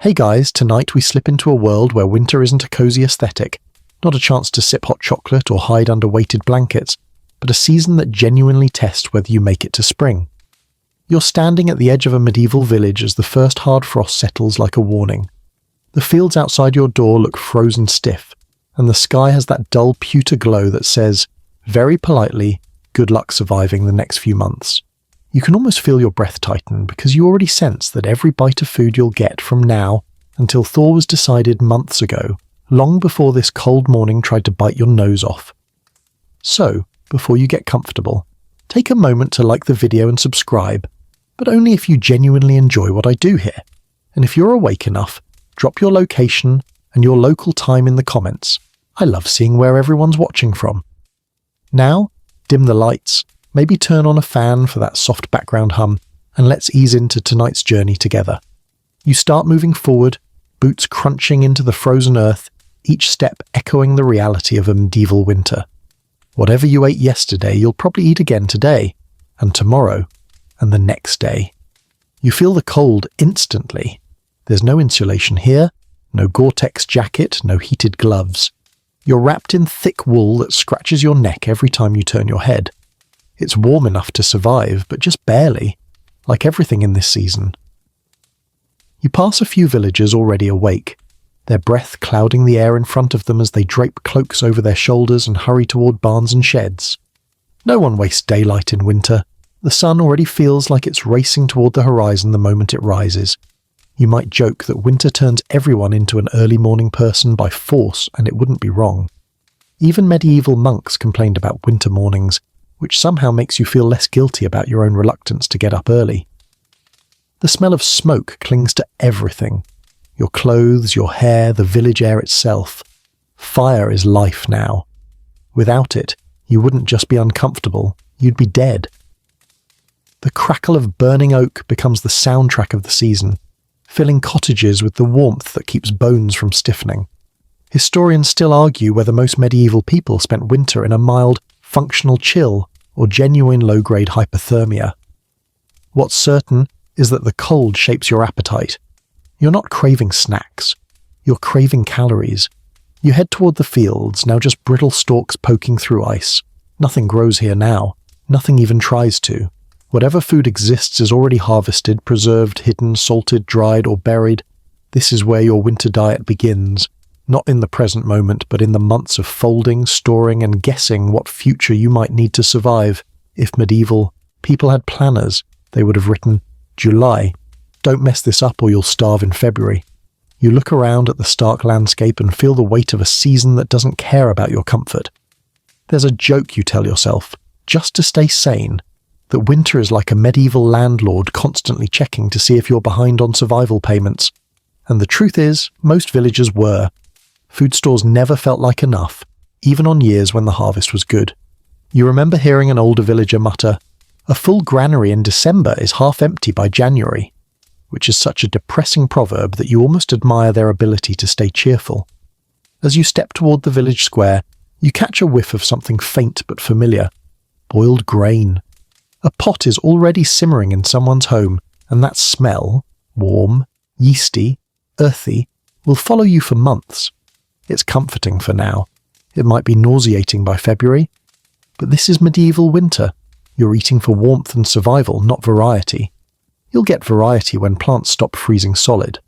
Hey guys, tonight we slip into a world where winter isn't a cozy aesthetic, not a chance to sip hot chocolate or hide under weighted blankets, but a season that genuinely tests whether you make it to spring. You're standing at the edge of a medieval village as the first hard frost settles like a warning. The fields outside your door look frozen stiff, and the sky has that dull pewter glow that says, very politely, good luck surviving the next few months. You can almost feel your breath tighten because you already sense that every bite of food you'll get from now until thaw was decided months ago, long before this cold morning tried to bite your nose off. So, before you get comfortable, take a moment to like the video and subscribe, but only if you genuinely enjoy what I do here. And if you're awake enough, drop your location and your local time in the comments. I love seeing where everyone's watching from. Now, dim the lights, maybe turn on a fan for that soft background hum, and let's ease into tonight's journey together. You start moving forward, boots crunching into the frozen earth, each step echoing the reality of a medieval winter. Whatever you ate yesterday, you'll probably eat again today, and tomorrow, and the next day. You feel the cold instantly. There's no insulation here, no Gore-Tex jacket, no heated gloves. You're wrapped in thick wool that scratches your neck every time you turn your head. It's warm enough to survive, but just barely, like everything in this season. You pass a few villagers already awake, their breath clouding the air in front of them as they drape cloaks over their shoulders and hurry toward barns and sheds. No one wastes daylight in winter. The sun already feels like it's racing toward the horizon the moment it rises. You might joke that winter turns everyone into an early morning person by force, and it wouldn't be wrong. Even medieval monks complained about winter mornings, which somehow makes you feel less guilty about your own reluctance to get up early. The smell of smoke clings to everything. Your clothes, your hair, the village air itself. Fire is life now. Without it, you wouldn't just be uncomfortable, you'd be dead. The crackle of burning oak becomes the soundtrack of the season, filling cottages with the warmth that keeps bones from stiffening. Historians still argue whether most medieval people spent winter in a mild, functional chill or genuine low-grade hypothermia. What's certain is that the cold shapes your appetite. You're not craving snacks. You're craving calories. You head toward the fields, now just brittle stalks poking through ice. Nothing grows here now. Nothing even tries to. Whatever food exists is already harvested, preserved, hidden, salted, dried, or buried. This is where your winter diet begins. Not in the present moment, but in the months of folding, storing, and guessing what future you might need to survive. If medieval people had planners, they would have written, July. Don't mess this up or you'll starve in February. You look around at the stark landscape and feel the weight of a season that doesn't care about your comfort. There's a joke you tell yourself, just to stay sane, that winter is like a medieval landlord constantly checking to see if you're behind on survival payments. And the truth is, most villagers were. Food stores never felt like enough, even on years when the harvest was good. You remember hearing an older villager mutter, "A full granary in December is half empty by January," which is such a depressing proverb that you almost admire their ability to stay cheerful. As you step toward the village square, you catch a whiff of something faint but familiar. Boiled grain. A pot is already simmering in someone's home, and that smell, warm, yeasty, earthy, will follow you for months. It's comforting for now. It might be nauseating by February, but this is medieval winter. You're eating for warmth and survival, not variety. You'll get variety when plants stop freezing solid.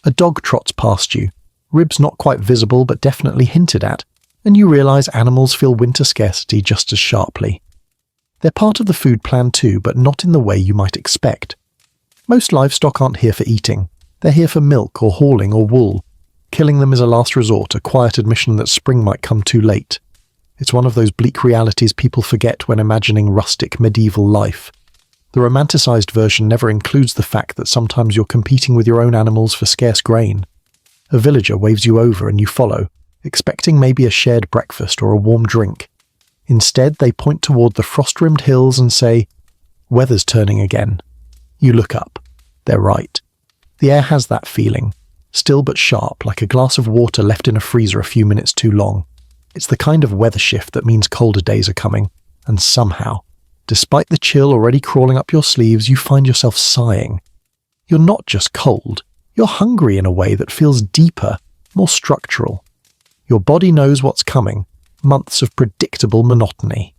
A dog trots past you, ribs not quite visible but definitely hinted at, and you realize animals feel winter scarcity just as sharply. They're part of the food plan too, but not in the way you might expect. Most livestock aren't here for eating. They're here for milk or hauling or wool. Killing them is a last resort, a quiet admission that spring might come too late. It's one of those bleak realities people forget when imagining rustic medieval life. The romanticized version never includes the fact that sometimes you're competing with your own animals for scarce grain. A villager waves you over and you follow, expecting maybe a shared breakfast or a warm drink. Instead, they point toward the frost-rimmed hills and say, "Weather's turning again." You look up. They're right. The air has that feeling. Still but sharp, like a glass of water left in a freezer a few minutes too long. It's the kind of weather shift that means colder days are coming, and somehow, despite the chill already crawling up your sleeves, you find yourself sighing. You're not just cold, You're hungry in a way that feels deeper, more structural. Your body knows what's coming, months of predictable monotony.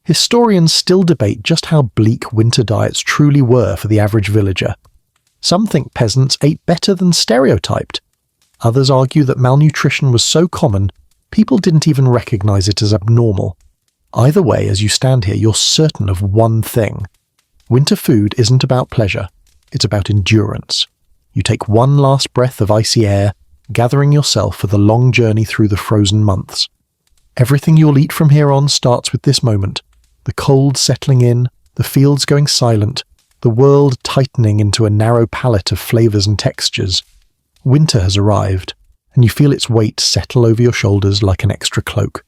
Historians still debate just how bleak winter diets truly were for the average villager. Some think peasants ate better than stereotyped. Others argue that malnutrition was so common, people didn't even recognize it as abnormal. Either way, as you stand here, you're certain of one thing. Winter food isn't about pleasure, it's about endurance. You take one last breath of icy air, gathering yourself for the long journey through the frozen months. Everything you'll eat from here on starts with this moment. The cold settling in, the fields going silent, the world tightening into a narrow palette of flavors and textures. Winter has arrived, and you feel its weight settle over your shoulders like an extra cloak.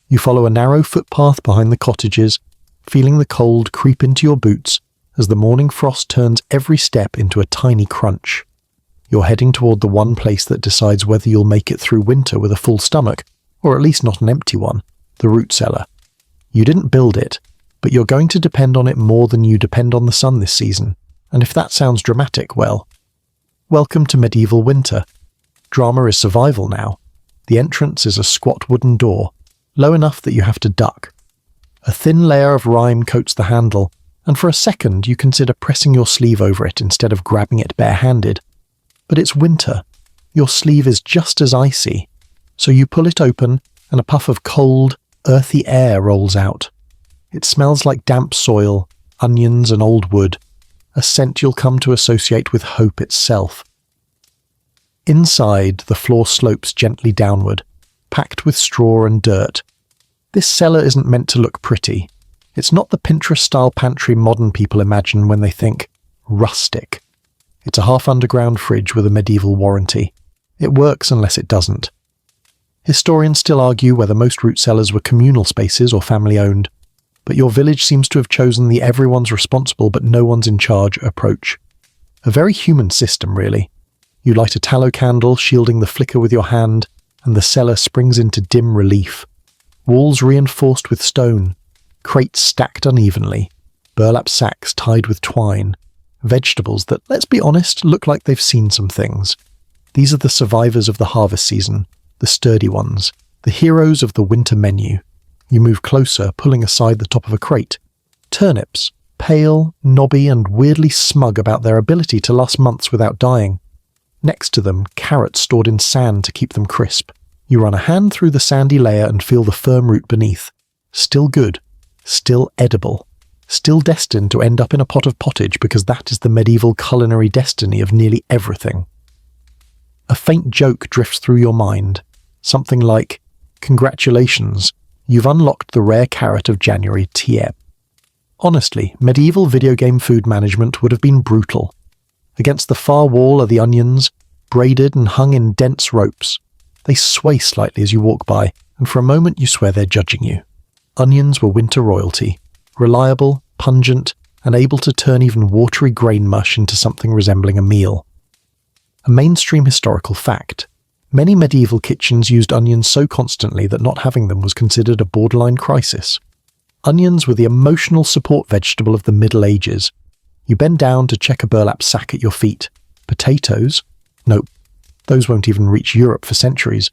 You follow a narrow footpath behind the cottages, feeling the cold creep into your boots as the morning frost turns every step into a tiny crunch. You're heading toward the one place that decides whether you'll make it through winter with a full stomach, or at least not an empty one, the root cellar. You didn't build it, but you're going to depend on it more than you depend on the sun this season, and if that sounds dramatic, well, welcome to medieval winter. Drama is survival now. The entrance is a squat wooden door, low enough that you have to duck. A thin layer of rime coats the handle, and for a second you consider pressing your sleeve over it instead of grabbing it barehanded. But it's winter. Your sleeve is just as icy, so you pull it open and a puff of cold, earthy air rolls out. It smells like damp soil, onions and old wood, a scent you'll come to associate with hope itself. Inside, the floor slopes gently downward, packed with straw and dirt. This cellar isn't meant to look pretty. It's not the Pinterest-style pantry modern people imagine when they think rustic. It's a half-underground fridge with a medieval warranty. It works unless it doesn't. Historians still argue whether most root cellars were communal spaces or family-owned, but your village seems to have chosen the everyone's responsible but no one's in charge approach. A very human system, really. You light a tallow candle, shielding the flicker with your hand, and the cellar springs into dim relief. Walls reinforced with stone, crates stacked unevenly, burlap sacks tied with twine, vegetables that, let's be honest, look like they've seen some things. These are the survivors of the harvest season, the sturdy ones, the heroes of the winter menu. You move closer, pulling aside the top of a crate. Turnips, pale, knobby, and weirdly smug about their ability to last months without dying. Next to them, carrots stored in sand to keep them crisp. You run a hand through the sandy layer and feel the firm root beneath. Still good, still edible, still destined to end up in a pot of pottage because that is the medieval culinary destiny of nearly everything. A faint joke drifts through your mind, something like, "Congratulations, you've unlocked the rare carrot of January TM." Honestly, medieval video game food management would have been brutal. Against the far wall are the onions, braided and hung in dense ropes. They sway slightly as you walk by, and for a moment you swear they're judging you. Onions were winter royalty, reliable, pungent, and able to turn even watery grain mush into something resembling a meal. A mainstream historical fact. Many medieval kitchens used onions so constantly that not having them was considered a borderline crisis. Onions were the emotional support vegetable of the Middle Ages. You bend down to check a burlap sack at your feet. Potatoes? Nope. Those won't even reach Europe for centuries.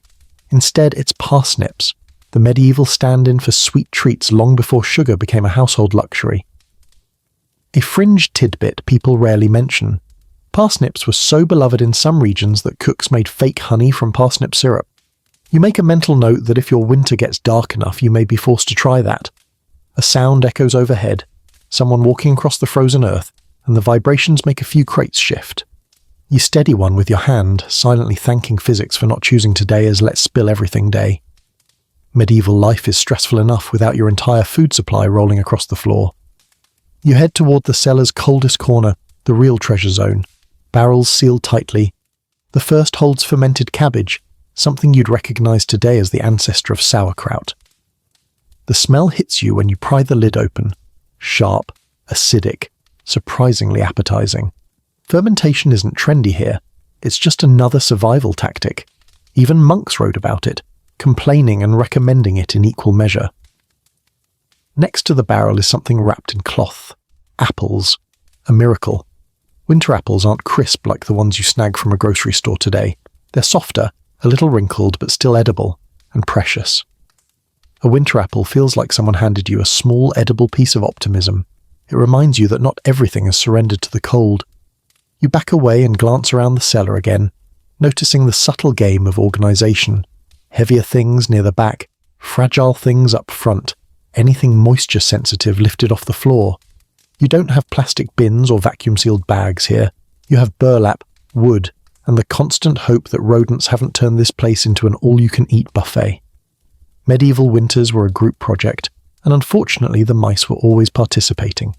Instead, it's parsnips, the medieval stand-in for sweet treats long before sugar became a household luxury. A fringe tidbit people rarely mention. Parsnips were so beloved in some regions that cooks made fake honey from parsnip syrup. You make a mental note that if your winter gets dark enough, you may be forced to try that. A sound echoes overhead, someone walking across the frozen earth, and the vibrations make a few crates shift. You steady one with your hand, silently thanking physics for not choosing today as let's spill everything day. Medieval life is stressful enough without your entire food supply rolling across the floor. You head toward the cellar's coldest corner, the real treasure zone. Barrels sealed tightly. The first holds fermented cabbage, something you'd recognize today as the ancestor of sauerkraut. The smell hits you when you pry the lid open. Sharp, acidic, surprisingly appetizing. Fermentation isn't trendy here. It's just another survival tactic. Even monks wrote about it, complaining and recommending it in equal measure. Next to the barrel is something wrapped in cloth. Apples. A miracle. Winter apples aren't crisp like the ones you snag from a grocery store today. They're softer, a little wrinkled but still edible, and precious. A winter apple feels like someone handed you a small edible piece of optimism. It reminds you that not everything has surrendered to the cold. You back away and glance around the cellar again, noticing the subtle game of organisation. Heavier things near the back, fragile things up front, anything moisture sensitive lifted off the floor. You don't have plastic bins or vacuum-sealed bags here. You have burlap, wood, and the constant hope that rodents haven't turned this place into an all-you-can-eat buffet. Medieval winters were a group project, and unfortunately the mice were always participating.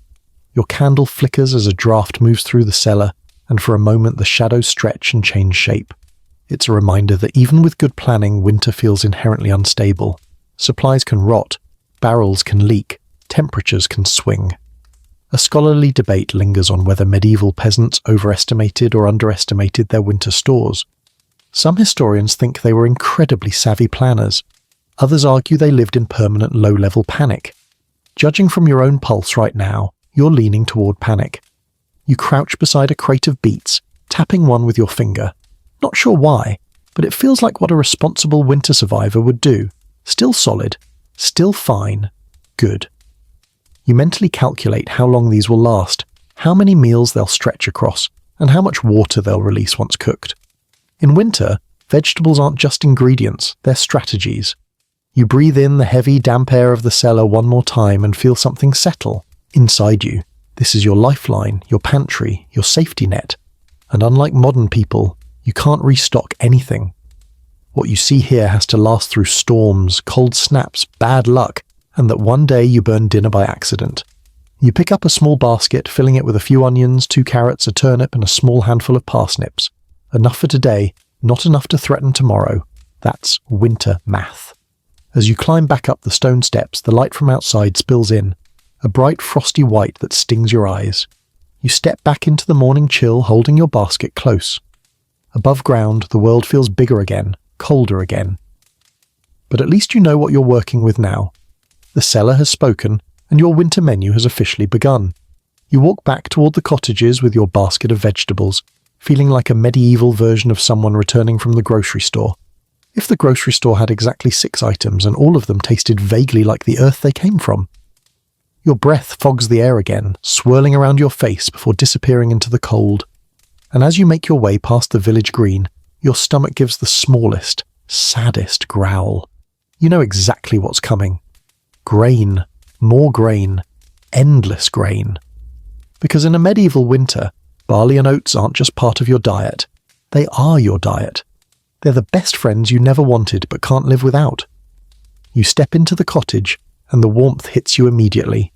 Your candle flickers as a draft moves through the cellar, and for a moment the shadows stretch and change shape. It's a reminder that even with good planning, winter feels inherently unstable. Supplies can rot, barrels can leak, temperatures can swing. A scholarly debate lingers on whether medieval peasants overestimated or underestimated their winter stores. Some historians think they were incredibly savvy planners. Others argue they lived in permanent low-level panic. Judging from your own pulse right now, you're leaning toward panic. You crouch beside a crate of beets, tapping one with your finger. Not sure why, but it feels like what a responsible winter survivor would do. Still solid, still fine, good. You mentally calculate how long these will last, how many meals they'll stretch across, and how much water they'll release once cooked. In winter, vegetables aren't just ingredients, they're strategies. You breathe in the heavy, damp air of the cellar one more time and feel something settle inside you. This is your lifeline, your pantry, your safety net. And unlike modern people, you can't restock anything. What you see here has to last through storms, cold snaps, bad luck, and that one day you burn dinner by accident. You pick up a small basket, filling it with a few onions, 2 carrots, a turnip, and a small handful of parsnips. Enough for today, not enough to threaten tomorrow. That's winter math. As you climb back up the stone steps, the light from outside spills in, a bright frosty white that stings your eyes. You step back into the morning chill, holding your basket close. Above ground, the world feels bigger again, colder again. But at least you know what you're working with now. The cellar has spoken, and your winter menu has officially begun. You walk back toward the cottages with your basket of vegetables, feeling like a medieval version of someone returning from the grocery store. If the grocery store had exactly 6 items and all of them tasted vaguely like the earth they came from. Your breath fogs the air again, swirling around your face before disappearing into the cold. And as you make your way past the village green, your stomach gives the smallest, saddest growl. You know exactly what's coming. Grain, more grain, endless grain. Because in a medieval winter, barley and oats aren't just part of your diet. They are your diet. They're the best friends you never wanted but can't live without. You step into the cottage, and the warmth hits you immediately.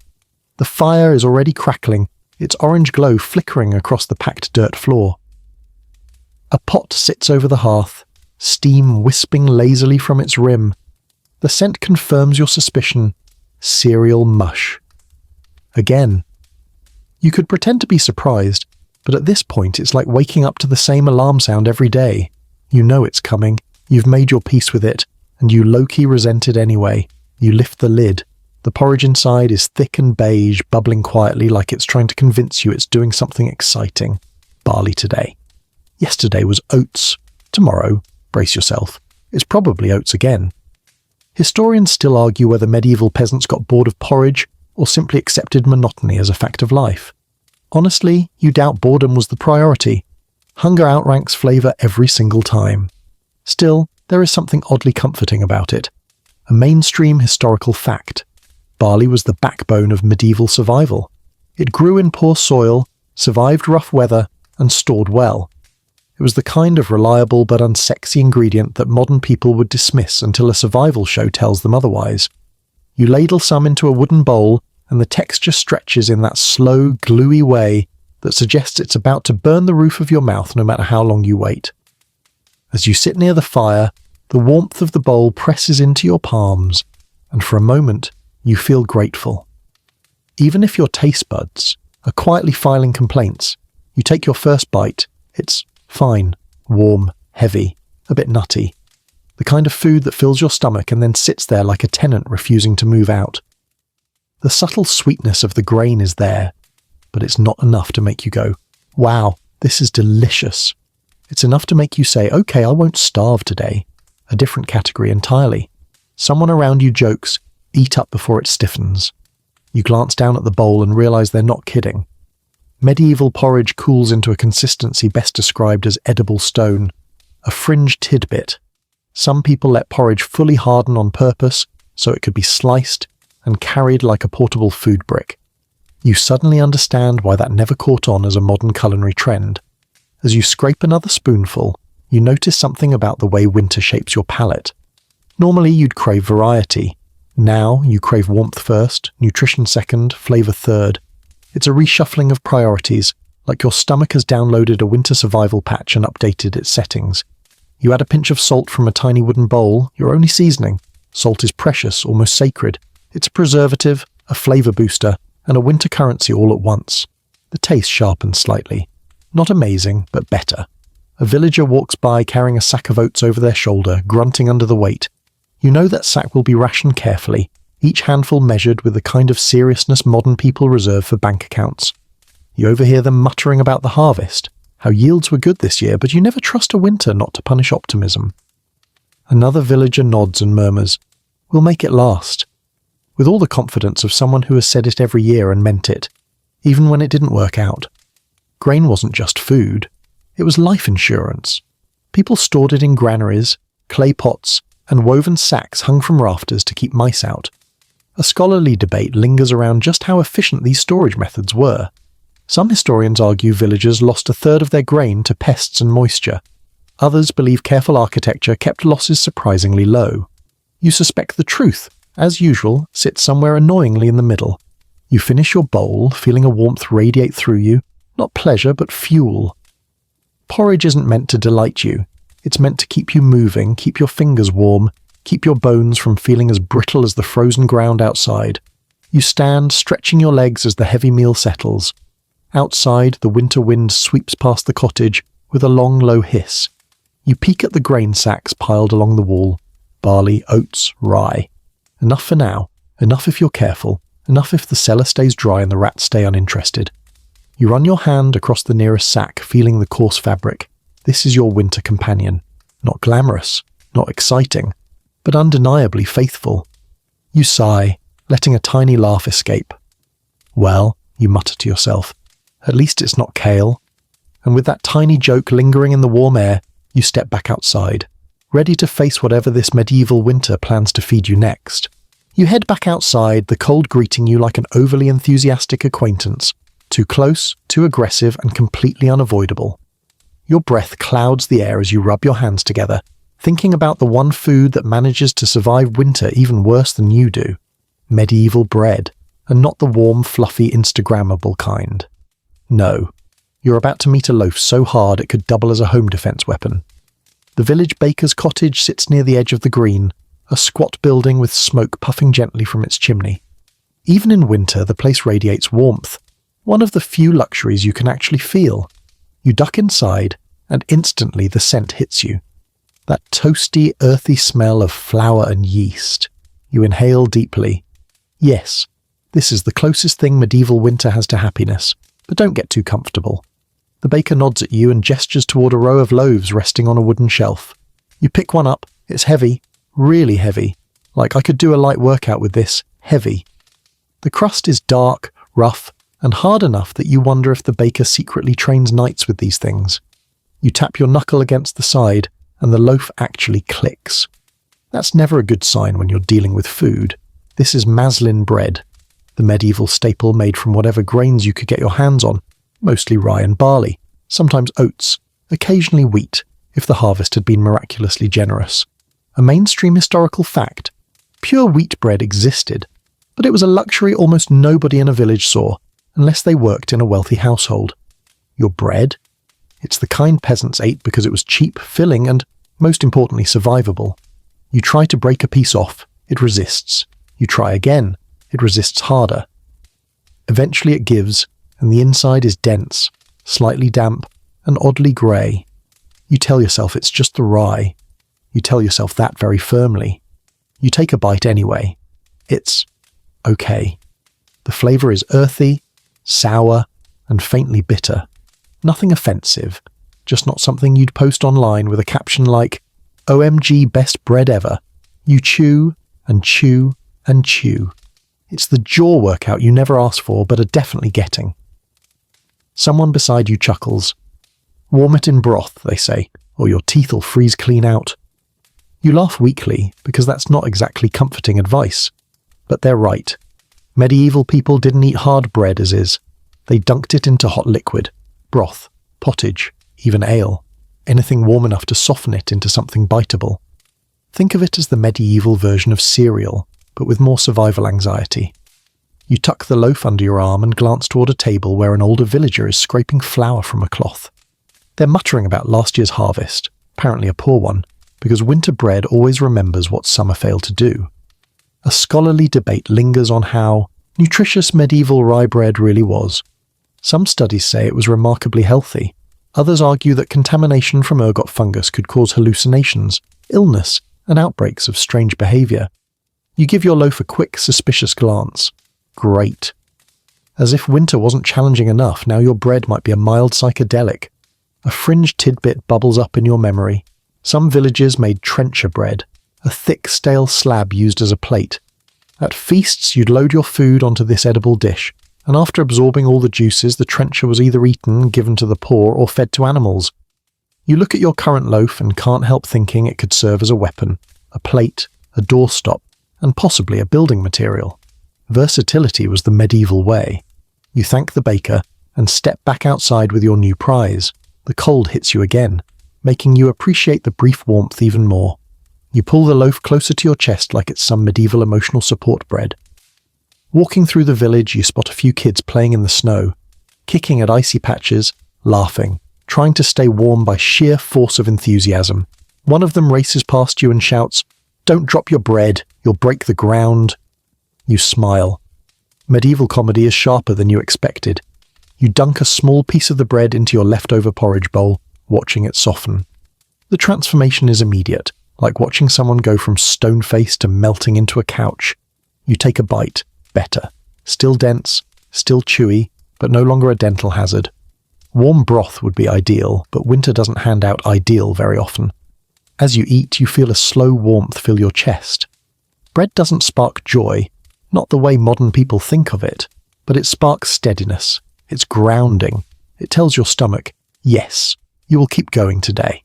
The fire is already crackling, its orange glow flickering across the packed dirt floor. A pot sits over the hearth, steam wisping lazily from its rim. The scent confirms your suspicion. Cereal mush. Again. You could pretend to be surprised, but at this point it's like waking up to the same alarm sound every day. You know it's coming, you've made your peace with it, and you low-key resent it anyway. You lift the lid. The porridge inside is thick and beige, bubbling quietly like it's trying to convince you it's doing something exciting. Barley today. Yesterday was oats. Tomorrow, brace yourself, it's probably oats again. Historians still argue whether medieval peasants got bored of porridge or simply accepted monotony as a fact of life. Honestly, you doubt boredom was the priority. Hunger outranks flavour every single time. Still, there is something oddly comforting about it. A mainstream historical fact. Barley was the backbone of medieval survival. It grew in poor soil, survived rough weather, and stored well. It was the kind of reliable but unsexy ingredient that modern people would dismiss until a survival show tells them otherwise. You ladle some into a wooden bowl, and the texture stretches in that slow, gluey way that suggests it's about to burn the roof of your mouth no matter how long you wait. As you sit near the fire, the warmth of the bowl presses into your palms, and for a moment, you feel grateful. Even if your taste buds are quietly filing complaints, you take your first bite. It's fine, warm, heavy, a bit nutty. The kind of food that fills your stomach and then sits there like a tenant refusing to move out. The subtle sweetness of the grain is there, but it's not enough to make you go, Wow, this is delicious. It's enough to make you say, okay, I won't starve today. A different category entirely. Someone around you jokes, eat up before it stiffens. You glance down at the bowl and realize they're not kidding. Medieval porridge cools into a consistency best described as edible stone, a fringe tidbit. Some people let porridge fully harden on purpose so it could be sliced and carried like a portable food brick. You suddenly understand why that never caught on as a modern culinary trend. As you scrape another spoonful, you notice something about the way winter shapes your palate. Normally you'd crave variety. Now you crave warmth first, nutrition second, flavor third. It's a reshuffling of priorities, like your stomach has downloaded a winter survival patch and updated its settings. You add a pinch of salt from a tiny wooden bowl, your only seasoning. Salt is precious, almost sacred. It's a preservative, a flavor booster, and a winter currency all at once. The taste sharpens slightly. Not amazing, but better. A villager walks by carrying a sack of oats over their shoulder, grunting under the weight. You know that sack will be rationed carefully, each handful measured with the kind of seriousness modern people reserve for bank accounts. You overhear them muttering about the harvest, how yields were good this year, but you never trust a winter not to punish optimism. Another villager nods and murmurs, "We'll make it last," with all the confidence of someone who has said it every year and meant it, even when it didn't work out. Grain wasn't just food, it was life insurance. People stored it in granaries, clay pots, and woven sacks hung from rafters to keep mice out. A scholarly debate lingers around just how efficient these storage methods were. Some historians argue villagers lost a third of their grain to pests and moisture. Others believe careful architecture kept losses surprisingly low. You suspect the truth, as usual, sits somewhere annoyingly in the middle. You finish your bowl, feeling a warmth radiate through you, not pleasure but fuel. Porridge isn't meant to delight you. It's meant to keep you moving, keep your fingers warm, keep your bones from feeling as brittle as the frozen ground outside. You stand, stretching your legs as the heavy meal settles. Outside, the winter wind sweeps past the cottage with a long, low hiss. You peek at the grain sacks piled along the wall. Barley, oats, rye. Enough for now. Enough if you're careful. Enough if the cellar stays dry and the rats stay uninterested. You run your hand across the nearest sack, feeling the coarse fabric. This is your winter companion. Not glamorous, not exciting, but undeniably faithful. You sigh, letting a tiny laugh escape. Well, you mutter to yourself, at least it's not kale. And with that tiny joke lingering in the warm air, you step back outside, ready to face whatever this medieval winter plans to feed you next. You head back outside, the cold greeting you like an overly enthusiastic acquaintance. Too close, too aggressive, and completely unavoidable. Your breath clouds the air as you rub your hands together, thinking about the one food that manages to survive winter even worse than you do. Medieval bread, and not the warm, fluffy, Instagrammable kind. No, you're about to meet a loaf so hard it could double as a home defense weapon. The village baker's cottage sits near the edge of the green, a squat building with smoke puffing gently from its chimney. Even in winter, the place radiates warmth, one of the few luxuries you can actually feel. You duck inside, and instantly the scent hits you. That toasty, earthy smell of flour and yeast. You inhale deeply. Yes, this is the closest thing medieval winter has to happiness, but don't get too comfortable. The baker nods at you and gestures toward a row of loaves resting on a wooden shelf. You pick one up. It's heavy, really heavy. Like I could do a light workout with this, heavy. The crust is dark, rough, and hard enough that you wonder if the baker secretly trains knights with these things. You tap your knuckle against the side, and the loaf actually clicks. That's never a good sign when you're dealing with food. This is maslin bread, the medieval staple made from whatever grains you could get your hands on, mostly rye and barley, sometimes oats, occasionally wheat, if the harvest had been miraculously generous. A mainstream historical fact. Pure wheat bread existed, but it was a luxury almost nobody in a village saw, unless they worked in a wealthy household. Your bread? It's the kind peasants ate because it was cheap, filling, and, most importantly, survivable. You try to break a piece off, it resists. You try again, it resists harder. Eventually it gives, and the inside is dense, slightly damp, and oddly grey. You tell yourself it's just the rye. You tell yourself that very firmly. You take a bite anyway. It's okay. The flavour is earthy, sour, and faintly bitter. Nothing offensive, just not something you'd post online with a caption like, "OMG best bread ever. You chew and chew and chew." It's the jaw workout you never asked for but are definitely getting. Someone beside you chuckles. "Warm it in broth," they say, "or your teeth'll freeze clean out." You laugh weakly because that's not exactly comforting advice. But they're right. Medieval people didn't eat hard bread as is. They dunked it into hot liquid, broth, pottage, even ale, anything warm enough to soften it into something biteable. Think of it as the medieval version of cereal, but with more survival anxiety. You tuck the loaf under your arm and glance toward a table where an older villager is scraping flour from a cloth. They're muttering about last year's harvest, apparently a poor one, because winter bread always remembers what summer failed to do. A scholarly debate lingers on how nutritious medieval rye bread really was. Some studies say it was remarkably healthy. Others argue that contamination from ergot fungus could cause hallucinations, illness, and outbreaks of strange behaviour. You give your loaf a quick, suspicious glance. Great. As if winter wasn't challenging enough, now your bread might be a mild psychedelic. A fringe tidbit bubbles up in your memory. Some villages made trencher bread, a thick, stale slab used as a plate. At feasts, you'd load your food onto this edible dish, and after absorbing all the juices, the trencher was either eaten, given to the poor, or fed to animals. You look at your current loaf and can't help thinking it could serve as a weapon, a plate, a doorstop, and possibly a building material. Versatility was the medieval way. You thank the baker and step back outside with your new prize. The cold hits you again, making you appreciate the brief warmth even more. You pull the loaf closer to your chest like it's some medieval emotional support bread. Walking through the village, you spot a few kids playing in the snow, kicking at icy patches, laughing, trying to stay warm by sheer force of enthusiasm. One of them races past you and shouts, "Don't drop your bread, you'll break the ground." You smile. Medieval comedy is sharper than you expected. You dunk a small piece of the bread into your leftover porridge bowl, watching it soften. The transformation is immediate, like watching someone go from stone-faced to melting into a couch. You take a bite. Better. Still dense, still chewy, but no longer a dental hazard. Warm broth would be ideal, but winter doesn't hand out ideal very often. As you eat, you feel a slow warmth fill your chest. Bread doesn't spark joy, not the way modern people think of it, but it sparks steadiness. It's grounding. It tells your stomach, yes, you will keep going today.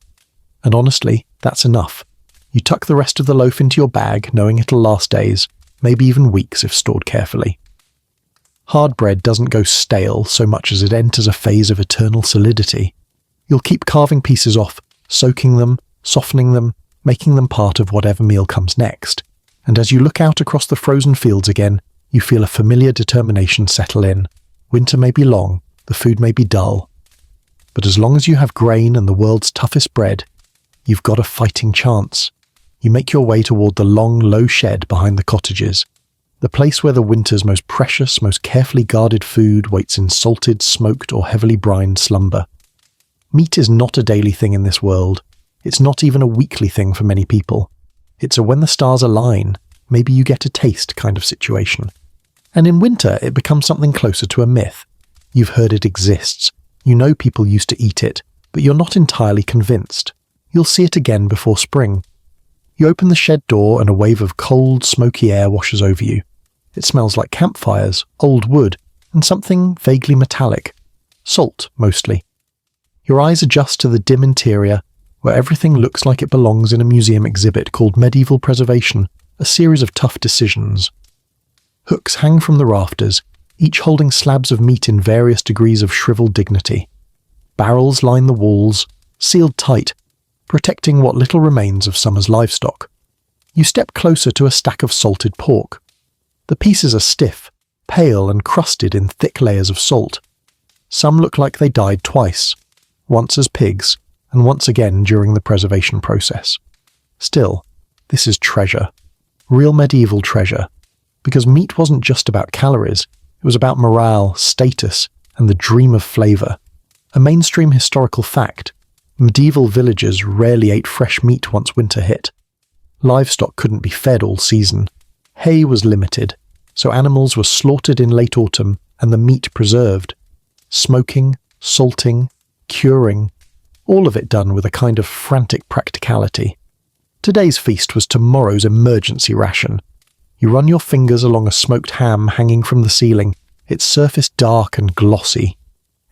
And honestly, that's enough. You tuck the rest of the loaf into your bag, knowing it'll last days, maybe even weeks if stored carefully. Hard bread doesn't go stale so much as it enters a phase of eternal solidity. You'll keep carving pieces off, soaking them, softening them, making them part of whatever meal comes next. And as you look out across the frozen fields again, you feel a familiar determination settle in. Winter may be long, the food may be dull. But as long as you have grain and the world's toughest bread, you've got a fighting chance. You make your way toward the long, low shed behind the cottages, the place where the winter's most precious, most carefully guarded food waits in salted, smoked, or heavily brined slumber. Meat is not a daily thing in this world. It's not even a weekly thing for many people. It's a when the stars align, maybe you get a taste kind of situation. And in winter, it becomes something closer to a myth. You've heard it exists. You know people used to eat it, but you're not entirely convinced. You'll see it again before spring. You open the shed door and a wave of cold, smoky air washes over you. It smells like campfires, old wood, and something vaguely metallic. Salt, mostly. Your eyes adjust to the dim interior, where everything looks like it belongs in a museum exhibit called Medieval Preservation, a series of tough decisions. Hooks hang from the rafters, each holding slabs of meat in various degrees of shriveled dignity. Barrels line the walls, sealed tight, protecting what little remains of summer's livestock. You step closer to a stack of salted pork. The pieces are stiff, pale and crusted in thick layers of salt. Some look like they died twice, once as pigs, and once again during the preservation process. Still, this is treasure. Real medieval treasure. Because meat wasn't just about calories, it was about morale, status, and the dream of flavour. A mainstream historical fact. Medieval villagers rarely ate fresh meat once winter hit. Livestock couldn't be fed all season. Hay was limited, so animals were slaughtered in late autumn and the meat preserved. Smoking, salting, curing, all of it done with a kind of frantic practicality. Today's feast was tomorrow's emergency ration. You run your fingers along a smoked ham hanging from the ceiling, its surface dark and glossy.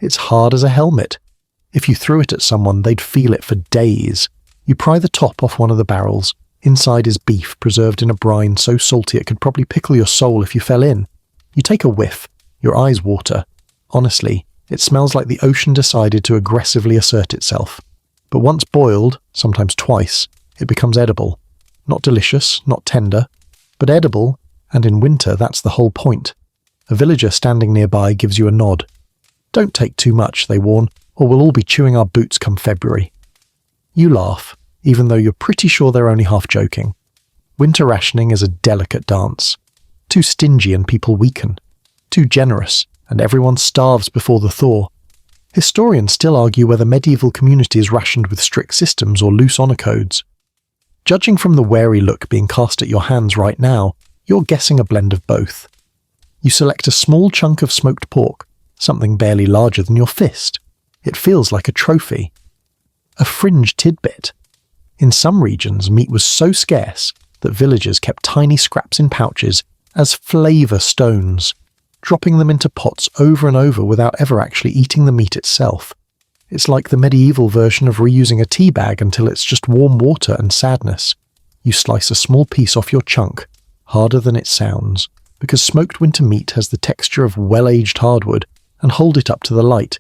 It's hard as a helmet. If you threw it at someone, they'd feel it for days. You pry the top off one of the barrels. Inside is beef preserved in a brine so salty it could probably pickle your soul if you fell in. You take a whiff. Your eyes water. Honestly, it smells like the ocean decided to aggressively assert itself. But once boiled, sometimes twice, it becomes edible. Not delicious, not tender, but edible, and in winter that's the whole point. A villager standing nearby gives you a nod. Don't take too much, they warn, or we'll all be chewing our boots come February. You laugh, even though you're pretty sure they're only half joking. Winter rationing is a delicate dance. Too stingy and people weaken. Too generous, and everyone starves before the thaw. Historians still argue whether medieval communities rationed with strict systems or loose honour codes. Judging from the wary look being cast at your hands right now, you're guessing a blend of both. You select a small chunk of smoked pork, something barely larger than your fist. It feels like a trophy. A fringe tidbit. In some regions, meat was so scarce that villagers kept tiny scraps in pouches as flavour stones, dropping them into pots over and over without ever actually eating the meat itself. It's like the medieval version of reusing a tea bag until it's just warm water and sadness. You slice a small piece off your chunk, harder than it sounds, because smoked winter meat has the texture of well-aged hardwood, and hold it up to the light.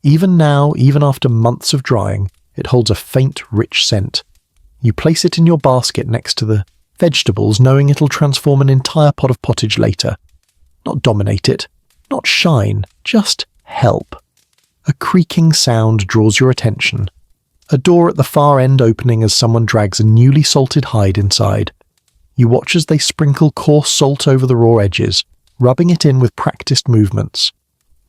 Even now, even after months of drying, it holds a faint, rich scent. You place it in your basket next to the vegetables, knowing it'll transform an entire pot of pottage later. Not dominate it, not shine, just help. A creaking sound draws your attention. A door at the far end opening as someone drags a newly salted hide inside. You watch as they sprinkle coarse salt over the raw edges, rubbing it in with practiced movements.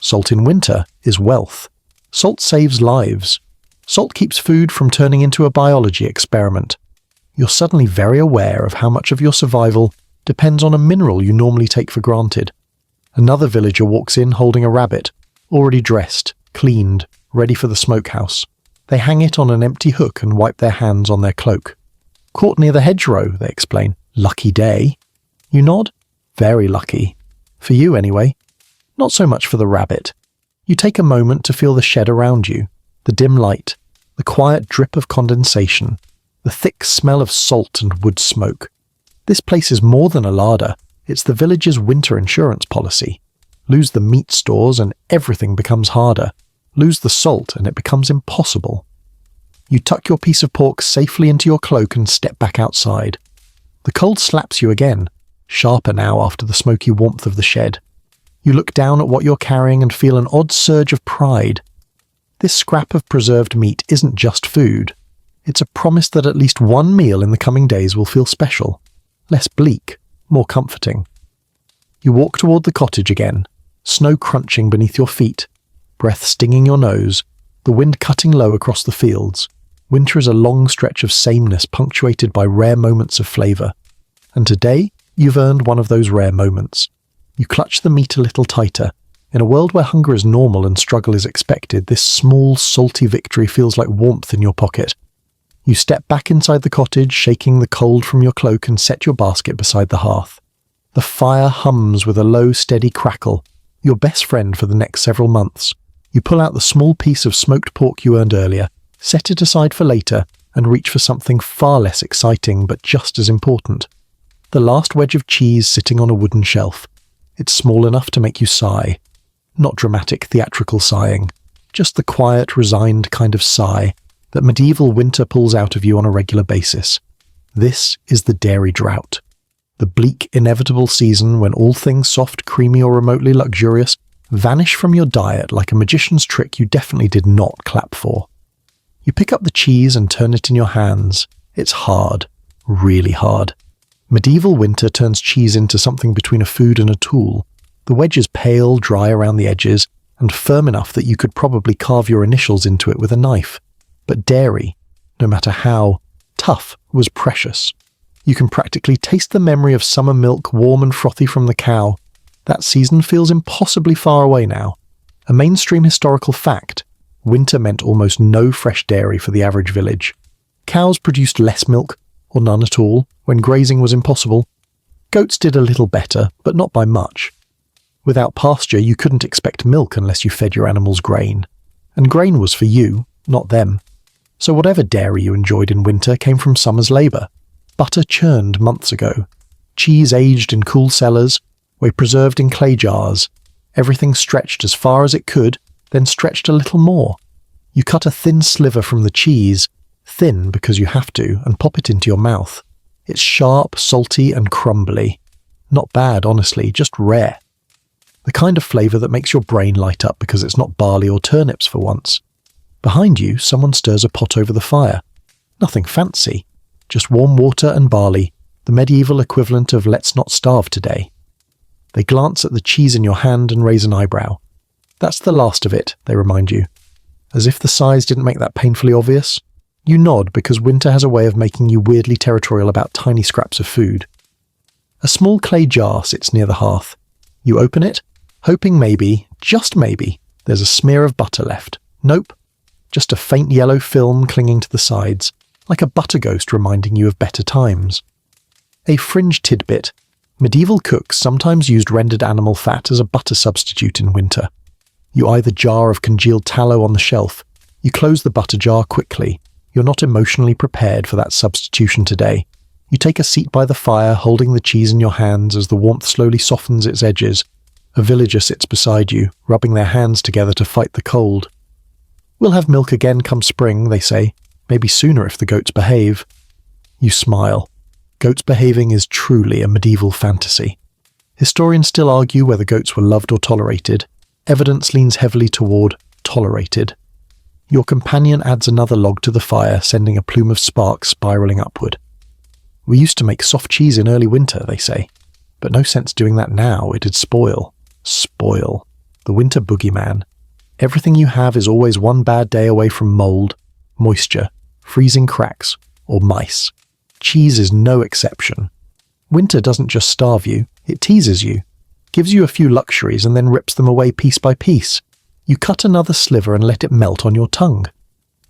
Salt in winter is wealth. Salt saves lives. Salt keeps food from turning into a biology experiment. You're suddenly very aware of how much of your survival depends on a mineral you normally take for granted. Another villager walks in holding a rabbit, already dressed, cleaned, ready for the smokehouse. They hang it on an empty hook and wipe their hands on their cloak. Caught near the hedgerow, they explain. Lucky day. You nod? Very lucky. For you, anyway. Not so much for the rabbit. You take a moment to feel the shed around you, the dim light, the quiet drip of condensation, the thick smell of salt and wood smoke. This place is more than a larder. It's the village's winter insurance policy. Lose the meat stores and everything becomes harder. Lose the salt and it becomes impossible. You tuck your piece of pork safely into your cloak and step back outside. The cold slaps you again, sharper now after the smoky warmth of the shed. You look down at what you're carrying and feel an odd surge of pride. This scrap of preserved meat isn't just food. It's a promise that at least one meal in the coming days will feel special, less bleak, more comforting. You walk toward the cottage again, snow crunching beneath your feet, breath stinging your nose, the wind cutting low across the fields. Winter is a long stretch of sameness punctuated by rare moments of flavour. And today, you've earned one of those rare moments. You clutch the meat a little tighter. In a world where hunger is normal and struggle is expected, this small, salty victory feels like warmth in your pocket. You step back inside the cottage, shaking the cold from your cloak, and set your basket beside the hearth. The fire hums with a low, steady crackle, your best friend for the next several months. You pull out the small piece of smoked pork you earned earlier, set it aside for later, and reach for something far less exciting but just as important. The last wedge of cheese sitting on a wooden shelf. It's small enough to make you sigh. Not dramatic, theatrical sighing, just the quiet, resigned kind of sigh that medieval winter pulls out of you on a regular basis. This is the dairy drought. The bleak, inevitable season when all things soft, creamy, or remotely luxurious vanish from your diet like a magician's trick you definitely did not clap for. You pick up the cheese and turn it in your hands. It's hard, really hard. Medieval winter turns cheese into something between a food and a tool. The wedge is pale, dry around the edges, and firm enough that you could probably carve your initials into it with a knife. But dairy, no matter how tough, was precious. You can practically taste the memory of summer milk warm and frothy from the cow. That season feels impossibly far away now. A mainstream historical fact, winter meant almost no fresh dairy for the average village. Cows produced less milk, or none at all, when grazing was impossible. Goats did a little better, but not by much. Without pasture, you couldn't expect milk unless you fed your animals grain. And grain was for you, not them. So whatever dairy you enjoyed in winter came from summer's labour. Butter churned months ago. Cheese aged in cool cellars, whey preserved in clay jars. Everything stretched as far as it could, then stretched a little more. You cut a thin sliver from the cheese, thin because you have to, and pop it into your mouth. It's sharp, salty, and crumbly. Not bad, honestly, just rare. The kind of flavour that makes your brain light up because it's not barley or turnips for once. Behind you, someone stirs a pot over the fire. Nothing fancy, just warm water and barley, the medieval equivalent of let's not starve today. They glance at the cheese in your hand and raise an eyebrow. That's the last of it, they remind you. As if the size didn't make that painfully obvious. You nod because winter has a way of making you weirdly territorial about tiny scraps of food. A small clay jar sits near the hearth. You open it, hoping maybe, just maybe, there's a smear of butter left. Nope. Just a faint yellow film clinging to the sides, like a butter ghost reminding you of better times. A fringe tidbit. Medieval cooks sometimes used rendered animal fat as a butter substitute in winter. You eye the jar of congealed tallow on the shelf. You close the butter jar quickly. You're not emotionally prepared for that substitution today. You take a seat by the fire, holding the cheese in your hands as the warmth slowly softens its edges. A villager sits beside you, rubbing their hands together to fight the cold. We'll have milk again come spring, they say. Maybe sooner if the goats behave. You smile. Goats behaving is truly a medieval fantasy. Historians still argue whether goats were loved or tolerated. Evidence leans heavily toward tolerated. Your companion adds another log to the fire, sending a plume of sparks spiralling upward. We used to make soft cheese in early winter, they say. But no sense doing that now, it'd spoil. Spoil. The winter boogeyman. Everything you have is always one bad day away from mould, moisture, freezing cracks, or mice. Cheese is no exception. Winter doesn't just starve you, it teases you, gives you a few luxuries and then rips them away piece by piece. You cut another sliver and let it melt on your tongue.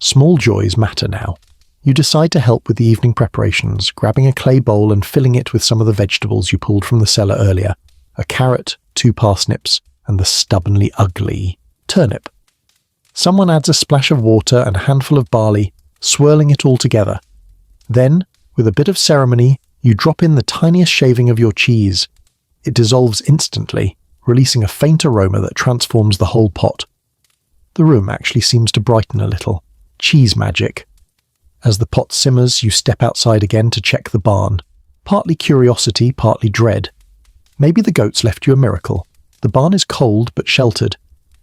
Small joys matter now. You decide to help with the evening preparations, grabbing a clay bowl and filling it with some of the vegetables you pulled from the cellar earlier. A carrot, 2 parsnips, and the stubbornly ugly turnip. Someone adds a splash of water and a handful of barley, swirling it all together. Then, with a bit of ceremony, you drop in the tiniest shaving of your cheese. It dissolves instantly, releasing a faint aroma that transforms the whole pot. The room actually seems to brighten a little. Cheese magic. As the pot simmers, you step outside again to check the barn. Partly curiosity, partly dread. Maybe the goats left you a miracle. The barn is cold but sheltered.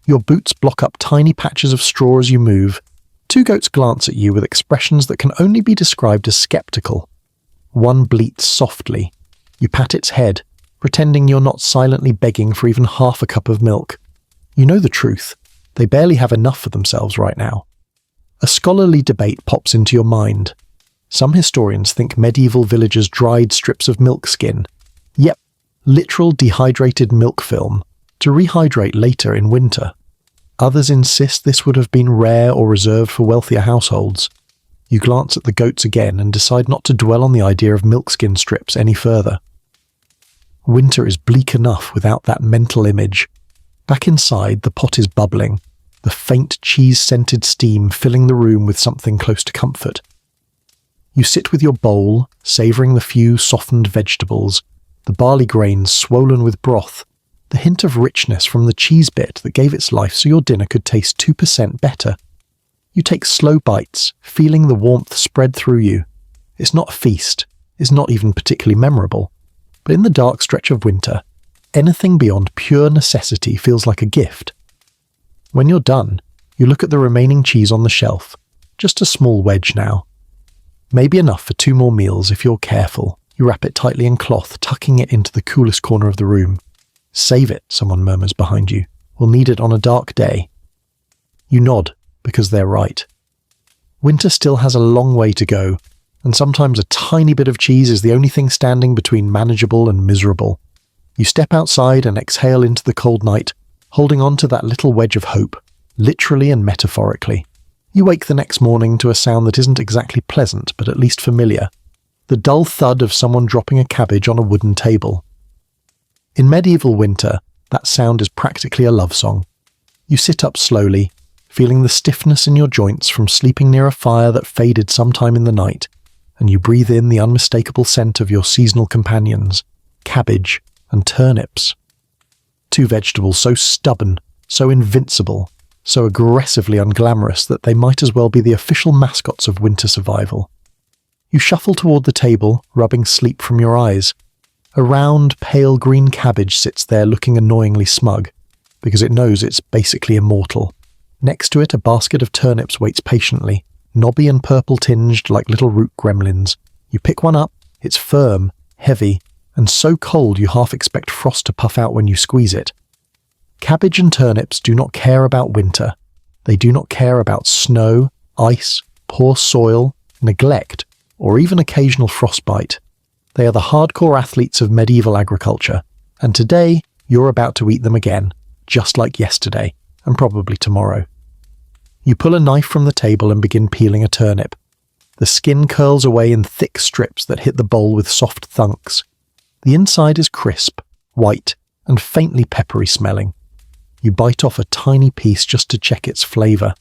Your boots block up tiny patches of straw as you move. 2 goats glance at you with expressions that can only be described as skeptical. One bleats softly. You pat its head, pretending you're not silently begging for even half a cup of milk. You know the truth. They barely have enough for themselves right now. A scholarly debate pops into your mind. Some historians think medieval villagers dried strips of milk skin. Yep, literal dehydrated milk film, to rehydrate later in winter. Others insist this would have been rare or reserved for wealthier households. You glance at the goats again and decide not to dwell on the idea of milkskin strips any further. Winter is bleak enough without that mental image. Back inside, the pot is bubbling, the faint cheese-scented steam filling the room with something close to comfort. You sit with your bowl, savouring the few softened vegetables, the barley grains swollen with broth, the hint of richness from the cheese bit that gave its life so your dinner could taste 2% better. You take slow bites, feeling the warmth spread through you. It's not a feast, it's not even particularly memorable, but in the dark stretch of winter, anything beyond pure necessity feels like a gift. When you're done, you look at the remaining cheese on the shelf, just a small wedge now. Maybe enough for 2 more meals if you're careful. You wrap it tightly in cloth, tucking it into the coolest corner of the room. Save it, someone murmurs behind you. We'll need it on a dark day. You nod, because they're right. Winter still has a long way to go, and sometimes a tiny bit of cheese is the only thing standing between manageable and miserable. You step outside and exhale into the cold night, holding on to that little wedge of hope. literally and metaphorically. You wake the next morning to a sound that isn't exactly pleasant, but at least familiar. The dull thud of someone dropping a cabbage on a wooden table. In medieval winter, that sound is practically a love song. You sit up slowly, feeling the stiffness in your joints from sleeping near a fire that faded sometime in the night, and you breathe in the unmistakable scent of your seasonal companions, cabbage and turnips. Two vegetables so stubborn, so invincible, so aggressively unglamorous that they might as well be the official mascots of winter survival. You shuffle toward the table, rubbing sleep from your eyes. A round, pale green cabbage sits there looking annoyingly smug, because it knows it's basically immortal. Next to it, a basket of turnips waits patiently, knobby and purple-tinged like little root gremlins. You pick one up, it's firm, heavy, and so cold you half expect frost to puff out when you squeeze it. Cabbage and turnips do not care about winter. They do not care about snow, ice, poor soil, neglect, or even occasional frostbite. They are the hardcore athletes of medieval agriculture, and today you're about to eat them again, just like yesterday, and probably tomorrow. You pull a knife from the table and begin peeling a turnip. The skin curls away in thick strips that hit the bowl with soft thunks. The inside is crisp, white, and faintly peppery smelling. You bite off a tiny piece just to check its flavour.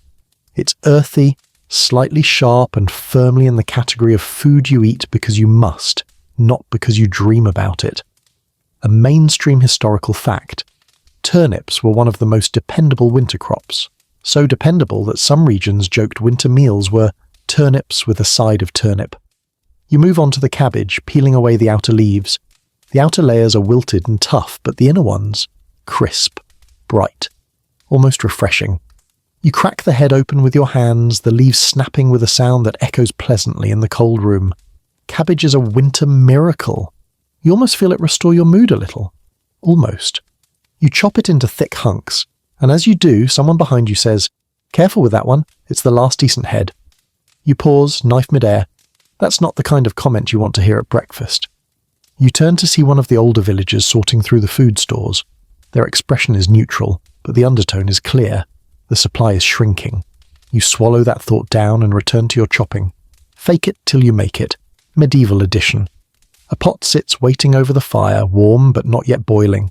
It's earthy, slightly sharp, and firmly in the category of food you eat because you must, not because you dream about it. A mainstream historical fact. Turnips were one of the most dependable winter crops. So dependable that some regions joked winter meals were turnips with a side of turnip. You move on to the cabbage, peeling away the outer leaves. The outer layers are wilted and tough, but the inner ones, crisp, bright, almost refreshing. You crack the head open with your hands, the leaves snapping with a sound that echoes pleasantly in the cold room. Cabbage is a winter miracle. You almost feel it restore your mood a little. Almost. You chop it into thick hunks, and as you do, someone behind you says, "Careful with that one, it's the last decent head." You pause, knife midair. That's not the kind of comment you want to hear at breakfast. You turn to see one of the older villagers sorting through the food stores. Their expression is neutral, but the undertone is clear. The supply is shrinking. You swallow that thought down and return to your chopping. Fake it till you make it. Medieval edition. A pot sits waiting over the fire, warm but not yet boiling.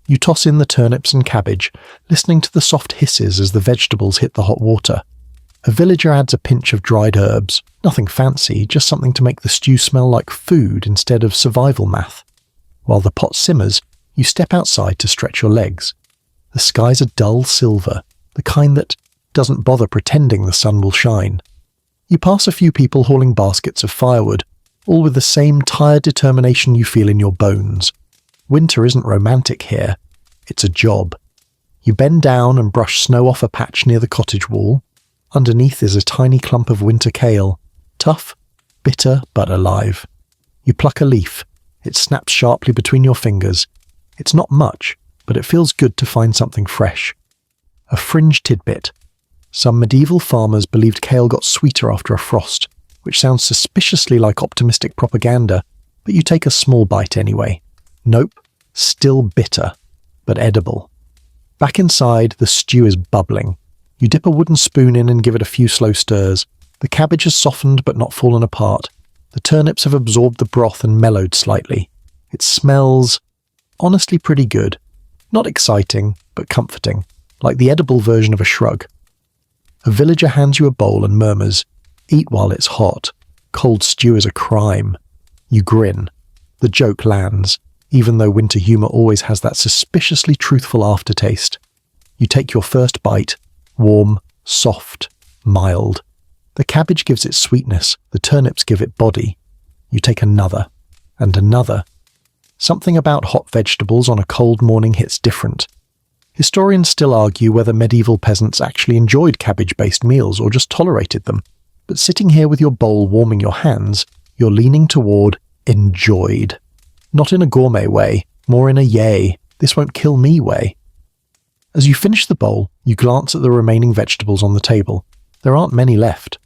You toss in the turnips and cabbage, listening to the soft hisses as the vegetables hit the hot water. A villager adds a pinch of dried herbs. Nothing fancy, just something to make the stew smell like food instead of survival math. While the pot simmers, you step outside to stretch your legs. The sky's a dull silver, the kind that doesn't bother pretending the sun will shine. You pass a few people hauling baskets of firewood, all with the same tired determination you feel in your bones. Winter isn't romantic here, it's a job. You bend down and brush snow off a patch near the cottage wall. Underneath is a tiny clump of winter kale, tough, bitter, but alive. You pluck a leaf. It snaps sharply between your fingers. It's not much, but it feels good to find something fresh. A fringe tidbit. Some medieval farmers believed kale got sweeter after a frost, which sounds suspiciously like optimistic propaganda, but you take a small bite anyway. Nope, still bitter, but edible. Back inside, the stew is bubbling. You dip a wooden spoon in and give it a few slow stirs. The cabbage has softened but not fallen apart. The turnips have absorbed the broth and mellowed slightly. It smells, honestly, pretty good. Not exciting, but comforting, like the edible version of a shrug. A villager hands you a bowl and murmurs, "Eat while it's hot. Cold stew is a crime." You grin. The joke lands, even though winter humour always has that suspiciously truthful aftertaste. You take your first bite, warm, soft, mild. The cabbage gives it sweetness, the turnips give it body. You take another, and another. Something about hot vegetables on a cold morning hits different. Historians still argue whether medieval peasants actually enjoyed cabbage-based meals or just tolerated them. But sitting here with your bowl warming your hands, you're leaning toward enjoyed. Not in a gourmet way, more in a yay, this won't kill me way. As you finish the bowl, you glance at the remaining vegetables on the table. There aren't many left.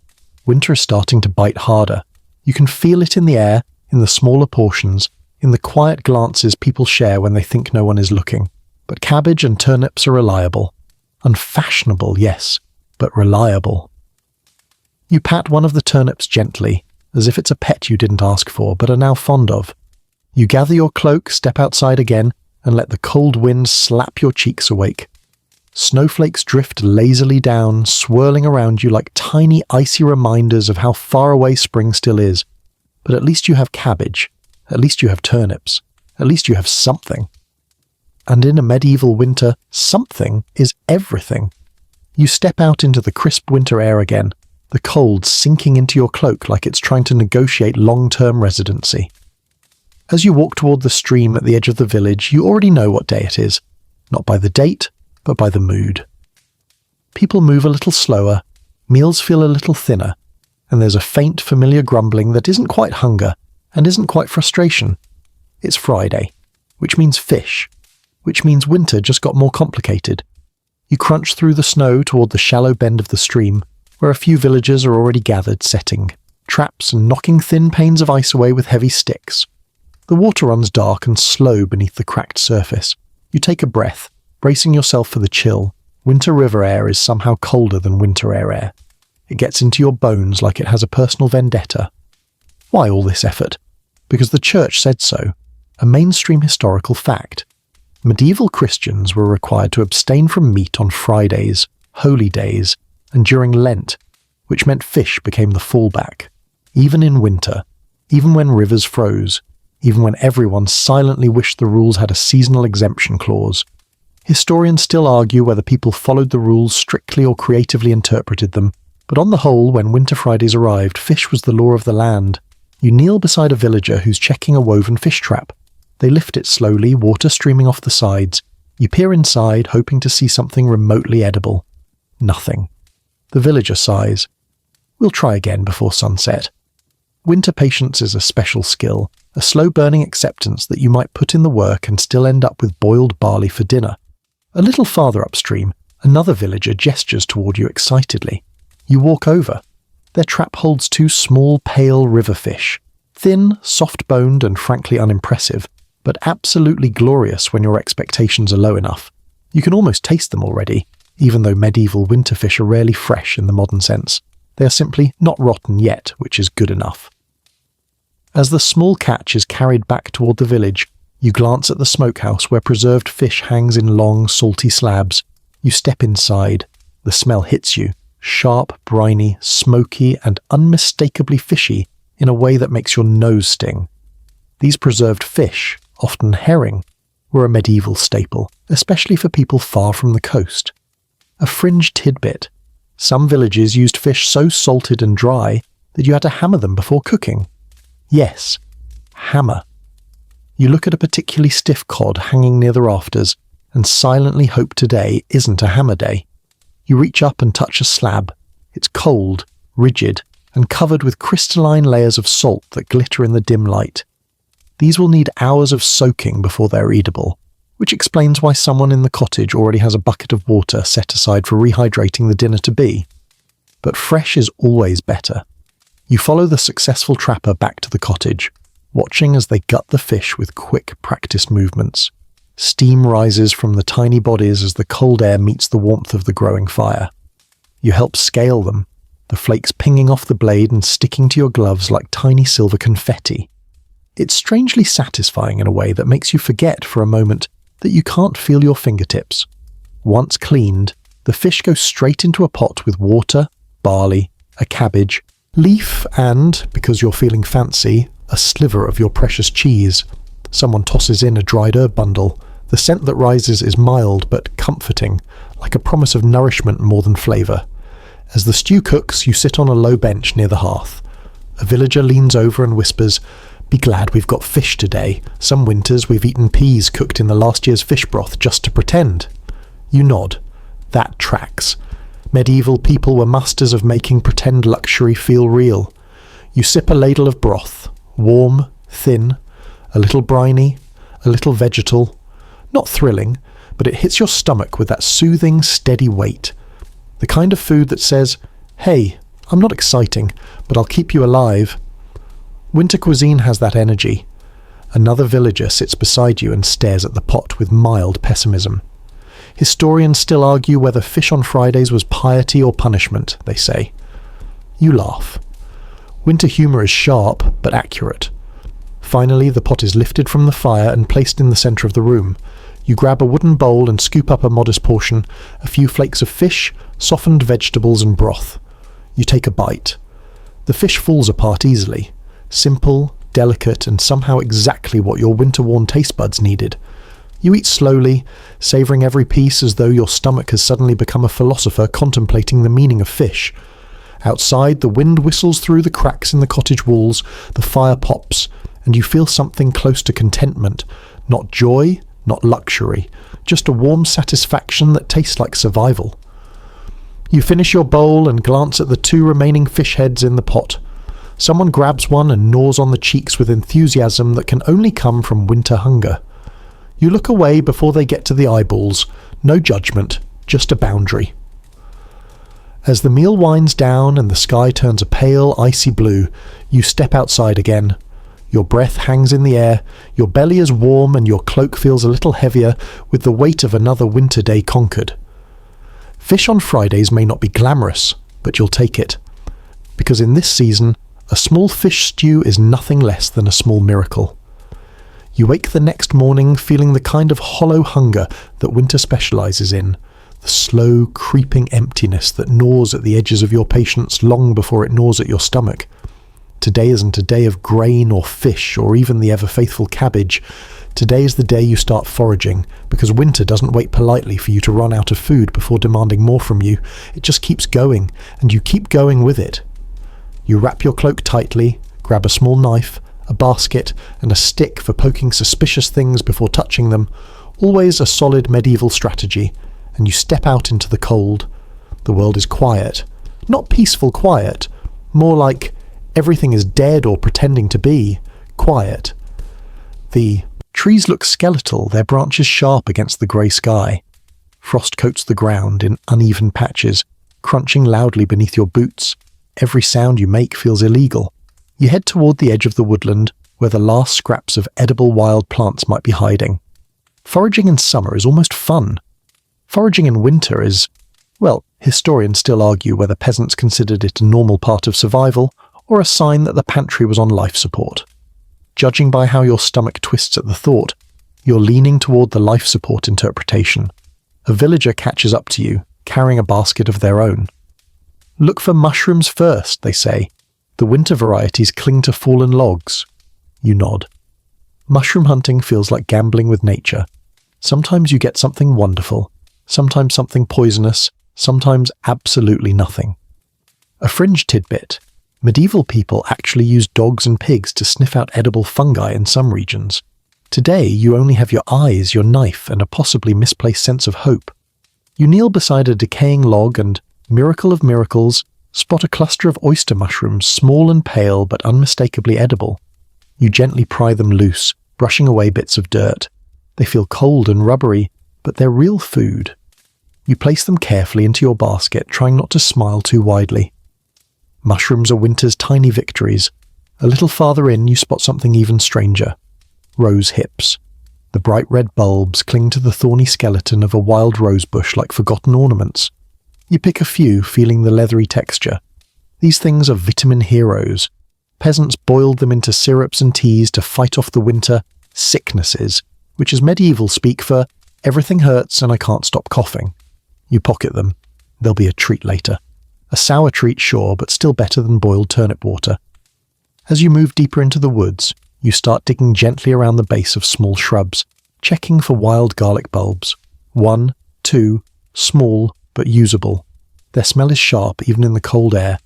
Winter is starting to bite harder. You can feel it in the air, in the smaller portions, in the quiet glances people share when they think no one is looking. But cabbage and turnips are reliable. Unfashionable, yes, but reliable. You pat one of the turnips gently, as if it's a pet you didn't ask for but are now fond of. You gather your cloak, step outside again, and let the cold wind slap your cheeks awake. Snowflakes drift lazily down, swirling around you like tiny icy reminders of how far away spring still is. But at least you have cabbage, at least you have turnips, at least you have something. And in a medieval winter, something is everything. You step out into the crisp winter air again, the cold sinking into your cloak like it's trying to negotiate long-term residency. As you walk toward the stream at the edge of the village, you already know what day it is, not by the date, but by the mood. People move a little slower, meals feel a little thinner, and there's a faint, familiar grumbling that isn't quite hunger and isn't quite frustration. It's Friday, which means fish, which means winter just got more complicated. You crunch through the snow toward the shallow bend of the stream, where a few villagers are already gathered, setting traps and knocking thin panes of ice away with heavy sticks. The water runs dark and slow beneath the cracked surface. You take a breath, bracing yourself for the chill. Winter river air is somehow colder than winter air. It gets into your bones like it has a personal vendetta. Why all this effort? Because the church said so. A mainstream historical fact. Medieval Christians were required to abstain from meat on Fridays, holy days, and during Lent, which meant fish became the fallback. Even in winter, even when rivers froze, even when everyone silently wished the rules had a seasonal exemption clause. Historians still argue whether people followed the rules strictly or creatively interpreted them, but on the whole, when Winter Fridays arrived, fish was the law of the land. You kneel beside a villager who's checking a woven fish trap. They lift it slowly, water streaming off the sides. You peer inside, hoping to see something remotely edible. Nothing. The villager sighs. We'll try again before sunset. Winter patience is a special skill, a slow-burning acceptance that you might put in the work and still end up with boiled barley for dinner. A little farther upstream, another villager gestures toward you excitedly. You walk over. Their trap holds two small, pale river fish, thin, soft-boned and frankly unimpressive, but absolutely glorious when your expectations are low enough. You can almost taste them already, even though medieval winter fish are rarely fresh in the modern sense. They are simply not rotten yet, which is good enough. As the small catch is carried back toward the village, you glance at the smokehouse where preserved fish hangs in long, salty slabs. You step inside. The smell hits you, sharp, briny, smoky, and unmistakably fishy in a way that makes your nose sting. These preserved fish, often herring, were a medieval staple, especially for people far from the coast. A fringe tidbit. Some villages used fish so salted and dry that you had to hammer them before cooking. Yes, hammer. You look at a particularly stiff cod hanging near the rafters and silently hope today isn't a hammer day. You reach up and touch a slab. It's cold, rigid, and covered with crystalline layers of salt that glitter in the dim light. These will need hours of soaking before they're eatable, which explains why someone in the cottage already has a bucket of water set aside for rehydrating the dinner-to-be. But fresh is always better. You follow the successful trapper back to the cottage, watching as they gut the fish with quick, practiced movements. Steam rises from the tiny bodies as the cold air meets the warmth of the growing fire. You help scale them, the flakes pinging off the blade and sticking to your gloves like tiny silver confetti. It's strangely satisfying in a way that makes you forget for a moment that you can't feel your fingertips. Once cleaned, the fish goes straight into a pot with water, barley, a cabbage, leaf and, because you're feeling fancy, a sliver of your precious cheese. Someone tosses in a dried herb bundle. The scent that rises is mild but comforting, like a promise of nourishment more than flavour. As the stew cooks, you sit on a low bench near the hearth. A villager leans over and whispers, "Be glad we've got fish today. Some winters we've eaten peas cooked in the last year's fish broth just to pretend." You nod. That tracks. Medieval people were masters of making pretend luxury feel real. You sip a ladle of broth, warm, thin, a little briny, a little vegetal. Not thrilling, but it hits your stomach with that soothing, steady weight. The kind of food that says, "Hey, I'm not exciting, but I'll keep you alive." Winter cuisine has that energy. Another villager sits beside you and stares at the pot with mild pessimism. Historians still argue whether fish on Fridays was piety or punishment, they say. You laugh. Winter humour is sharp, but accurate. Finally, the pot is lifted from the fire and placed in the centre of the room. You grab a wooden bowl and scoop up a modest portion, a few flakes of fish, softened vegetables and broth. You take a bite. The fish falls apart easily. Simple, delicate, and somehow exactly what your winter-worn taste buds needed. You eat slowly, savouring every piece as though your stomach has suddenly become a philosopher contemplating the meaning of fish. Outside, the wind whistles through the cracks in the cottage walls, the fire pops, and you feel something close to contentment. Not joy, not luxury, just a warm satisfaction that tastes like survival. You finish your bowl and glance at the 2 remaining fish heads in the pot. Someone grabs one and gnaws on the cheeks with enthusiasm that can only come from winter hunger. You look away before they get to the eyeballs. No judgment, just a boundary. As the meal winds down and the sky turns a pale, icy blue, you step outside again. Your breath hangs in the air, your belly is warm and your cloak feels a little heavier with the weight of another winter day conquered. Fish on Fridays may not be glamorous, but you'll take it. Because in this season, a small fish stew is nothing less than a small miracle. You wake the next morning feeling the kind of hollow hunger that winter specialises in, the slow, creeping emptiness that gnaws at the edges of your patience long before it gnaws at your stomach. Today isn't a day of grain or fish or even the ever-faithful cabbage. Today is the day you start foraging, because winter doesn't wait politely for you to run out of food before demanding more from you. It just keeps going, and you keep going with it. You wrap your cloak tightly, grab a small knife, a basket, and a stick for poking suspicious things before touching them, always a solid medieval strategy, and you step out into the cold. The world is quiet. Not peaceful quiet, more like everything is dead or pretending to be quiet. The trees look skeletal, their branches sharp against the grey sky. Frost coats the ground in uneven patches, crunching loudly beneath your boots. Every sound you make feels illegal. You head toward the edge of the woodland, where the last scraps of edible wild plants might be hiding. Foraging in summer is almost fun. Foraging in winter is, well, historians still argue whether peasants considered it a normal part of survival or a sign that the pantry was on life support. Judging by how your stomach twists at the thought, you're leaning toward the life support interpretation. A villager catches up to you, carrying a basket of their own. Look for mushrooms first, they say. The winter varieties cling to fallen logs. You nod. Mushroom hunting feels like gambling with nature. Sometimes you get something wonderful, sometimes something poisonous, sometimes absolutely nothing. A fringe tidbit. Medieval people actually used dogs and pigs to sniff out edible fungi in some regions. Today, you only have your eyes, your knife, and a possibly misplaced sense of hope. You kneel beside a decaying log and, miracle of miracles, spot a cluster of oyster mushrooms, small and pale but unmistakably edible. You gently pry them loose, brushing away bits of dirt. They feel cold and rubbery, but they're real food. You place them carefully into your basket, trying not to smile too widely. Mushrooms are winter's tiny victories. A little farther in, you spot something even stranger. Rose hips. The bright red bulbs cling to the thorny skeleton of a wild rose bush like forgotten ornaments. You pick a few, feeling the leathery texture. These things are vitamin heroes. Peasants boiled them into syrups and teas to fight off the winter sicknesses, which is medieval speak for everything hurts and I can't stop coughing. You pocket them. They'll be a treat later. A sour treat, sure, but still better than boiled turnip water. As you move deeper into the woods, you start digging gently around the base of small shrubs, checking for wild garlic bulbs. 1, 2, small but usable. Their smell is sharp even in the cold air.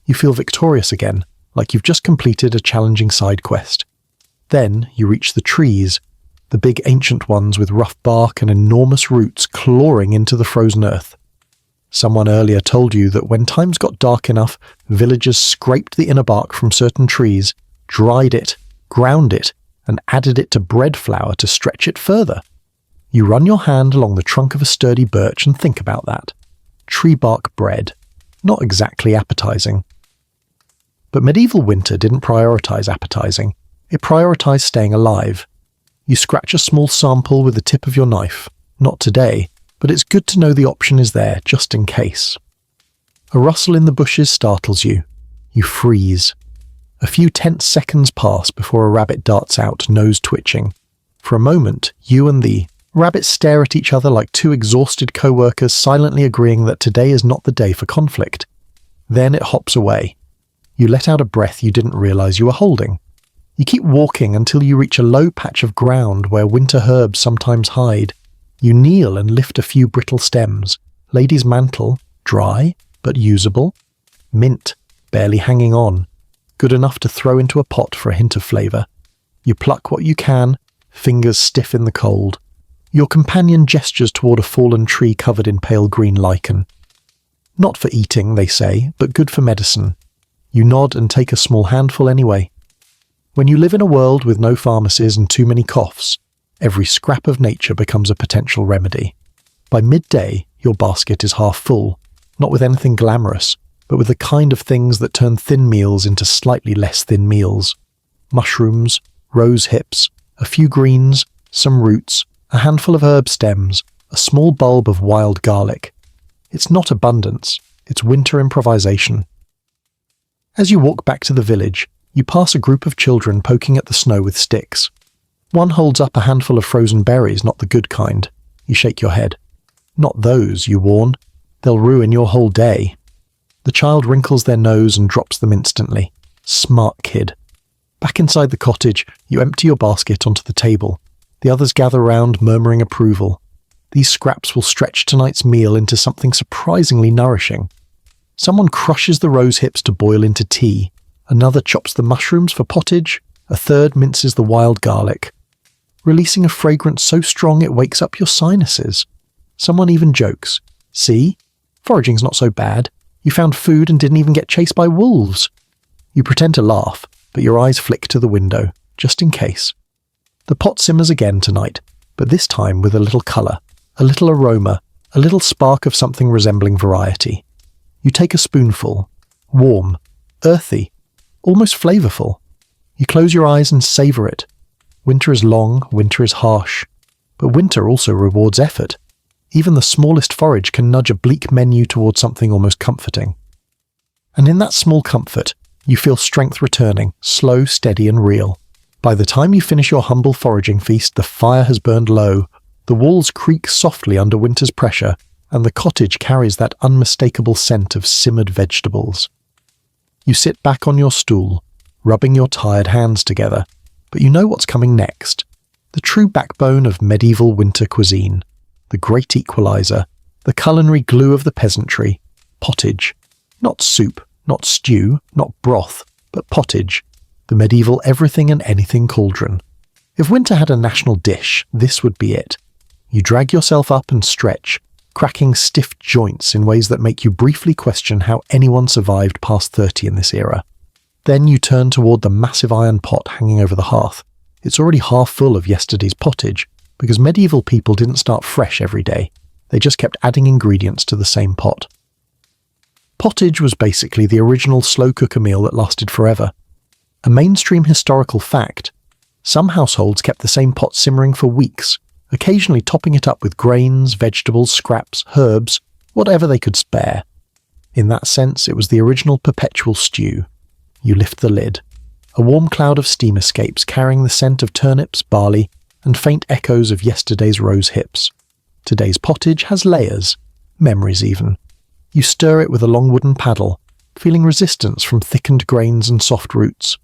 You feel victorious again, like you've just completed a challenging side quest. Then you reach the trees, the big ancient ones with rough bark and enormous roots clawing into the frozen earth. Someone earlier told you that when times got dark enough, villagers scraped the inner bark from certain trees, dried it, ground it, and added it to bread flour to stretch it further. You run your hand along the trunk of a sturdy birch and think about that. Tree bark bread. Not exactly appetizing. But medieval winter didn't prioritize appetizing. It prioritized staying alive. You scratch a small sample with the tip of your knife. Not today, but it's good to know the option is there just in case. A rustle in the bushes startles you. You freeze. A few tense seconds pass before a rabbit darts out, nose twitching. For a moment, you and the rabbit stare at each other like two exhausted co-workers silently agreeing that today is not the day for conflict. Then it hops away. You let out a breath you didn't realize you were holding. You keep walking until you reach a low patch of ground where winter herbs sometimes hide. You kneel and lift a few brittle stems. Lady's mantle, dry but usable. Mint, barely hanging on. Good enough to throw into a pot for a hint of flavour. You pluck what you can, fingers stiff in the cold. Your companion gestures toward a fallen tree covered in pale green lichen. Not for eating, they say, but good for medicine. You nod and take a small handful anyway. When you live in a world with no pharmacies and too many coughs, every scrap of nature becomes a potential remedy. By midday, your basket is half full, not with anything glamorous, but with the kind of things that turn thin meals into slightly less thin meals. Mushrooms, rose hips, a few greens, some roots, a handful of herb stems, a small bulb of wild garlic. It's not abundance, it's winter improvisation. As you walk back to the village, you pass a group of children poking at the snow with sticks. One holds up a handful of frozen berries, not the good kind. You shake your head. Not those, you warn. They'll ruin your whole day. The child wrinkles their nose and drops them instantly. Smart kid. Back inside the cottage, you empty your basket onto the table. The others gather round, murmuring approval. These scraps will stretch tonight's meal into something surprisingly nourishing. Someone crushes the rose hips to boil into tea. Another chops the mushrooms for pottage. A third minces the wild garlic, releasing a fragrance so strong it wakes up your sinuses. Someone even jokes, "See? Foraging's not so bad. You found food and didn't even get chased by wolves." You pretend to laugh, but your eyes flick to the window, just in case. The pot simmers again tonight, but this time with a little colour, a little aroma, a little spark of something resembling variety. You take a spoonful. Warm, earthy, almost flavourful. You close your eyes and savour it. Winter is long, winter is harsh. But winter also rewards effort. Even the smallest forage can nudge a bleak menu towards something almost comforting. And in that small comfort, you feel strength returning, slow, steady and real. By the time you finish your humble foraging feast, the fire has burned low, the walls creak softly under winter's pressure, and the cottage carries that unmistakable scent of simmered vegetables. You sit back on your stool, rubbing your tired hands together, but you know what's coming next. The true backbone of medieval winter cuisine. The great equalizer, the culinary glue of the peasantry, pottage. Not soup, not stew, not broth, but pottage, the medieval everything and anything cauldron. If winter had a national dish, this would be it. You drag yourself up and stretch, cracking stiff joints in ways that make you briefly question how anyone survived past 30 in this era. Then you turn toward the massive iron pot hanging over the hearth. It's already half full of yesterday's pottage, because medieval people didn't start fresh every day. They just kept adding ingredients to the same pot. Pottage was basically the original slow cooker meal that lasted forever. A mainstream historical fact. Some households kept the same pot simmering for weeks, occasionally topping it up with grains, vegetables, scraps, herbs, whatever they could spare. In that sense, it was the original perpetual stew. You lift the lid. A warm cloud of steam escapes, carrying the scent of turnips, barley, and faint echoes of yesterday's rose hips. Today's pottage has layers, memories even. You stir it with a long wooden paddle, feeling resistance from thickened grains and soft roots.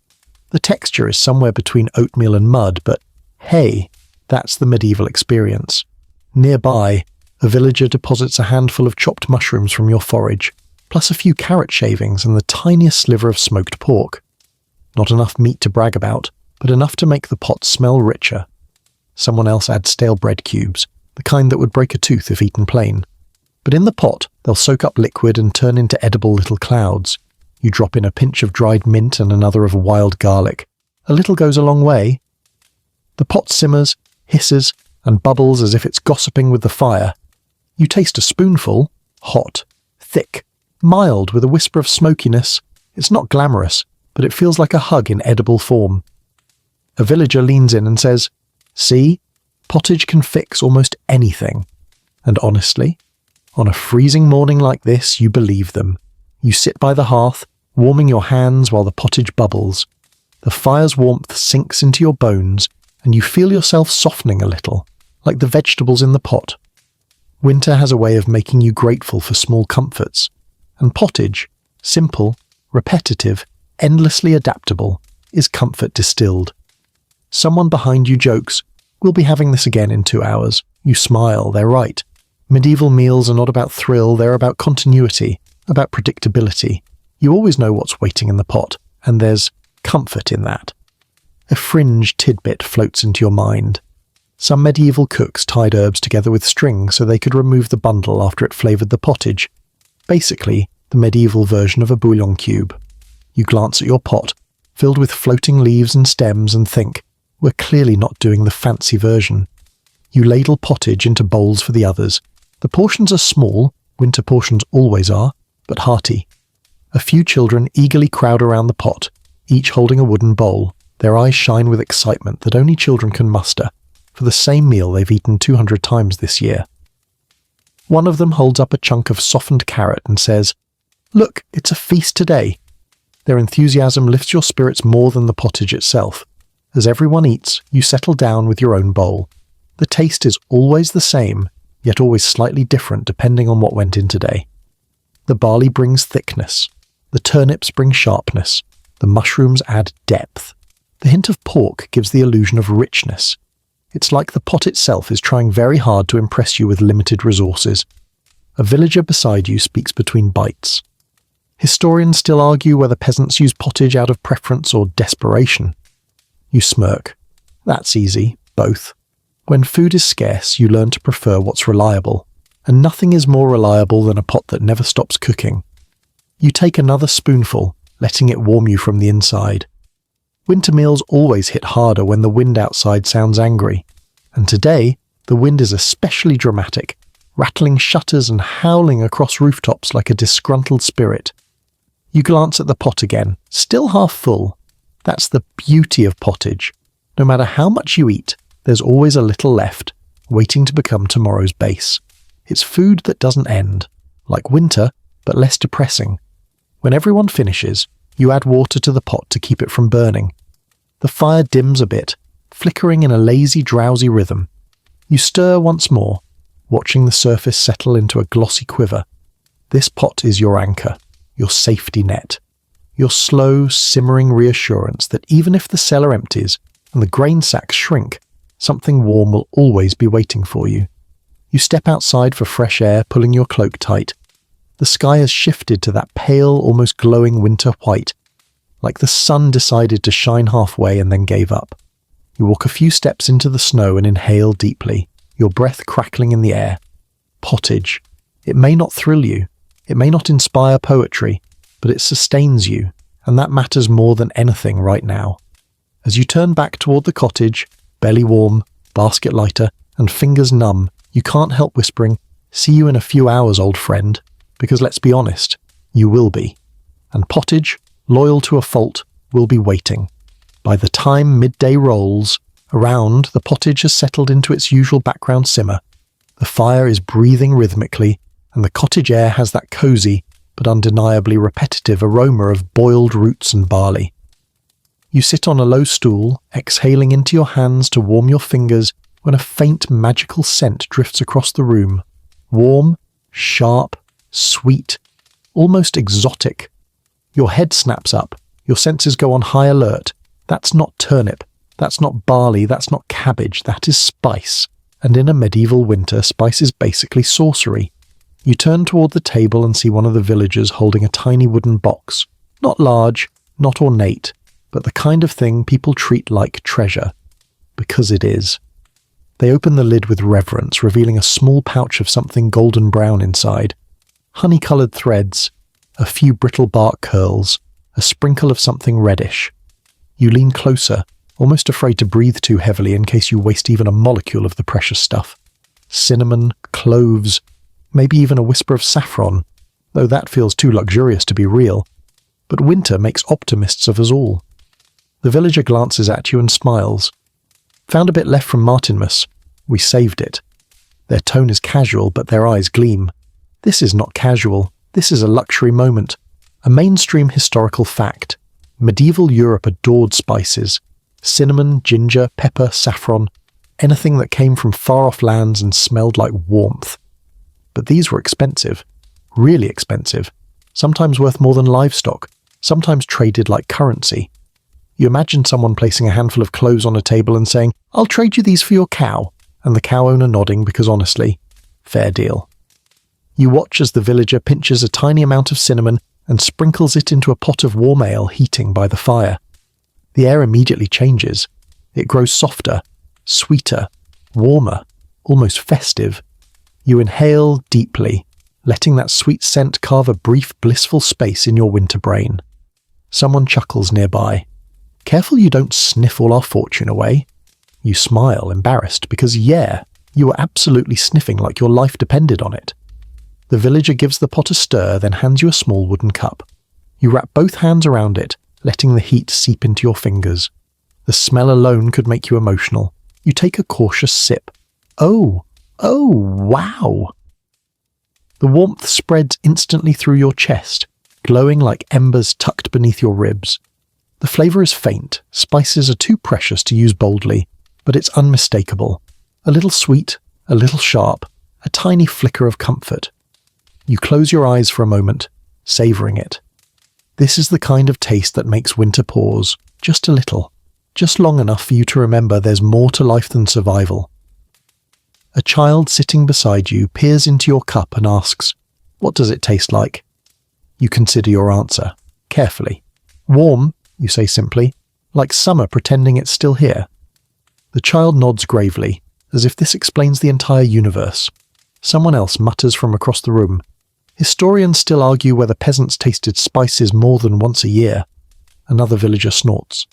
The texture is somewhere between oatmeal and mud, but hey, that's the medieval experience. Nearby, a villager deposits a handful of chopped mushrooms from your forage, plus a few carrot shavings and the tiniest sliver of smoked pork. Not enough meat to brag about, but enough to make the pot smell richer. Someone else adds stale bread cubes, the kind that would break a tooth if eaten plain. But in the pot, they'll soak up liquid and turn into edible little clouds. You drop in a pinch of dried mint and another of wild garlic. A little goes a long way. The pot simmers, hisses, and bubbles as if it's gossiping with the fire. You taste a spoonful, hot, thick, mild with a whisper of smokiness. It's not glamorous, but it feels like a hug in edible form. A villager leans in and says, "See, pottage can fix almost anything." And honestly, on a freezing morning like this, you believe them. You sit by the hearth, warming your hands while the pottage bubbles. The fire's warmth sinks into your bones, and you feel yourself softening a little, like the vegetables in the pot. Winter has a way of making you grateful for small comforts, and pottage, simple, repetitive, endlessly adaptable, is comfort distilled. Someone behind you jokes, "We'll be having this again in 2 hours." You smile, they're right. Medieval meals are not about thrill, they're about continuity, about predictability. You always know what's waiting in the pot, and there's comfort in that. A fringe tidbit floats into your mind. Some medieval cooks tied herbs together with string so they could remove the bundle after it flavoured the pottage. Basically, the medieval version of a bouillon cube. You glance at your pot, filled with floating leaves and stems, and think, we're clearly not doing the fancy version. You ladle pottage into bowls for the others. The portions are small, winter portions always are, but hearty. A few children eagerly crowd around the pot, each holding a wooden bowl. Their eyes shine with excitement that only children can muster, for the same meal they've eaten 200 times this year. One of them holds up a chunk of softened carrot and says, "Look, it's a feast today." Their enthusiasm lifts your spirits more than the pottage itself. As everyone eats, you settle down with your own bowl. The taste is always the same, yet always slightly different depending on what went in today. The barley brings thickness. The turnips bring sharpness. The mushrooms add depth. The hint of pork gives the illusion of richness. It's like the pot itself is trying very hard to impress you with limited resources. A villager beside you speaks between bites. Historians still argue whether peasants use pottage out of preference or desperation. You smirk. That's easy, both. When food is scarce, you learn to prefer what's reliable, and nothing is more reliable than a pot that never stops cooking. You take another spoonful, letting it warm you from the inside. Winter meals always hit harder when the wind outside sounds angry, and today the wind is especially dramatic, rattling shutters and howling across rooftops like a disgruntled spirit. You glance at the pot again, still half full. That's the beauty of pottage. No matter how much you eat, there's always a little left, waiting to become tomorrow's base. It's food that doesn't end, like winter, but less depressing. When everyone finishes, you add water to the pot to keep it from burning. The fire dims a bit, flickering in a lazy, drowsy rhythm. You stir once more, watching the surface settle into a glossy quiver. This pot is your anchor, your safety net, your slow, simmering reassurance that even if the cellar empties and the grain sacks shrink, something warm will always be waiting for you. You step outside for fresh air, pulling your cloak tight. The sky has shifted to that pale, almost glowing winter white, like the sun decided to shine halfway and then gave up. You walk a few steps into the snow and inhale deeply, your breath crackling in the air. Pottage. It may not thrill you, it may not inspire poetry, but it sustains you, and that matters more than anything right now. As you turn back toward the cottage, belly warm, basket lighter, and fingers numb, you can't help whispering, "See you in a few hours, old friend," because let's be honest, you will be. And pottage, loyal to a fault, will be waiting. By the time midday rolls, around, the pottage has settled into its usual background simmer. The fire is breathing rhythmically, and the cottage air has that cosy, but undeniably repetitive aroma of boiled roots and barley. You sit on a low stool, exhaling into your hands to warm your fingers when a faint magical scent drifts across the room. Warm, sharp, sweet, almost exotic. Your head snaps up, your senses go on high alert. That's not turnip, that's not barley, that's not cabbage, that is spice. And in a medieval winter, spice is basically sorcery. You turn toward the table and see one of the villagers holding a tiny wooden box. Not large, not ornate, but the kind of thing people treat like treasure. Because it is. They open the lid with reverence, revealing a small pouch of something golden brown inside. Honey-coloured threads, a few brittle bark curls, a sprinkle of something reddish. You lean closer, almost afraid to breathe too heavily in case you waste even a molecule of the precious stuff. Cinnamon, cloves, maybe even a whisper of saffron, though that feels too luxurious to be real. But winter makes optimists of us all. The villager glances at you and smiles. "Found a bit left from Martinmas. We saved it." Their tone is casual, but their eyes gleam. This is not casual. This is a luxury moment. A mainstream historical fact. Medieval Europe adored spices. Cinnamon, ginger, pepper, saffron. Anything that came from far-off lands and smelled like warmth. But these were expensive. Really expensive. Sometimes worth more than livestock. Sometimes traded like currency. You imagine someone placing a handful of cloves on a table and saying, "I'll trade you these for your cow," and the cow owner nodding because honestly, fair deal. You watch as the villager pinches a tiny amount of cinnamon and sprinkles it into a pot of warm ale heating by the fire. The air immediately changes. It grows softer, sweeter, warmer, almost festive. You inhale deeply, letting that sweet scent carve a brief blissful space in your winter brain. Someone chuckles nearby. Careful you don't sniff all our fortune away. You smile, embarrassed, because you were absolutely sniffing like your life depended on it. The villager gives the pot a stir, then hands you a small wooden cup. You wrap both hands around it, letting the heat seep into your fingers. The smell alone could make you emotional. You take a cautious sip. Oh, wow! The warmth spreads instantly through your chest, glowing like embers tucked beneath your ribs. The flavour is faint, spices are too precious to use boldly, but it's unmistakable. A little sweet, a little sharp, a tiny flicker of comfort. You close your eyes for a moment, savouring it. This is the kind of taste that makes winter pause, just a little, just long enough for you to remember there's more to life than survival. A child sitting beside you peers into your cup and asks, "What does it taste like?" You consider your answer, carefully. "Warm," you say simply, "like summer pretending it's still here." The child nods gravely, as if this explains the entire universe. Someone else mutters from across the room, "Historians still argue whether peasants tasted spices more than once a year." Another villager snorts.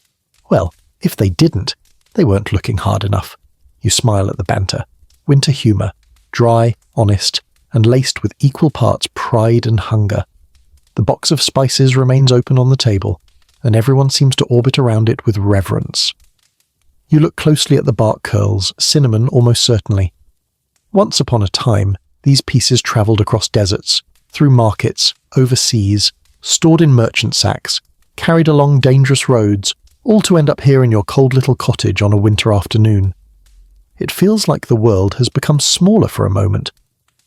"Well, if they didn't, they weren't looking hard enough." You smile at the banter. Winter humour, dry, honest, and laced with equal parts pride and hunger. The box of spices remains open on the table, and everyone seems to orbit around it with reverence. You look closely at the bark curls, cinnamon almost certainly. Once upon a time, these pieces travelled across deserts, through markets, overseas, stored in merchant sacks, carried along dangerous roads, all to end up here in your cold little cottage on a winter afternoon. It feels like the world has become smaller for a moment,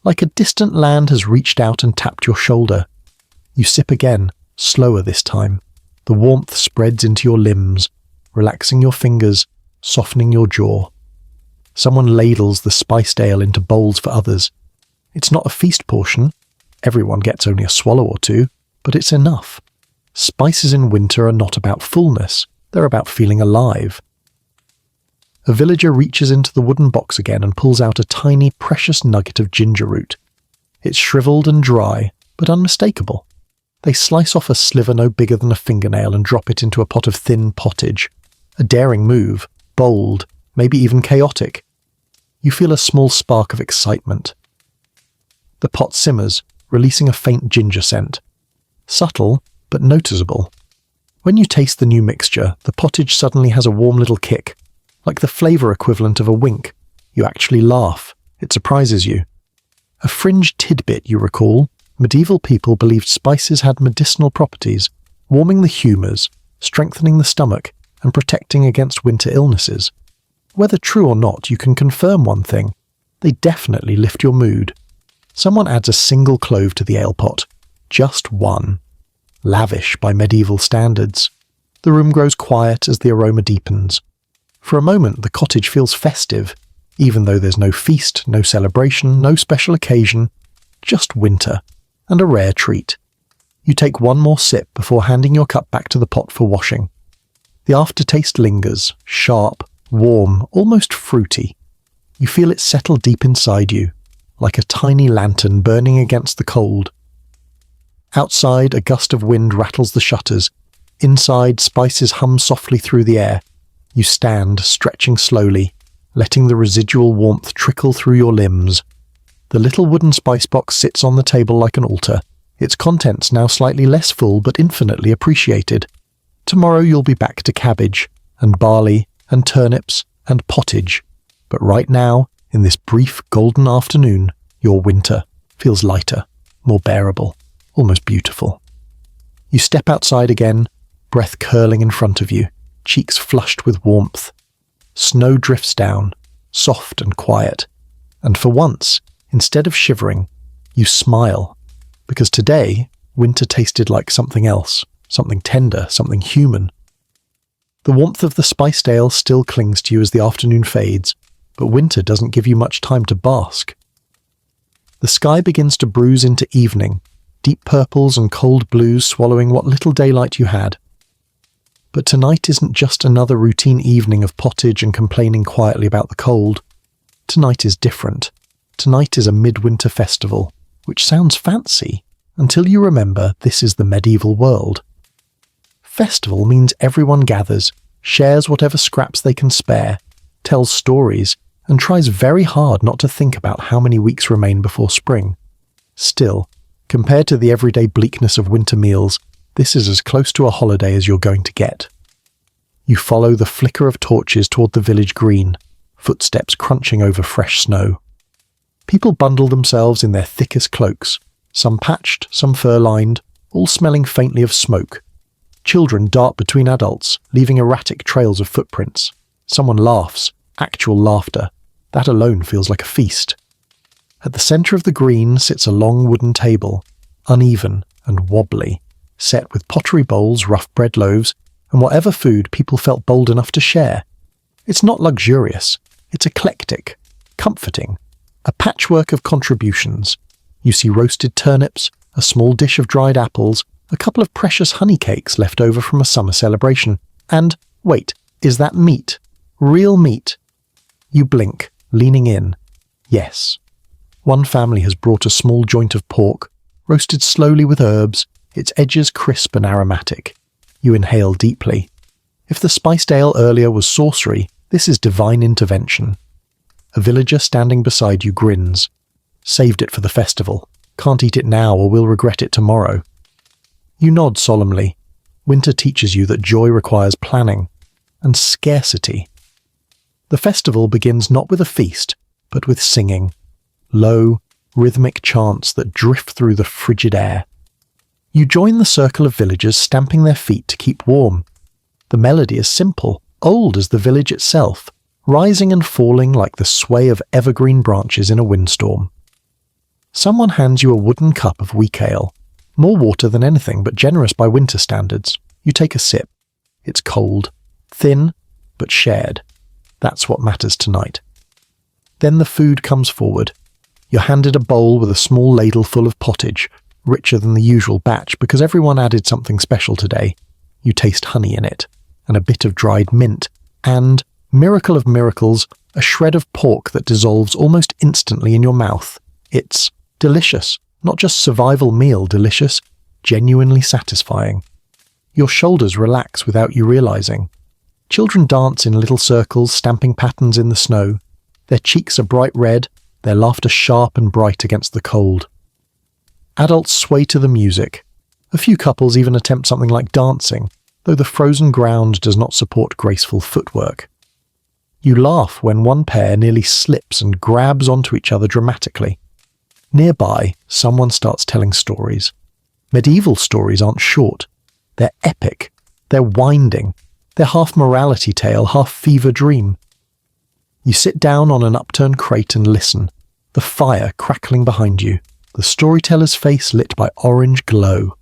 like a distant land has reached out and tapped your shoulder. You sip again, slower this time. The warmth spreads into your limbs, relaxing your fingers, softening your jaw. Someone ladles the spiced ale into bowls for others. It's not a feast portion. Everyone gets only a swallow or two, but it's enough. Spices in winter are not about fullness. They're about feeling alive. A villager reaches into the wooden box again and pulls out a tiny, precious nugget of ginger root. It's shriveled and dry, but unmistakable. They slice off a sliver no bigger than a fingernail and drop it into a pot of thin pottage. A daring move, bold, maybe even chaotic. You feel a small spark of excitement. The pot simmers, releasing a faint ginger scent. Subtle, but noticeable. When you taste the new mixture, the pottage suddenly has a warm little kick. Like the flavour equivalent of a wink. You actually laugh. It surprises you. A fringe tidbit, you recall. Medieval people believed spices had medicinal properties, warming the humours, strengthening the stomach, and protecting against winter illnesses. Whether true or not, you can confirm one thing. They definitely lift your mood. Someone adds a single clove to the ale pot. Just one. Lavish by medieval standards. The room grows quiet as the aroma deepens. For a moment, the cottage feels festive, even though there's no feast, no celebration, no special occasion, just winter, and a rare treat. You take one more sip before handing your cup back to the pot for washing. The aftertaste lingers, sharp, warm, almost fruity. You feel it settle deep inside you, like a tiny lantern burning against the cold. Outside, a gust of wind rattles the shutters. Inside, spices hum softly through the air. You stand, stretching slowly, letting the residual warmth trickle through your limbs. The little wooden spice box sits on the table like an altar, its contents now slightly less full but infinitely appreciated. Tomorrow you'll be back to cabbage, and barley, and turnips, and pottage. But right now, In this brief golden afternoon, your winter feels lighter, more bearable, almost beautiful. You step outside again, breath curling in front of you, cheeks flushed with warmth. Snow drifts down, soft and quiet, and for once, instead of shivering, you smile, because today, winter tasted like something else, something tender, something human. The warmth of the spiced ale still clings to you as the afternoon fades, but winter doesn't give you much time to bask. The sky begins to bruise into evening, deep purples and cold blues swallowing what little daylight you had. But tonight isn't just another routine evening of pottage and complaining quietly about the cold. Tonight is different. Tonight is a midwinter festival, which sounds fancy until you remember this is the medieval world. Festival means everyone gathers, shares whatever scraps they can spare, tells stories, and tries very hard not to think about how many weeks remain before spring. Still, compared to the everyday bleakness of winter meals, this is as close to a holiday as you're going to get. You follow the flicker of torches toward the village green, footsteps crunching over fresh snow. People bundle themselves in their thickest cloaks, some patched, some fur-lined, all smelling faintly of smoke. Children dart between adults, leaving erratic trails of footprints. Someone laughs, actual laughter. That alone feels like a feast. At the centre of the green sits a long wooden table, uneven and wobbly, set with pottery bowls, rough bread loaves, and whatever food people felt bold enough to share. It's not luxurious, it's eclectic, comforting, a patchwork of contributions. You see roasted turnips, a small dish of dried apples, a couple of precious honey cakes left over from a summer celebration, and, wait, is that meat? Real meat? You blink, leaning in. Yes. One family has brought a small joint of pork, roasted slowly with herbs, its edges crisp and aromatic. You inhale deeply. If the spiced ale earlier was sorcery, this is divine intervention. A villager standing beside you grins. Saved it for the festival. Can't eat it now or will regret it tomorrow. You nod solemnly. Winter teaches you that joy requires planning and scarcity. The festival begins not with a feast, but with singing. Low, rhythmic chants that drift through the frigid air. You join the circle of villagers stamping their feet to keep warm. The melody is simple, old as the village itself, rising and falling like the sway of evergreen branches in a windstorm. Someone hands you a wooden cup of weak ale, more water than anything but generous by winter standards. You take a sip. It's cold, thin, but shared. That's what matters tonight. Then the food comes forward. You're handed a bowl with a small ladle full of pottage, richer than the usual batch because everyone added something special today. You taste honey in it, and a bit of dried mint, and, miracle of miracles, a shred of pork that dissolves almost instantly in your mouth. It's delicious, not just survival meal delicious, genuinely satisfying. Your shoulders relax without you realizing. Children dance in little circles, stamping patterns in the snow. Their cheeks are bright red, their laughter sharp and bright against the cold. Adults sway to the music. A few couples even attempt something like dancing, though the frozen ground does not support graceful footwork. You laugh when one pair nearly slips and grabs onto each other dramatically. Nearby, someone starts telling stories. Medieval stories aren't short. They're epic. They're winding. They're half morality tale, half fever dream. You sit down on an upturned crate and listen, the fire crackling behind you, the storyteller's face lit by orange glow.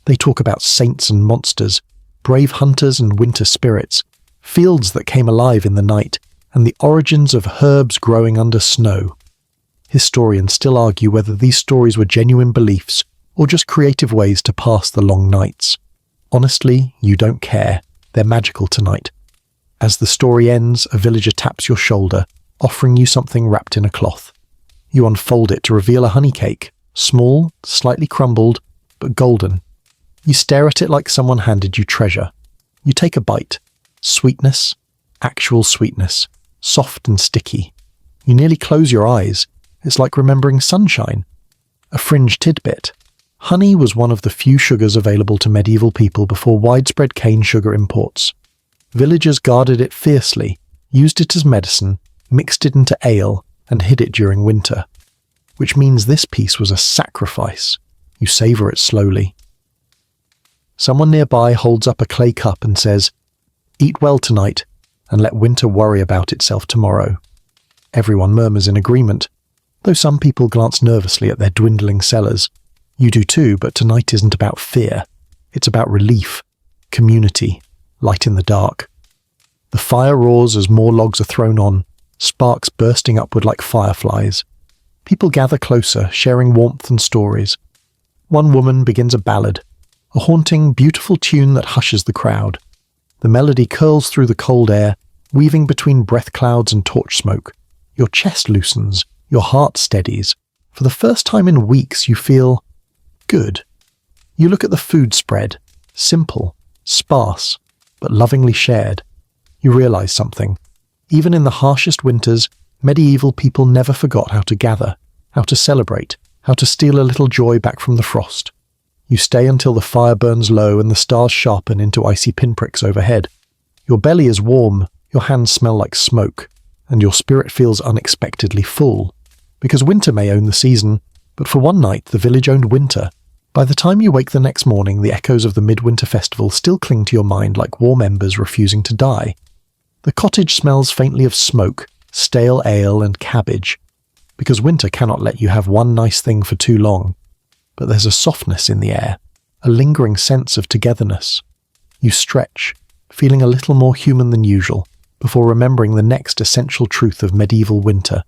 They talk about saints and monsters, brave hunters and winter spirits, fields that came alive in the night, and the origins of herbs growing under snow. Historians still argue whether these stories were genuine beliefs or just creative ways to pass the long nights. Honestly, you don't care. They're magical tonight. As the story ends, a villager taps your shoulder, offering you something wrapped in a cloth. You unfold it to reveal a honey cake, small, slightly crumbled, but golden. You stare at it like someone handed you treasure. You take a bite. Sweetness, actual sweetness, soft and sticky. You nearly close your eyes. It's like remembering sunshine. A fringe tidbit. Honey was one of the few sugars available to medieval people before widespread cane sugar imports. Villagers guarded it fiercely, used it as medicine, mixed it into ale, and hid it during winter. Which means this piece was a sacrifice. You savour it slowly. Someone nearby holds up a clay cup and says, "Eat well tonight, and let winter worry about itself tomorrow." Everyone murmurs in agreement, though some people glance nervously at their dwindling cellars. You do too, but tonight isn't about fear. It's about relief, community, light in the dark. The fire roars as more logs are thrown on, sparks bursting upward like fireflies. People gather closer, sharing warmth and stories. One woman begins a ballad, a haunting, beautiful tune that hushes the crowd. The melody curls through the cold air, weaving between breath clouds and torch smoke. Your chest loosens, your heart steadies. For the first time in weeks, you feel good. You look at the food spread, simple, sparse, but lovingly shared. You realize something. Even in the harshest winters, medieval people never forgot how to gather, how to celebrate, how to steal a little joy back from the frost. You stay until the fire burns low and the stars sharpen into icy pinpricks overhead. Your belly is warm, your hands smell like smoke, and your spirit feels unexpectedly full. Because winter may own the season, but for one night the village owned winter. By the time you wake the next morning, the echoes of the midwinter festival still cling to your mind like warm embers refusing to die. The cottage smells faintly of smoke, stale ale and cabbage, because winter cannot let you have one nice thing for too long. But there's a softness in the air, a lingering sense of togetherness. You stretch, feeling a little more human than usual, before remembering the next essential truth of medieval winter.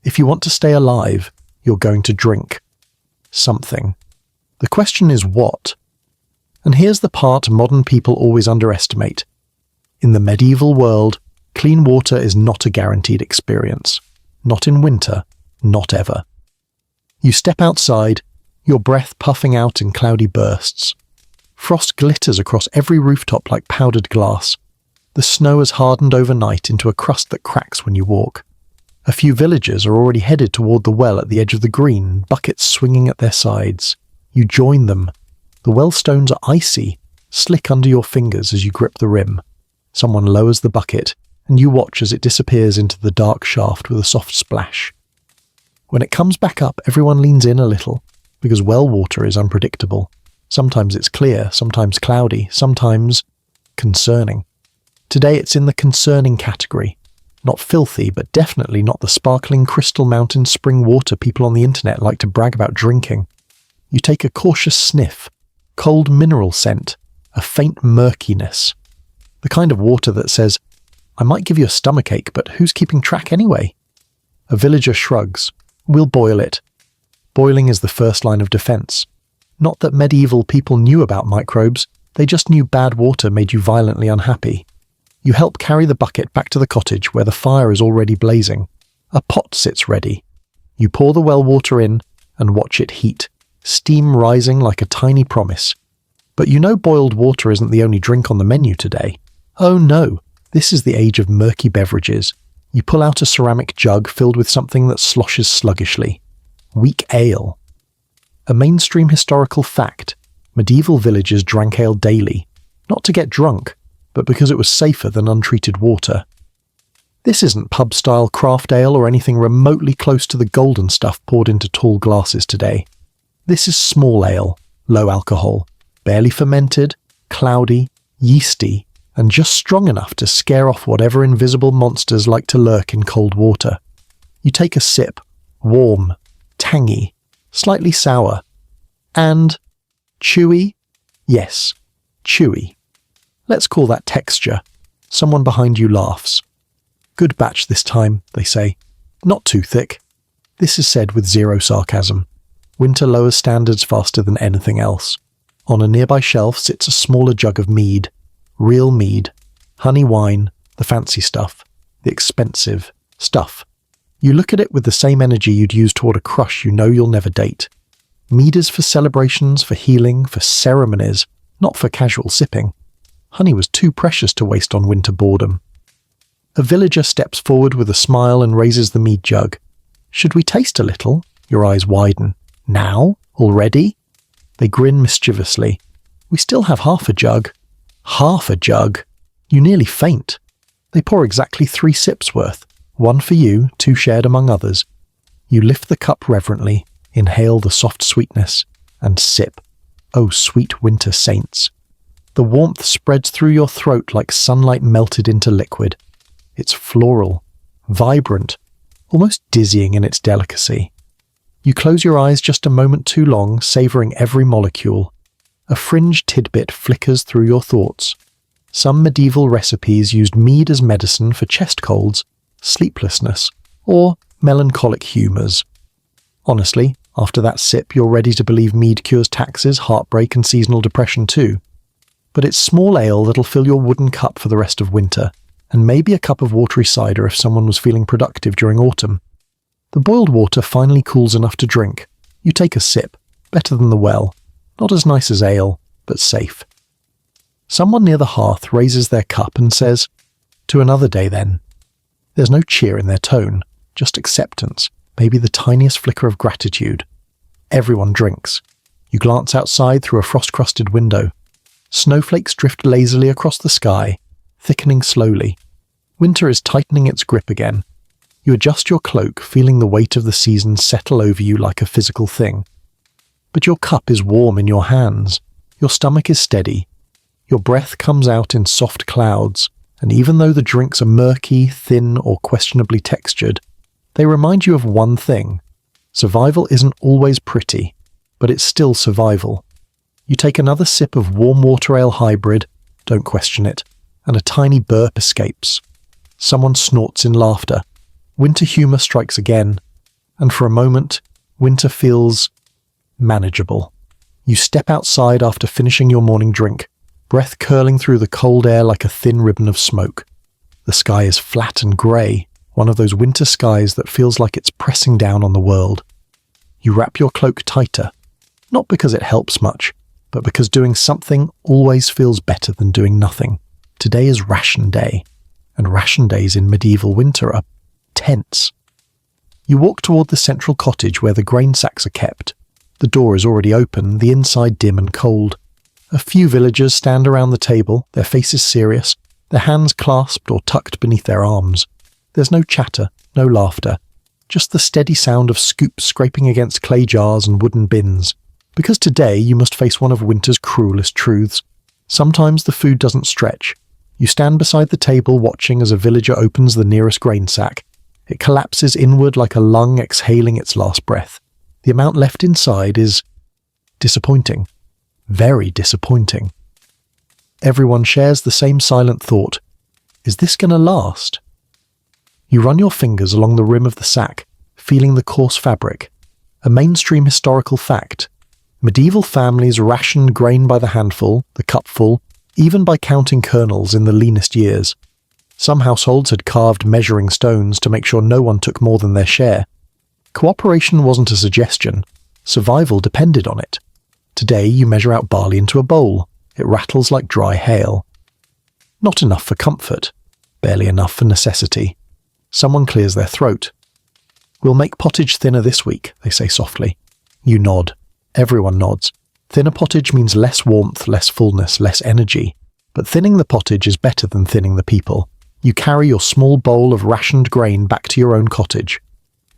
If you want to stay alive, you're going to drink. Something. The question is what? And here's the part modern people always underestimate. In the medieval world, clean water is not a guaranteed experience. Not in winter, not ever. You step outside, your breath puffing out in cloudy bursts. Frost glitters across every rooftop like powdered glass. The snow has hardened overnight into a crust that cracks when you walk. A few villagers are already headed toward the well at the edge of the green, buckets swinging at their sides. You join them. The well stones are icy, slick under your fingers as you grip the rim. Someone lowers the bucket, and you watch as it disappears into the dark shaft with a soft splash. When it comes back up, everyone leans in a little, because well water is unpredictable. Sometimes it's clear, sometimes cloudy, sometimes concerning. Today it's in the concerning category. Not filthy, but definitely not the sparkling Crystal Mountain spring water people on the internet like to brag about drinking. You take a cautious sniff, cold mineral scent, a faint murkiness. The kind of water that says, "I might give you a stomachache, but who's keeping track anyway?" A villager shrugs. "We'll boil it." Boiling is the first line of defense. Not that medieval people knew about microbes, they just knew bad water made you violently unhappy. You help carry the bucket back to the cottage where the fire is already blazing. A pot sits ready. You pour the well water in and watch it heat, steam rising like a tiny promise. But you know boiled water isn't the only drink on the menu today. Oh no, this is the age of murky beverages. You pull out a ceramic jug filled with something that sloshes sluggishly. Weak ale. A mainstream historical fact. Medieval villagers drank ale daily, not to get drunk, but because it was safer than untreated water. This isn't pub-style craft ale or anything remotely close to the golden stuff poured into tall glasses today. This is small ale, low alcohol, barely fermented, cloudy, yeasty, and just strong enough to scare off whatever invisible monsters like to lurk in cold water. You take a sip, warm, tangy, slightly sour, and chewy? Yes, chewy. Let's call that texture. Someone behind you laughs. "Good batch this time," they say. "Not too thick." This is said with zero sarcasm. Winter lowers standards faster than anything else. On a nearby shelf sits a smaller jug of mead. Real mead. Honey wine. The fancy stuff. The expensive stuff. You look at it with the same energy you'd use toward a crush you know you'll never date. Mead is for celebrations, for healing, for ceremonies, not for casual sipping. Honey was too precious to waste on winter boredom. A villager steps forward with a smile and raises the mead jug. "Should we taste a little?" Your eyes widen. "Now? Already?" They grin mischievously. "We still have half a jug." "Half a jug?" You nearly faint. They pour exactly 3 sips worth. One for you, two shared among others. You lift the cup reverently, inhale the soft sweetness, and sip. Oh, sweet winter saints! The warmth spreads through your throat like sunlight melted into liquid. It's floral, vibrant, almost dizzying in its delicacy. You close your eyes just a moment too long, savouring every molecule. A fringe tidbit flickers through your thoughts. Some medieval recipes used mead as medicine for chest colds, sleeplessness, or melancholic humours. Honestly, after that sip you're ready to believe mead cures taxes, heartbreak and seasonal depression too. But it's small ale that'll fill your wooden cup for the rest of winter, and maybe a cup of watery cider if someone was feeling productive during autumn. The boiled water finally cools enough to drink. You take a sip, better than the well. Not as nice as ale, but safe. Someone near the hearth raises their cup and says, "To another day then." There's no cheer in their tone, just acceptance, maybe the tiniest flicker of gratitude. Everyone drinks. You glance outside through a frost-crusted window. Snowflakes drift lazily across the sky, thickening slowly. Winter is tightening its grip again. You adjust your cloak, feeling the weight of the season settle over you like a physical thing. But your cup is warm in your hands. Your stomach is steady. Your breath comes out in soft clouds, and even though the drinks are murky, thin, or questionably textured, they remind you of one thing. Survival isn't always pretty, but it's still survival. You take another sip of warm water ale hybrid, don't question it, and a tiny burp escapes. Someone snorts in laughter. Winter humour strikes again, and for a moment, winter feels manageable. You step outside after finishing your morning drink, breath curling through the cold air like a thin ribbon of smoke. The sky is flat and grey, one of those winter skies that feels like it's pressing down on the world. You wrap your cloak tighter, not because it helps much, but because doing something always feels better than doing nothing. Today is ration day, and ration days in medieval winter are tense. You walk toward the central cottage where the grain sacks are kept. The door is already open, the inside dim and cold. A few villagers stand around the table, their faces serious, their hands clasped or tucked beneath their arms. There's no chatter, no laughter, just the steady sound of scoops scraping against clay jars and wooden bins. Because today you must face one of winter's cruelest truths. Sometimes the food doesn't stretch. You stand beside the table watching as a villager opens the nearest grain sack. It collapses inward like a lung exhaling its last breath. The amount left inside is disappointing. Very disappointing. Everyone shares the same silent thought. Is this going to last? You run your fingers along the rim of the sack, feeling the coarse fabric. A mainstream historical fact. Medieval families rationed grain by the handful, the cupful, even by counting kernels in the leanest years. Some households had carved measuring stones to make sure no one took more than their share. Cooperation wasn't a suggestion. Survival depended on it. Today you measure out barley into a bowl. It rattles like dry hail. Not enough for comfort. Barely enough for necessity. Someone clears their throat. "We'll make pottage thinner this week," they say softly. You nod. Everyone nods. Thinner pottage means less warmth, less fullness, less energy. But thinning the pottage is better than thinning the people. You carry your small bowl of rationed grain back to your own cottage.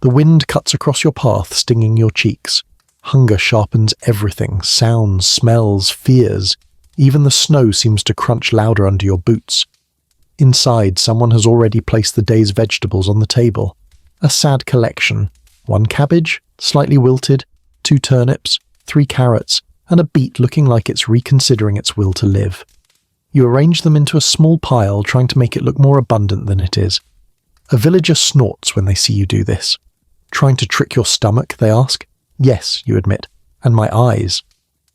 The wind cuts across your path, stinging your cheeks. Hunger sharpens everything, sounds, smells, fears. Even the snow seems to crunch louder under your boots. Inside, someone has already placed the day's vegetables on the table. A sad collection. 1 cabbage, slightly wilted, 2 turnips, 3 carrots, and a beet looking like it's reconsidering its will to live. You arrange them into a small pile, trying to make it look more abundant than it is. A villager snorts when they see you do this. "Trying to trick your stomach?" they ask. "Yes," you admit, "and my eyes."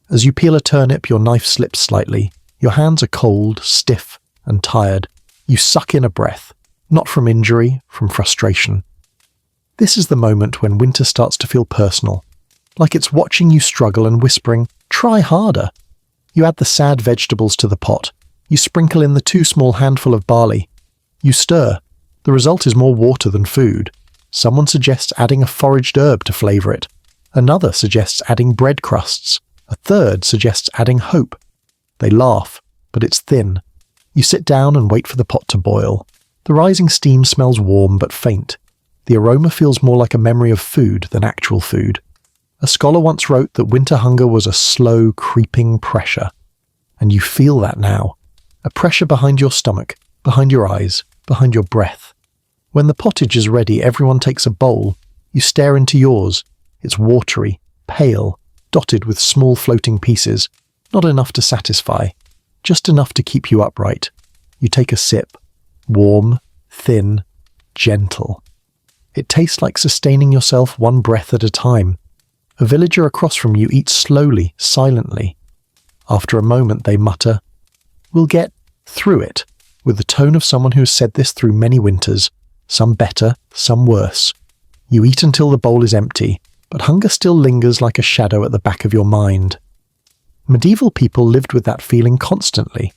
As you peel a turnip, your knife slips slightly. Your hands are cold, stiff, and tired. You suck in a breath, not from injury, from frustration. This is the moment when winter starts to feel personal, like it's watching you struggle and whispering, "Try harder." You add the sad vegetables to the pot. You sprinkle in the too small handful of barley. You stir. The result is more water than food. Someone suggests adding a foraged herb to flavour it. Another suggests adding bread crusts. A third suggests adding hope. They laugh, but it's thin. You sit down and wait for the pot to boil. The rising steam smells warm but faint. The aroma feels more like a memory of food than actual food. A scholar once wrote that winter hunger was a slow, creeping pressure. And you feel that now. A pressure behind your stomach, behind your eyes, behind your breath. When the pottage is ready, everyone takes a bowl. You stare into yours. It's watery, pale, dotted with small floating pieces. Not enough to satisfy, just enough to keep you upright. You take a sip. Warm, thin, gentle. It tastes like sustaining yourself one breath at a time. A villager across from you eats slowly, silently. After a moment they mutter, "We'll get through it," with the tone of someone who has said this through many winters, some better, some worse. You eat until the bowl is empty, but hunger still lingers like a shadow at the back of your mind. Medieval people lived with that feeling constantly.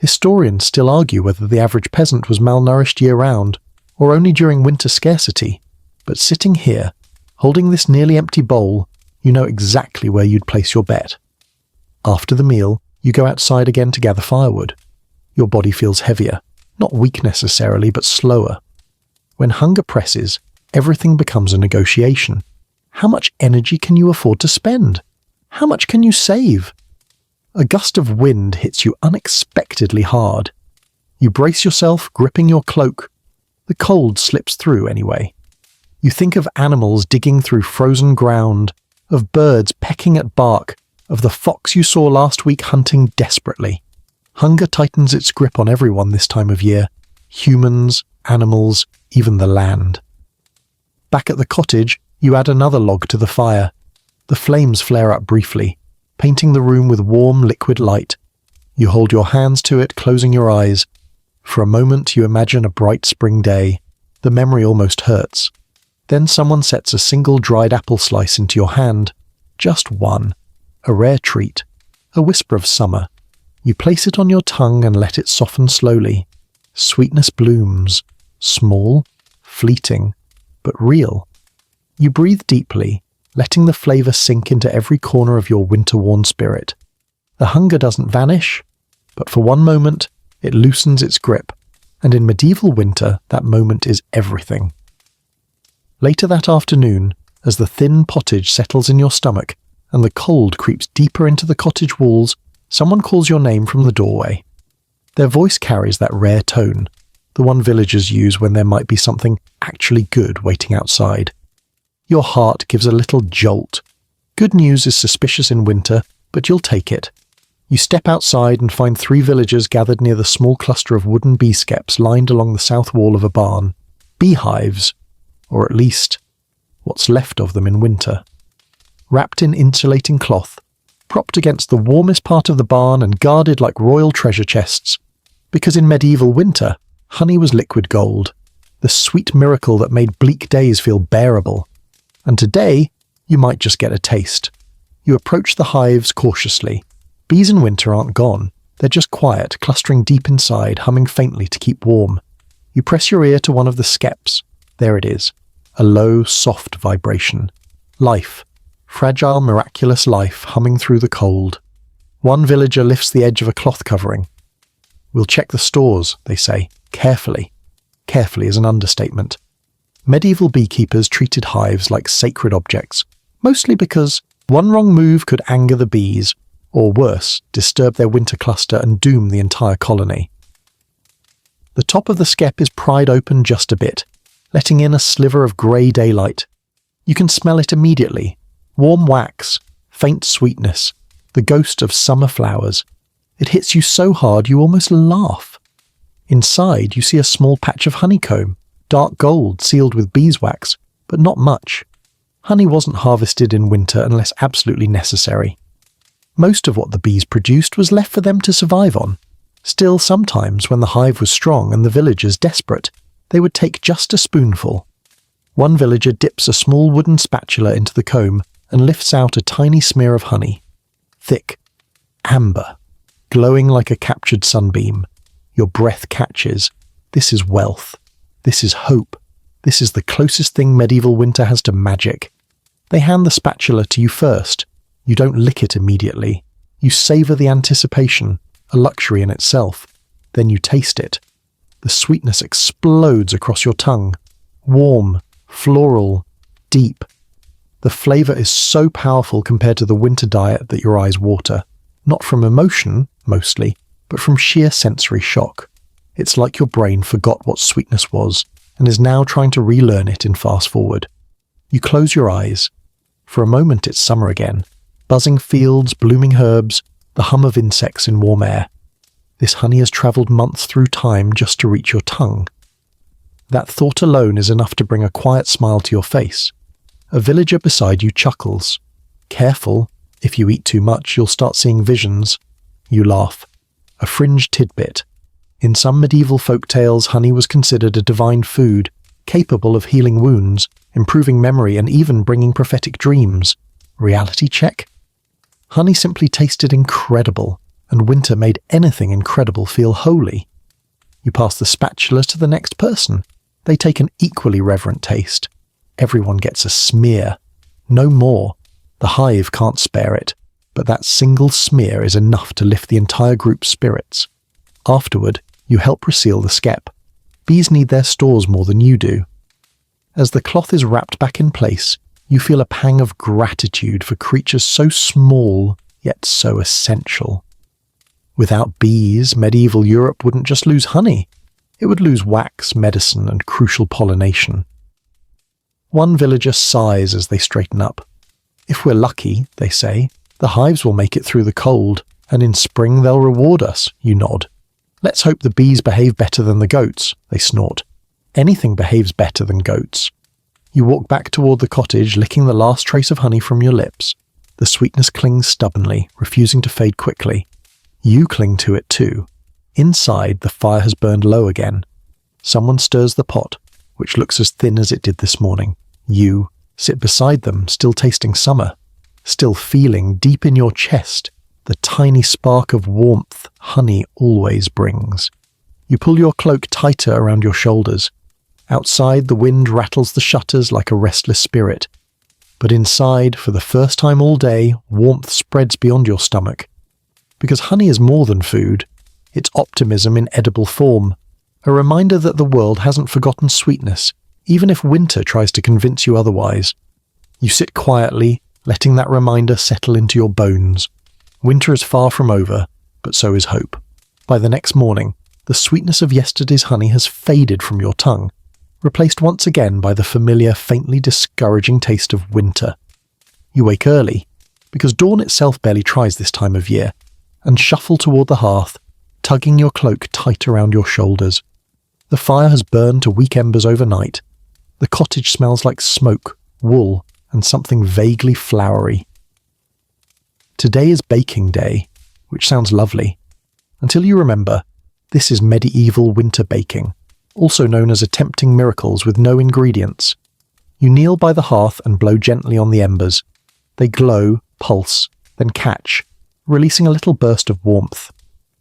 Historians still argue whether the average peasant was malnourished year-round, or only during winter scarcity. But sitting here, holding this nearly empty bowl, you know exactly where you'd place your bet. After the meal, you go outside again to gather firewood. Your body feels heavier, not weak necessarily, but slower. When hunger presses, everything becomes a negotiation. How much energy can you afford to spend? How much can you save? A gust of wind hits you unexpectedly hard. You brace yourself, gripping your cloak. The cold slips through anyway. You think of animals digging through frozen ground, of birds pecking at bark, of the fox you saw last week hunting desperately. Hunger tightens its grip on everyone this time of year. Humans, animals, even the land. Back at the cottage, you add another log to the fire. The flames flare up briefly, painting the room with warm liquid light. You hold your hands to it, closing your eyes. For a moment you imagine a bright spring day. The memory almost hurts. Then someone sets a single dried apple slice into your hand. Just one. A rare treat. A whisper of summer. You place it on your tongue and let it soften slowly. Sweetness blooms. Small, fleeting, but real. You breathe deeply, letting the flavour sink into every corner of your winter-worn spirit. The hunger doesn't vanish, but for one moment, it loosens its grip, and in medieval winter, that moment is everything. Later that afternoon, as the thin pottage settles in your stomach and the cold creeps deeper into the cottage walls, someone calls your name from the doorway. Their voice carries that rare tone, the one villagers use when there might be something actually good waiting outside. Your heart gives a little jolt. Good news is suspicious in winter, but you'll take it. You step outside and find 3 villagers gathered near the small cluster of wooden bee skeps lined along the south wall of a barn. Beehives, or at least, what's left of them in winter. Wrapped in insulating cloth, propped against the warmest part of the barn and guarded like royal treasure chests. Because in medieval winter, honey was liquid gold, the sweet miracle that made bleak days feel bearable. And today, you might just get a taste. You approach the hives cautiously. Bees in winter aren't gone. They're just quiet, clustering deep inside, humming faintly to keep warm. You press your ear to one of the skeps. There it is. A low, soft vibration. Life. Fragile, miraculous life humming through the cold. One villager lifts the edge of a cloth covering. "We'll check the stores," they say, carefully. Carefully is an understatement. Medieval beekeepers treated hives like sacred objects, mostly because one wrong move could anger the bees, or worse, disturb their winter cluster and doom the entire colony. The top of the skep is pried open just a bit, letting in a sliver of grey daylight. You can smell it immediately. Warm wax, faint sweetness, the ghost of summer flowers. It hits you so hard you almost laugh. Inside you see a small patch of honeycomb, dark gold sealed with beeswax, but not much. Honey wasn't harvested in winter unless absolutely necessary. Most of what the bees produced was left for them to survive on. Still, sometimes when the hive was strong and the villagers desperate, they would take just a spoonful. One villager dips a small wooden spatula into the comb and lifts out a tiny smear of honey. Thick, amber, glowing like a captured sunbeam. Your breath catches. This is wealth. This is hope. This is the closest thing medieval winter has to magic. They hand the spatula to you first. You don't lick it immediately. You savour the anticipation, a luxury in itself. Then you taste it. The sweetness explodes across your tongue. Warm, floral, deep. The flavour is so powerful compared to the winter diet that your eyes water. Not from emotion, mostly, but from sheer sensory shock. It's like your brain forgot what sweetness was and is now trying to relearn it in fast forward. You close your eyes. For a moment it's summer again. Buzzing fields, blooming herbs, the hum of insects in warm air. This honey has travelled months through time just to reach your tongue. That thought alone is enough to bring a quiet smile to your face. A villager beside you chuckles. Careful, if you eat too much, you'll start seeing visions. You laugh. A fringe tidbit. In some medieval folk tales, honey was considered a divine food, capable of healing wounds, improving memory, and even bringing prophetic dreams. Reality check? Honey simply tasted incredible, and winter made anything incredible feel holy. You pass the spatula to the next person. They take an equally reverent taste. Everyone gets a smear. No more. The hive can't spare it, but that single smear is enough to lift the entire group's spirits. Afterward, you help reseal the skep. Bees need their stores more than you do. As the cloth is wrapped back in place, you feel a pang of gratitude for creatures so small, yet so essential. Without bees, medieval Europe wouldn't just lose honey. It would lose wax, medicine, and crucial pollination. One villager sighs as they straighten up. If we're lucky, they say, the hives will make it through the cold, and in spring they'll reward us, you nod. Let's hope the bees behave better than the goats, they snort. Anything behaves better than goats. You walk back toward the cottage, licking the last trace of honey from your lips. The sweetness clings stubbornly, refusing to fade quickly. You cling to it too. Inside, the fire has burned low again. Someone stirs the pot, which looks as thin as it did this morning. You sit beside them, still tasting summer, still feeling deep in your chest the tiny spark of warmth honey always brings. You pull your cloak tighter around your shoulders. Outside, the wind rattles the shutters like a restless spirit. But inside, for the first time all day, warmth spreads beyond your stomach. Because honey is more than food. It's optimism in edible form. A reminder that the world hasn't forgotten sweetness, even if winter tries to convince you otherwise. You sit quietly, letting that reminder settle into your bones. Winter is far from over, but so is hope. By the next morning, the sweetness of yesterday's honey has faded from your tongue, replaced once again by the familiar, faintly discouraging taste of winter. You wake early, because dawn itself barely tries this time of year, and shuffle toward the hearth, tugging your cloak tight around your shoulders. The fire has burned to weak embers overnight. The cottage smells like smoke, wool, and something vaguely flowery. Today is baking day, which sounds lovely, until you remember this is medieval winter baking, also known as attempting miracles with no ingredients. You kneel by the hearth and blow gently on the embers. They glow, pulse, then catch, releasing a little burst of warmth.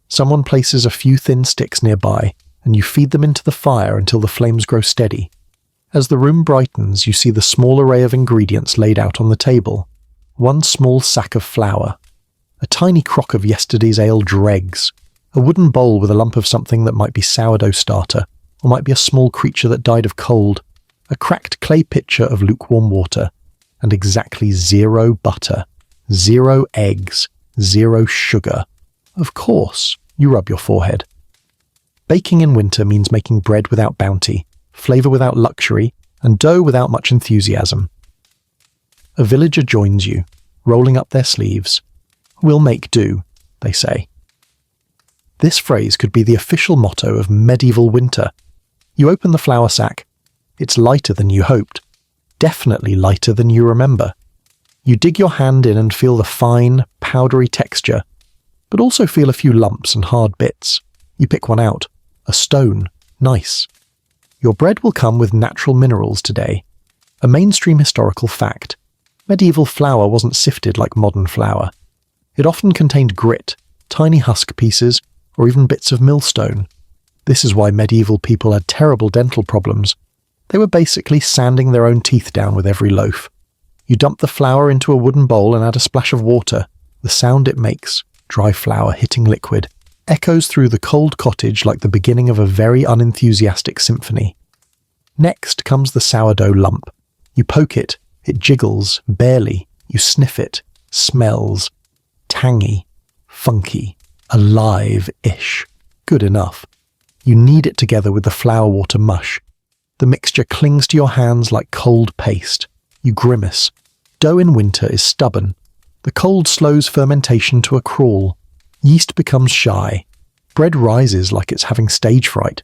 Someone places a few thin sticks nearby, and you feed them into the fire until the flames grow steady. As the room brightens, you see the small array of ingredients laid out on the table. One small sack of flour, a tiny crock of yesterday's ale dregs, a wooden bowl with a lump of something that might be sourdough starter, or might be a small creature that died of cold, a cracked clay pitcher of lukewarm water, and exactly 0 butter, 0 eggs, 0 sugar. Of course, you rub your forehead. Baking in winter means making bread without bounty, flavour without luxury, and dough without much enthusiasm. A villager joins you, rolling up their sleeves. We'll make do, they say. This phrase could be the official motto of medieval winter. You open the flour sack. It's lighter than you hoped. Definitely lighter than you remember. You dig your hand in and feel the fine, powdery texture, but also feel a few lumps and hard bits. You pick one out. A stone. Nice. Your bread will come with natural minerals today. A mainstream historical fact. Medieval flour wasn't sifted like modern flour. It often contained grit, tiny husk pieces, or even bits of millstone. This is why medieval people had terrible dental problems. They were basically sanding their own teeth down with every loaf. You dump the flour into a wooden bowl and add a splash of water. The sound it makes, dry flour hitting liquid, echoes through the cold cottage like the beginning of a very unenthusiastic symphony. Next comes the sourdough lump. You poke it, it jiggles, barely. You sniff it, smells. Tangy, funky, alive-ish. Good enough. You knead it together with the flour water mush. The mixture clings to your hands like cold paste. You grimace. Dough in winter is stubborn. The cold slows fermentation to a crawl. Yeast becomes shy. Bread rises like it's having stage fright.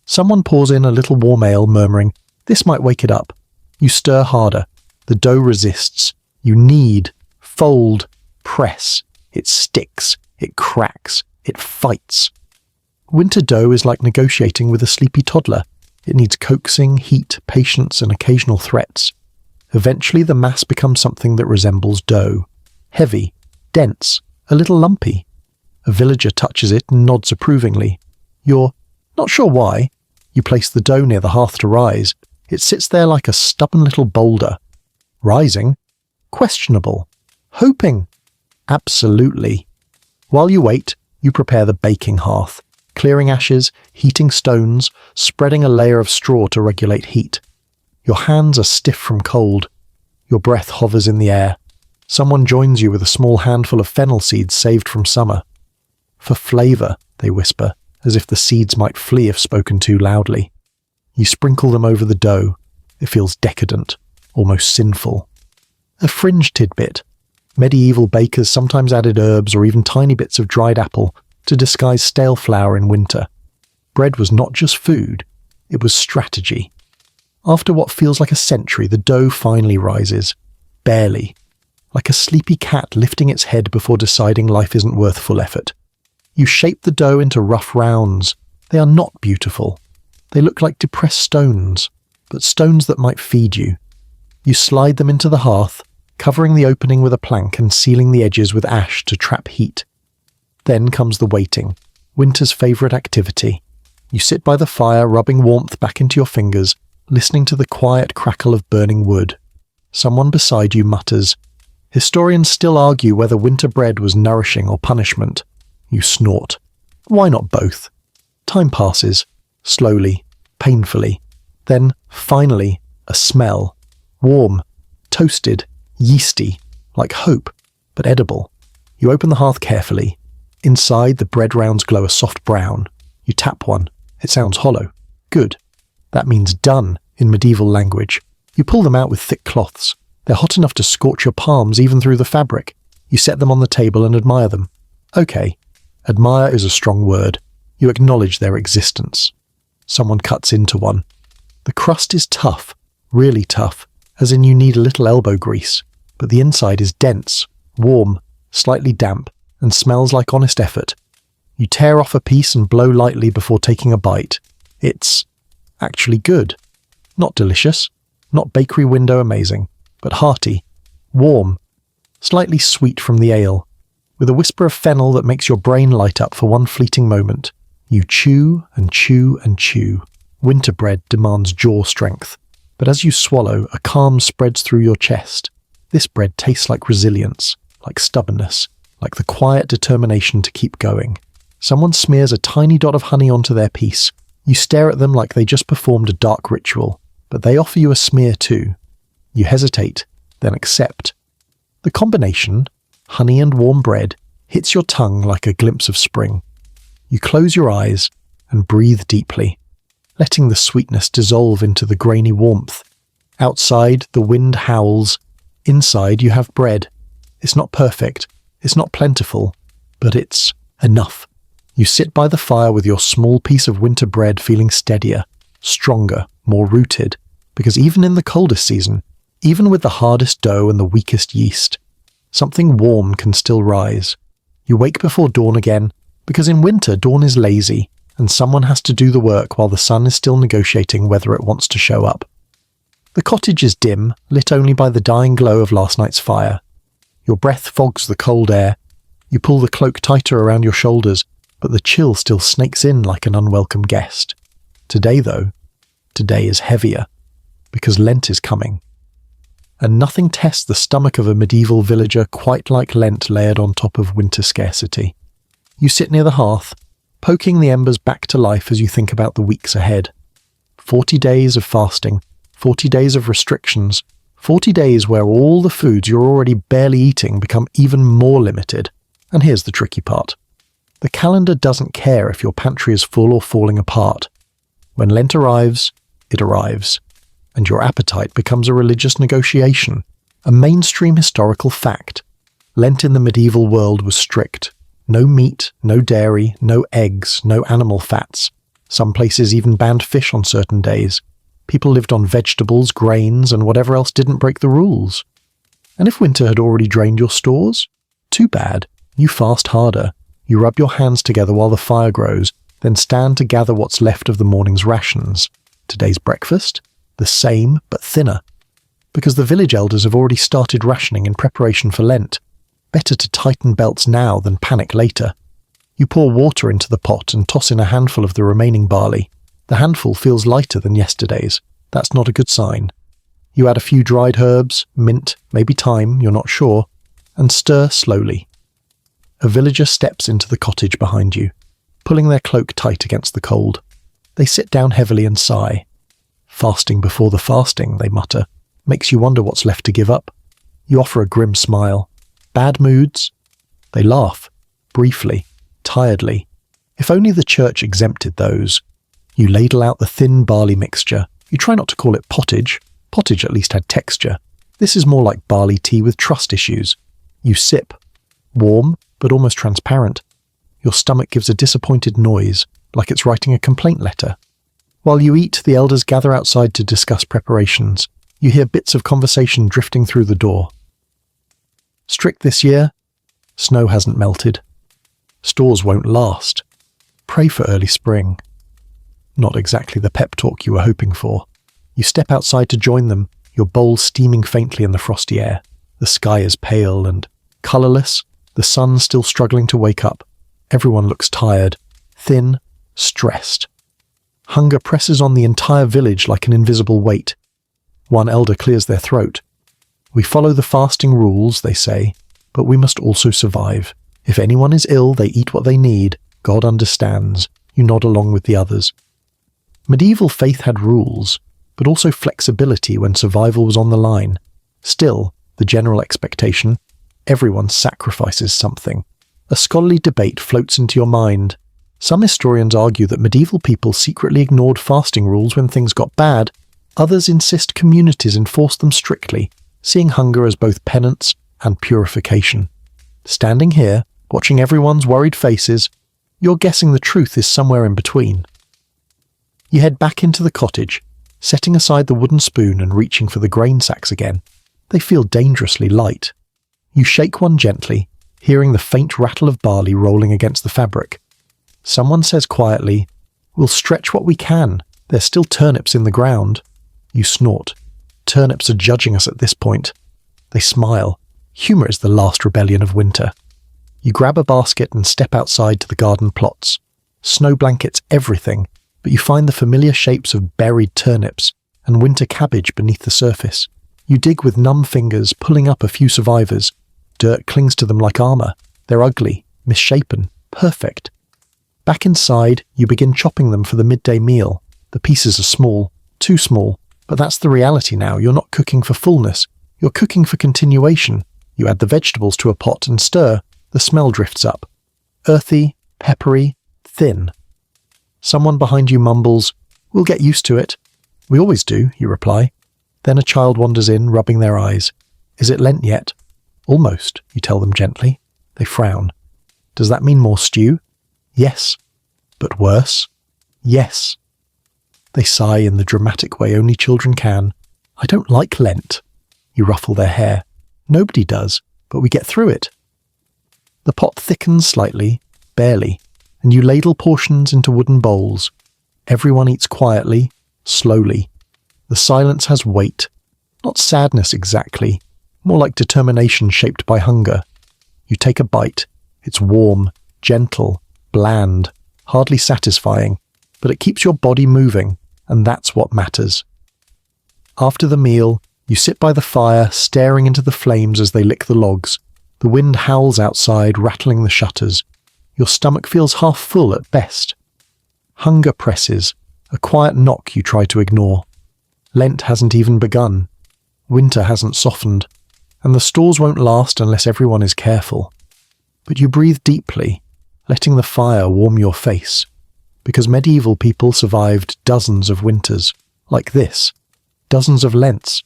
Someone pours in a little warm ale, murmuring, "This might wake it up." You stir harder. The dough resists. You knead, fold, press. It sticks. It cracks. It fights. Winter dough is like negotiating with a sleepy toddler. It needs coaxing, heat, patience, and occasional threats. Eventually the mass becomes something that resembles dough. Heavy, dense, a little lumpy. A villager touches it and nods approvingly. You're not sure why. You place the dough near the hearth to rise. It sits there like a stubborn little boulder. Rising? Questionable. Hoping? Absolutely. While you wait, you prepare the baking hearth, clearing ashes, heating stones, spreading a layer of straw to regulate heat. Your hands are stiff from cold. Your breath hovers in the air. Someone joins you with a small handful of fennel seeds saved from summer. For flavour, they whisper, as if the seeds might flee if spoken too loudly. You sprinkle them over the dough. It feels decadent, almost sinful. A fringe tidbit. Medieval bakers sometimes added herbs or even tiny bits of dried apple to disguise stale flour in winter. Bread was not just food, it was strategy. After what feels like a century, the dough finally rises. Barely. Like a sleepy cat lifting its head before deciding life isn't worth full effort. You shape the dough into rough rounds. They are not beautiful. They look like depressed stones, but stones that might feed you. You slide them into the hearth, covering the opening with a plank and sealing the edges with ash to trap heat. Then comes the waiting, winter's favourite activity. You sit by the fire, rubbing warmth back into your fingers, listening to the quiet crackle of burning wood. Someone beside you mutters, "Historians still argue whether winter bread was nourishing or punishment." You snort. Why not both? Time passes, slowly, painfully. Then, finally, a smell. Warm, toasted, yeasty, like hope, but edible. You open the hearth carefully. Inside, the bread rounds glow a soft brown. You tap one. It sounds hollow. Good. That means done in medieval language. You pull them out with thick cloths. They're hot enough to scorch your palms even through the fabric. You set them on the table and admire them. Okay. Admire is a strong word. You acknowledge their existence. Someone cuts into one. The crust is tough, really tough, as in you need a little elbow grease, but the inside is dense, warm, slightly damp, and smells like honest effort. You tear off a piece and blow lightly before taking a bite. It's actually good. Not delicious, not bakery window amazing, but hearty, warm, slightly sweet from the ale, with a whisper of fennel that makes your brain light up for one fleeting moment. You chew and chew and chew. Winter bread demands jaw strength, but as you swallow, a calm spreads through your chest. This bread tastes like resilience, like stubbornness, like the quiet determination to keep going. Someone smears a tiny dot of honey onto their piece. You stare at them like they just performed a dark ritual, but they offer you a smear too. You hesitate, then accept. The combination, honey and warm bread, hits your tongue like a glimpse of spring. You close your eyes and breathe deeply, letting the sweetness dissolve into the grainy warmth. Outside, the wind howls. Inside, you have bread. It's not perfect, it's not plentiful, but it's enough. You sit by the fire with your small piece of winter bread feeling steadier, stronger, more rooted, because even in the coldest season, even with the hardest dough and the weakest yeast, something warm can still rise. You wake before dawn again, because in winter dawn is lazy, and someone has to do the work while the sun is still negotiating whether it wants to show up. The cottage is dim, lit only by the dying glow of last night's fire. Your breath fogs the cold air. You pull the cloak tighter around your shoulders, but the chill still snakes in like an unwelcome guest. Today, though, today is heavier, because Lent is coming. And nothing tests the stomach of a medieval villager quite like Lent layered on top of winter scarcity. You sit near the hearth, poking the embers back to life as you think about the weeks ahead. 40 days of fasting, 40 days of restrictions, 40 days where all the foods you're already barely eating become even more limited. And here's the tricky part. The calendar doesn't care if your pantry is full or falling apart. When Lent arrives, it arrives. And your appetite becomes a religious negotiation, a mainstream historical fact. Lent in the medieval world was strict. No meat, no dairy, no eggs, no animal fats. Some places even banned fish on certain days. People lived on vegetables, grains, and whatever else didn't break the rules. And if winter had already drained your stores? Too bad. You fast harder. You rub your hands together while the fire grows, then stand to gather what's left of the morning's rations. Today's breakfast? The same, but thinner. Because the village elders have already started rationing in preparation for Lent. Better to tighten belts now than panic later. You pour water into the pot and toss in a handful of the remaining barley. The handful feels lighter than yesterday's. That's not a good sign. You add a few dried herbs, mint, maybe thyme, you're not sure, and stir slowly. A villager steps into the cottage behind you, pulling their cloak tight against the cold. They sit down heavily and sigh. Fasting before the fasting, they mutter. Makes you wonder what's left to give up. You offer a grim smile. Bad moods? They laugh, briefly, tiredly. If only the church exempted those. You ladle out the thin barley mixture. You try not to call it pottage. Pottage at least had texture. This is more like barley tea with trust issues. You sip. Warm, but almost transparent. Your stomach gives a disappointed noise, like it's writing a complaint letter. While you eat, the elders gather outside to discuss preparations. You hear bits of conversation drifting through the door. Strict this year? Snow hasn't melted. Stores won't last. Pray for early spring. Not exactly the pep talk you were hoping for. You step outside to join them, your bowl steaming faintly in the frosty air. The sky is pale and colourless, the sun still struggling to wake up. Everyone looks tired, thin, stressed. Hunger presses on the entire village like an invisible weight. One elder clears their throat. We follow the fasting rules, they say, but we must also survive. If anyone is ill, they eat what they need. God understands. You nod along with the others. Medieval faith had rules, but also flexibility when survival was on the line. Still, the general expectation, everyone sacrifices something. A scholarly debate floats into your mind. Some historians argue that medieval people secretly ignored fasting rules when things got bad. Others insist communities enforced them strictly, seeing hunger as both penance and purification. Standing here, watching everyone's worried faces, you're guessing the truth is somewhere in between. You head back into the cottage, setting aside the wooden spoon and reaching for the grain sacks again. They feel dangerously light. You shake one gently, hearing the faint rattle of barley rolling against the fabric. Someone says quietly, "We'll stretch what we can. There's still turnips in the ground." You snort. Turnips are judging us at this point. They smile. Humour is the last rebellion of winter. You grab a basket and step outside to the garden plots. Snow blankets everything, but you find the familiar shapes of buried turnips and winter cabbage beneath the surface. You dig with numb fingers, pulling up a few survivors. Dirt clings to them like armour. They're ugly, misshapen, perfect. Back inside, you begin chopping them for the midday meal. The pieces are small, too small, but that's the reality now. You're not cooking for fullness. You're cooking for continuation. You add the vegetables to a pot and stir. The smell drifts up. Earthy, peppery, thin. Someone behind you mumbles, "We'll get used to it." "We always do," you reply. Then a child wanders in, rubbing their eyes. "Is it Lent yet?" "Almost," you tell them gently. They frown. "Does that mean more stew?" "Yes." "But worse?" "Yes." They sigh in the dramatic way only children can. "I don't like Lent." You ruffle their hair. "Nobody does, but we get through it." The pot thickens slightly, barely, and you ladle portions into wooden bowls. Everyone eats quietly, slowly. The silence has weight. Not sadness exactly, more like determination shaped by hunger. You take a bite. It's warm, gentle, bland, hardly satisfying, but it keeps your body moving, and that's what matters. After the meal, you sit by the fire, staring into the flames as they lick the logs. The wind howls outside, rattling the shutters. Your stomach feels half full at best. Hunger presses, a quiet knock you try to ignore. Lent hasn't even begun. Winter hasn't softened, and the stores won't last unless everyone is careful. But you breathe deeply, letting the fire warm your face, because medieval people survived dozens of winters, like this, dozens of Lents,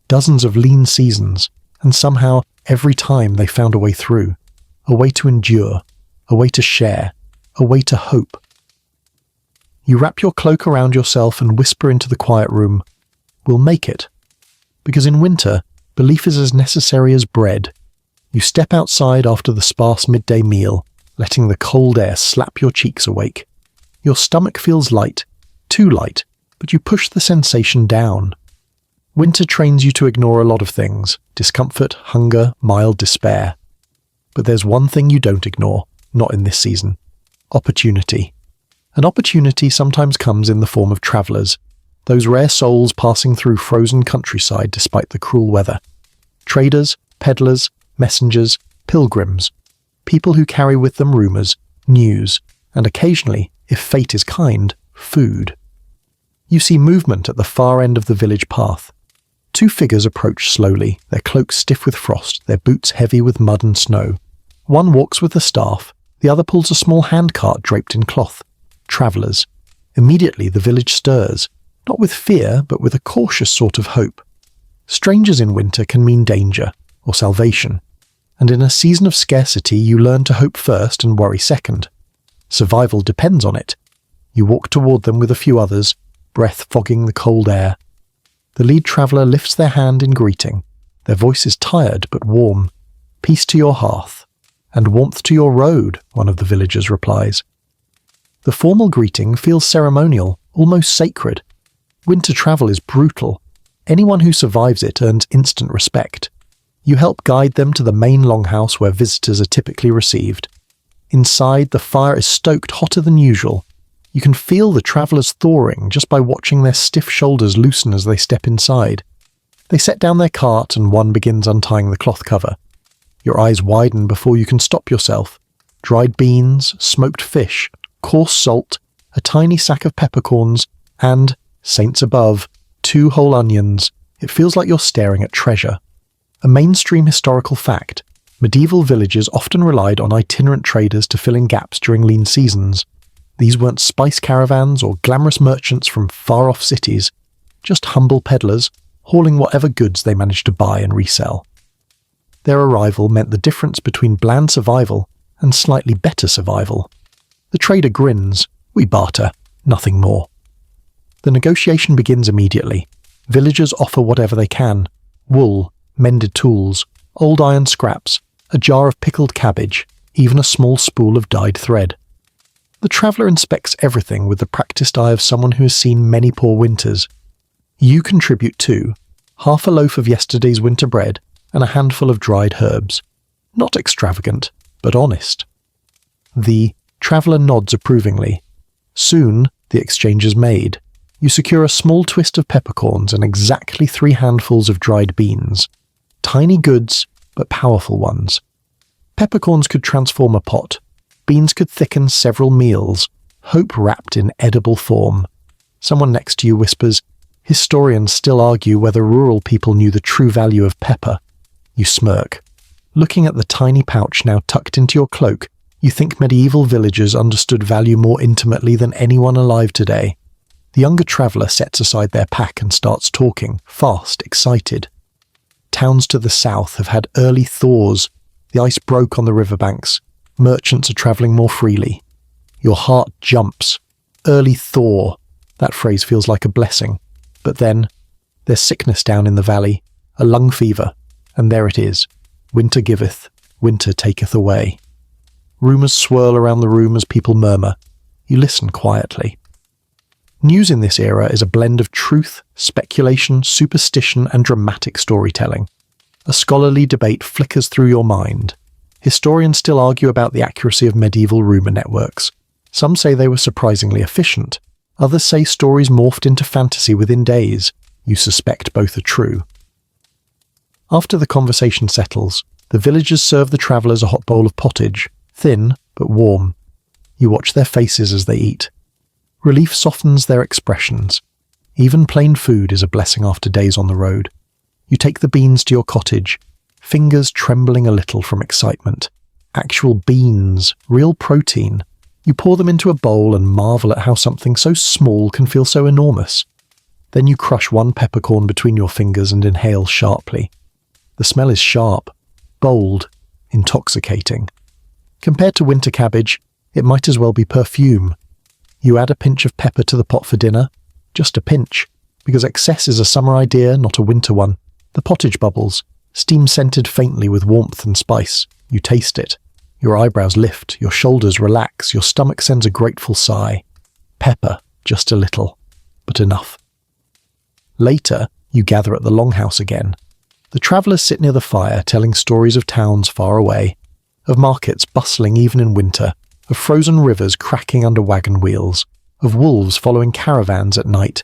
dozens of lean seasons, and somehow every time they found a way through, a way to endure, a way to share, a way to hope. You wrap your cloak around yourself and whisper into the quiet room, "We'll make it." Because in winter, belief is as necessary as bread. You step outside after the sparse midday meal, letting the cold air slap your cheeks awake. Your stomach feels light, too light, but you push the sensation down. Winter trains you to ignore a lot of things: discomfort, hunger, mild despair. But there's one thing you don't ignore, not in this season: opportunity. An opportunity sometimes comes in the form of travellers, those rare souls passing through frozen countryside despite the cruel weather. Traders, peddlers, messengers, pilgrims, people who carry with them rumours, news, and occasionally, if fate is kind, food. You see movement at the far end of the village path. Two figures approach slowly, their cloaks stiff with frost, their boots heavy with mud and snow. One walks with a staff, the other pulls a small handcart draped in cloth. Travellers. Immediately the village stirs, not with fear, but with a cautious sort of hope. Strangers in winter can mean danger, or salvation, and in a season of scarcity you learn to hope first and worry second. Survival depends on it. You walk toward them with a few others, breath fogging the cold air. The lead traveller lifts their hand in greeting. Their voice is tired but warm. "Peace to your hearth, and warmth to your road," one of the villagers replies. The formal greeting feels ceremonial, almost sacred. Winter travel is brutal. Anyone who survives it earns instant respect. You help guide them to the main longhouse where visitors are typically received. Inside, the fire is stoked hotter than usual. You can feel the travellers thawing just by watching their stiff shoulders loosen as they step inside. They set down their cart and one begins untying the cloth cover. Your eyes widen before you can stop yourself. Dried beans, smoked fish, coarse salt, a tiny sack of peppercorns, and, saints above, 2 whole onions. It feels like you're staring at treasure. A mainstream historical fact: medieval villages often relied on itinerant traders to fill in gaps during lean seasons. These weren't spice caravans or glamorous merchants from far-off cities, just humble peddlers, hauling whatever goods they managed to buy and resell. Their arrival meant the difference between bland survival and slightly better survival. The trader grins. "We barter, nothing more." The negotiation begins immediately. Villagers offer whatever they can: wool, mended tools, old iron scraps, a jar of pickled cabbage, even a small spool of dyed thread. The traveller inspects everything with the practised eye of someone who has seen many poor winters. You contribute too: half a loaf of yesterday's winter bread and a handful of dried herbs. Not extravagant, but honest. The traveller nods approvingly. Soon, the exchange is made. You secure a small twist of peppercorns and exactly 3 handfuls of dried beans. Tiny goods, but powerful ones. Peppercorns could transform a pot. Beans could thicken several meals. Hope wrapped in edible form. Someone next to you whispers, "Historians still argue whether rural people knew the true value of pepper." You smirk. Looking at the tiny pouch now tucked into your cloak, you think medieval villagers understood value more intimately than anyone alive today. The younger traveller sets aside their pack and starts talking, fast, excited. Towns to the south have had early thaws. The ice broke on the riverbanks. Merchants are travelling more freely. Your heart jumps. Early thaw. That phrase feels like a blessing. But then, there's sickness down in the valley, a lung fever, and there it is. Winter giveth, winter taketh away. Rumours swirl around the room as people murmur. You listen quietly. News in this era is a blend of truth, speculation, superstition, and dramatic storytelling. A scholarly debate flickers through your mind. Historians still argue about the accuracy of medieval rumour networks. Some say they were surprisingly efficient. Others say stories morphed into fantasy within days. You suspect both are true. After the conversation settles, the villagers serve the travellers a hot bowl of pottage, thin, but warm. You watch their faces as they eat. Relief softens their expressions. Even plain food is a blessing after days on the road. You take the beans to your cottage, fingers trembling a little from excitement. Actual beans, real protein. You pour them into a bowl and marvel at how something so small can feel so enormous. Then you crush one peppercorn between your fingers and inhale sharply. The smell is sharp, bold, intoxicating. Compared to winter cabbage, it might as well be perfume. You add a pinch of pepper to the pot for dinner, just a pinch, because excess is a summer idea, not a winter one. The pottage bubbles, steam scented faintly with warmth and spice. You taste it. Your eyebrows lift, your shoulders relax, your stomach sends a grateful sigh. Pepper, just a little, but enough. Later, you gather at the longhouse again. The travellers sit near the fire, telling stories of towns far away, of markets bustling even in winter, of frozen rivers cracking under wagon wheels, of wolves following caravans at night,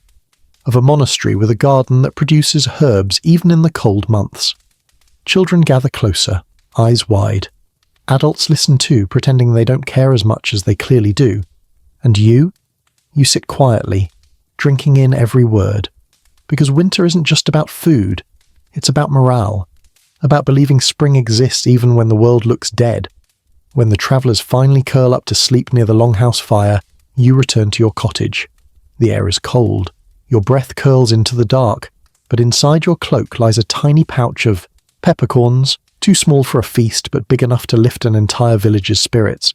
of a monastery with a garden that produces herbs even in the cold months. Children gather closer, eyes wide. Adults listen too, pretending they don't care as much as they clearly do. And you sit quietly, drinking in every word. Because winter isn't just about food, it's about morale, about believing spring exists even when the world looks dead. When the travellers finally curl up to sleep near the longhouse fire, you return to your cottage. The air is cold. Your breath curls into the dark, but inside your cloak lies a tiny pouch of peppercorns, too small for a feast but big enough to lift an entire village's spirits.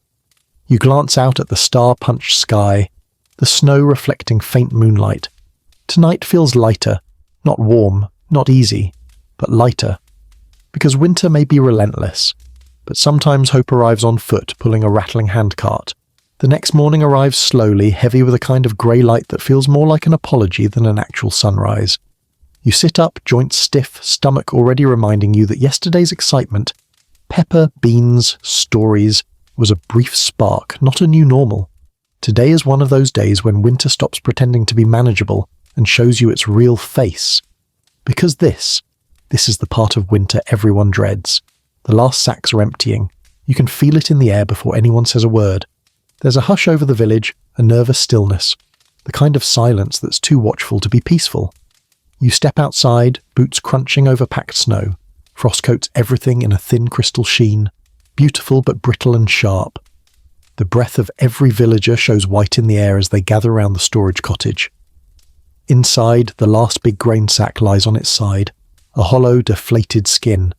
You glance out at the star-punched sky, the snow reflecting faint moonlight. Tonight feels lighter, not warm, not easy, but lighter. Because winter may be relentless, but sometimes hope arrives on foot, pulling a rattling handcart. The next morning arrives slowly, heavy with a kind of grey light that feels more like an apology than an actual sunrise. You sit up, joints stiff, stomach already reminding you that yesterday's excitement, pepper, beans, stories, was a brief spark, not a new normal. Today is one of those days when winter stops pretending to be manageable and shows you its real face. Because this is the part of winter everyone dreads. The last sacks are emptying. You can feel it in the air before anyone says a word. There's a hush over the village, a nervous stillness, the kind of silence that's too watchful to be peaceful. You step outside, boots crunching over packed snow. Frost coats everything in a thin crystal sheen, beautiful but brittle and sharp. The breath of every villager shows white in the air as they gather around the storage cottage. Inside, the last big grain sack lies on its side, a hollow, deflated skin.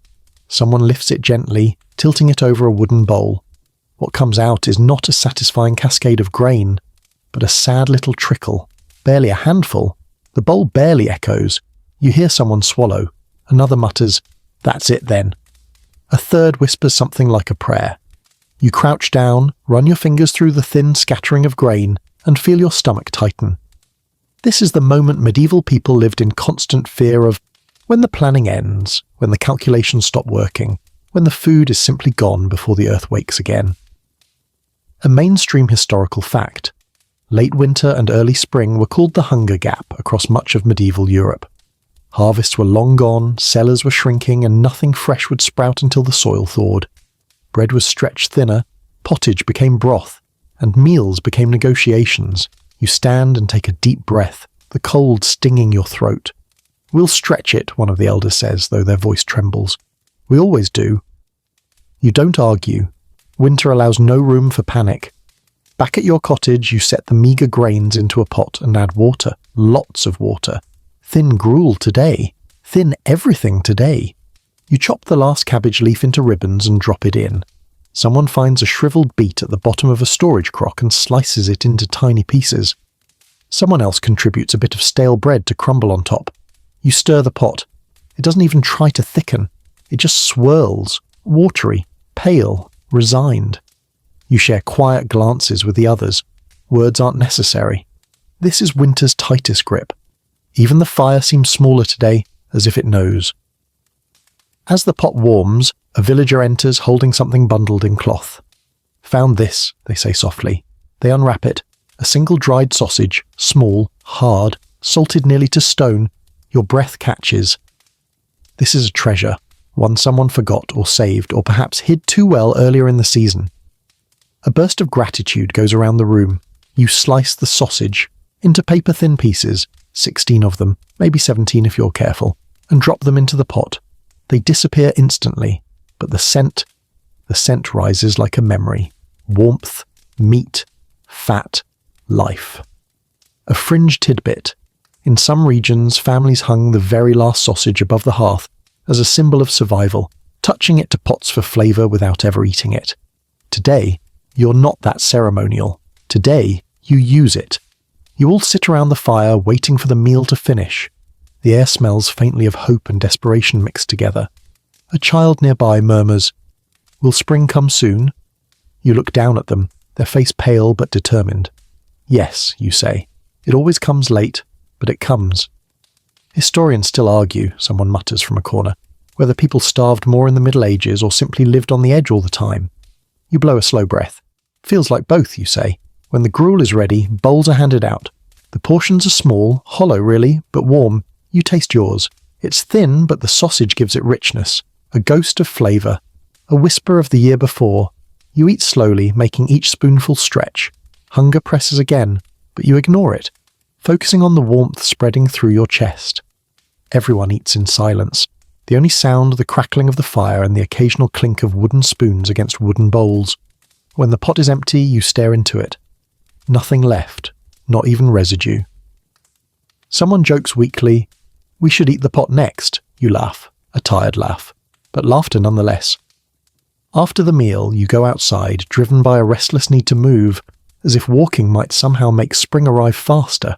Someone lifts it gently, tilting it over a wooden bowl. What comes out is not a satisfying cascade of grain, but a sad little trickle, barely a handful. The bowl barely echoes. You hear someone swallow. Another mutters, "That's it then." A third whispers something like a prayer. You crouch down, run your fingers through the thin scattering of grain, and feel your stomach tighten. This is the moment medieval people lived in constant fear of when the planning ends, when the calculations stop working, when the food is simply gone before the earth wakes again. A mainstream historical fact. Late winter and early spring were called the Hunger Gap across much of medieval Europe. Harvests were long gone, cellars were shrinking, and nothing fresh would sprout until the soil thawed. Bread was stretched thinner, pottage became broth, and meals became negotiations. You stand and take a deep breath, the cold stinging your throat. "We'll stretch it," one of the elders says, though their voice trembles. "We always do." You don't argue. Winter allows no room for panic. Back at your cottage, you set the meagre grains into a pot and add water, lots of water. Thin gruel today. Thin everything today. You chop the last cabbage leaf into ribbons and drop it in. Someone finds a shriveled beet at the bottom of a storage crock and slices it into tiny pieces. Someone else contributes a bit of stale bread to crumble on top. You stir the pot. It doesn't even try to thicken. It just swirls, watery, pale, resigned. You share quiet glances with the others. Words aren't necessary. This is winter's tightest grip. Even the fire seems smaller today, as if it knows. As the pot warms, a villager enters holding something bundled in cloth. "Found this," they say softly. They unwrap it. A single dried sausage, small, hard, salted nearly to stone. Your breath catches. This is a treasure, one someone forgot or saved or perhaps hid too well earlier in the season. A burst of gratitude goes around the room. You slice the sausage into paper-thin pieces, 16 of them, maybe 17 if you're careful, and drop them into the pot. They disappear instantly, but the scent rises like a memory. Warmth, meat, fat, life. A fringe tidbit. In some regions, families hung the very last sausage above the hearth as a symbol of survival, touching it to pots for flavour without ever eating it. Today, you're not that ceremonial. Today, you use it. You all sit around the fire waiting for the meal to finish. The air smells faintly of hope and desperation mixed together. A child nearby murmurs, "Will spring come soon?" You look down at them, their face pale but determined. "Yes," you say. "It always comes late, but it comes." Historians still argue, someone mutters from a corner, whether people starved more in the Middle Ages or simply lived on the edge all the time. You blow a slow breath. "Feels like both," you say. When the gruel is ready, bowls are handed out. The portions are small, hollow really, but warm. You taste yours. It's thin, but the sausage gives it richness, a ghost of flavour, a whisper of the year before. You eat slowly, making each spoonful stretch. Hunger presses again, but you ignore it, focusing on the warmth spreading through your chest. Everyone eats in silence. The only sound, the crackling of the fire and the occasional clink of wooden spoons against wooden bowls. When the pot is empty, you stare into it. Nothing left, not even residue. Someone jokes weakly, "We should eat the pot next." You laugh, a tired laugh, but laughter nonetheless. After the meal, you go outside, driven by a restless need to move, as if walking might somehow make spring arrive faster.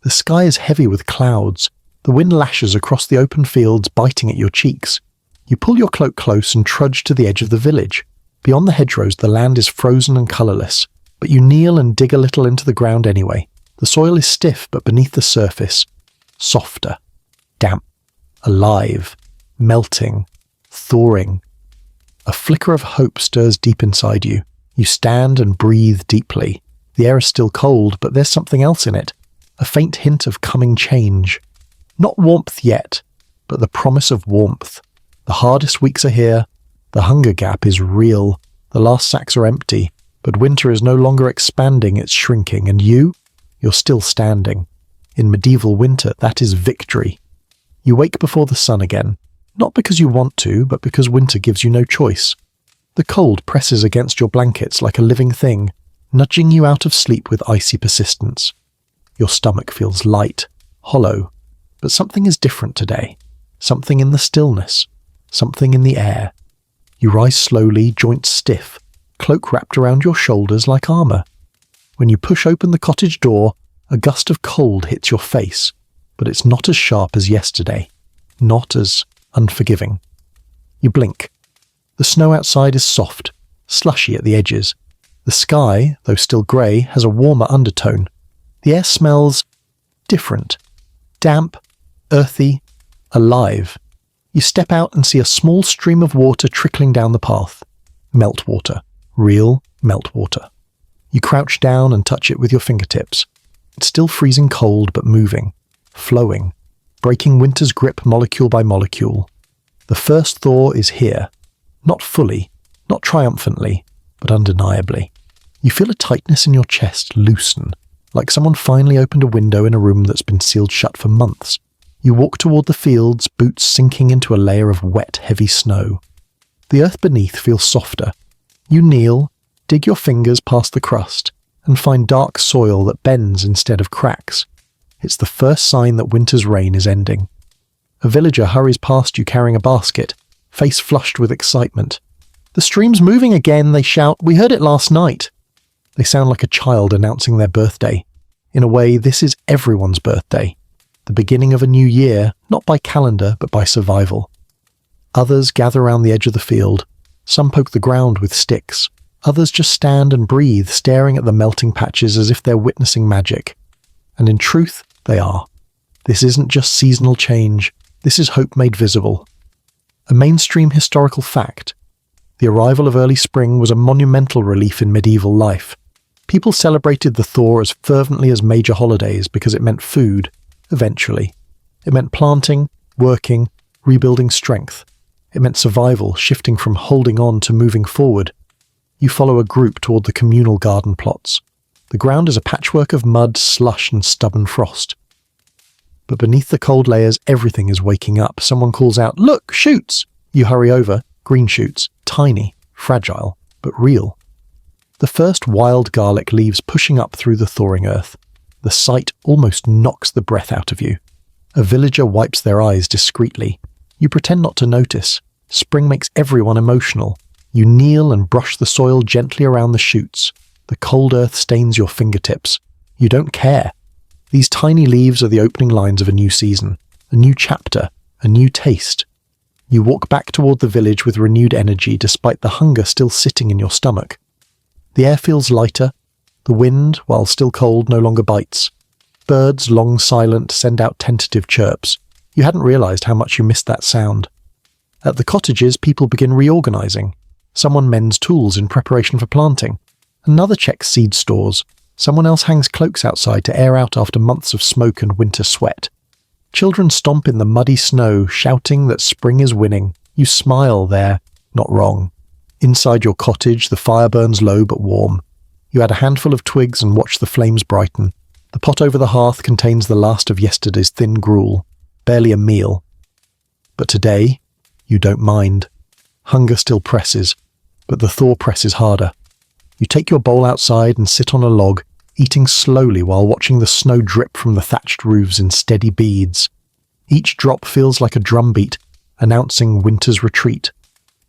The sky is heavy with clouds. The wind lashes across the open fields, biting at your cheeks. You pull your cloak close and trudge to the edge of the village. Beyond the hedgerows, the land is frozen and colourless, but you kneel and dig a little into the ground anyway. The soil is stiff, but beneath the surface, softer, damp, alive, melting, thawing. A flicker of hope stirs deep inside you. You stand and breathe deeply. The air is still cold, but there's something else in it, a faint hint of coming change. Not warmth yet, but the promise of warmth. The hardest weeks are here. The hunger gap is real. The last sacks are empty, but winter is no longer expanding, it's shrinking, and you're still standing. In medieval winter, that is victory. You wake before the sun again, not because you want to, but because winter gives you no choice. The cold presses against your blankets like a living thing, nudging you out of sleep with icy persistence. Your stomach feels light, hollow, but something is different today. Something in the stillness, something in the air. You rise slowly, joints stiff, cloak wrapped around your shoulders like armour. When you push open the cottage door, a gust of cold hits your face, but it's not as sharp as yesterday, not as unforgiving. You blink. The snow outside is soft, slushy at the edges. The sky, though still grey, has a warmer undertone. The air smells different, damp, earthy, alive. You step out and see a small stream of water trickling down the path. Meltwater. Real meltwater. You crouch down and touch it with your fingertips. It's still freezing cold but moving, flowing, breaking winter's grip molecule by molecule. The first thaw is here. Not fully, not triumphantly, but undeniably. You feel a tightness in your chest loosen, like someone finally opened a window in a room that's been sealed shut for months. You walk toward the fields, boots sinking into a layer of wet, heavy snow. The earth beneath feels softer. You kneel, dig your fingers past the crust, and find dark soil that bends instead of cracks. It's the first sign that winter's reign is ending. A villager hurries past you carrying a basket, face flushed with excitement. "The stream's moving again," they shout. "We heard it last night." They sound like a child announcing their birthday. In a way, this is everyone's birthday. The beginning of a new year, not by calendar, but by survival. Others gather around the edge of the field. Some poke the ground with sticks. Others just stand and breathe, staring at the melting patches as if they're witnessing magic. And in truth, they are. This isn't just seasonal change. This is hope made visible. A mainstream historical fact. The arrival of early spring was a monumental relief in medieval life. People celebrated the thaw as fervently as major holidays because it meant food, eventually. It meant planting, working, rebuilding strength. It meant survival, shifting from holding on to moving forward. You follow a group toward the communal garden plots. The ground is a patchwork of mud, slush, and stubborn frost. But beneath the cold layers, everything is waking up. Someone calls out, "Look, shoots!" You hurry over. Green shoots. Tiny, fragile, but real. The first wild garlic leaves pushing up through the thawing earth. The sight almost knocks the breath out of you. A villager wipes their eyes discreetly. You pretend not to notice. Spring makes everyone emotional. You kneel and brush the soil gently around the shoots. The cold earth stains your fingertips. You don't care. These tiny leaves are the opening lines of a new season, a new chapter, a new taste. You walk back toward the village with renewed energy despite the hunger still sitting in your stomach. The air feels lighter. The wind, while still cold, no longer bites. Birds, long silent, send out tentative chirps. You hadn't realized how much you missed that sound. At the cottages, people begin reorganizing. Someone mends tools in preparation for planting. Another checks seed stores. Someone else hangs cloaks outside to air out after months of smoke and winter sweat. Children stomp in the muddy snow, shouting that spring is winning. You smile there, not wrong. Inside your cottage, the fire burns low but warm. You add a handful of twigs and watch the flames brighten. The pot over the hearth contains the last of yesterday's thin gruel, barely a meal. But today, you don't mind. Hunger still presses, but the thaw presses harder. You take your bowl outside and sit on a log, eating slowly while watching the snow drip from the thatched roofs in steady beads. Each drop feels like a drumbeat, announcing winter's retreat.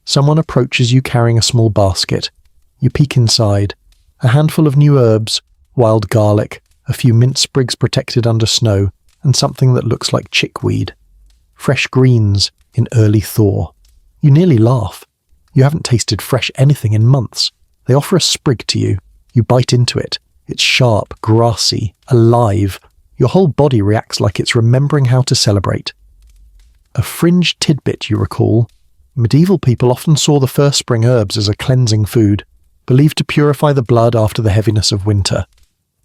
Someone approaches you carrying a small basket. You peek inside. A handful of new herbs, wild garlic, a few mint sprigs protected under snow, and something that looks like chickweed. Fresh greens in early thaw. You nearly laugh. You haven't tasted fresh anything in months. They offer a sprig to you. You bite into it. It's sharp, grassy, alive. Your whole body reacts like it's remembering how to celebrate. A fringe tidbit you recall. Medieval people often saw the first spring herbs as a cleansing food, believed to purify the blood after the heaviness of winter.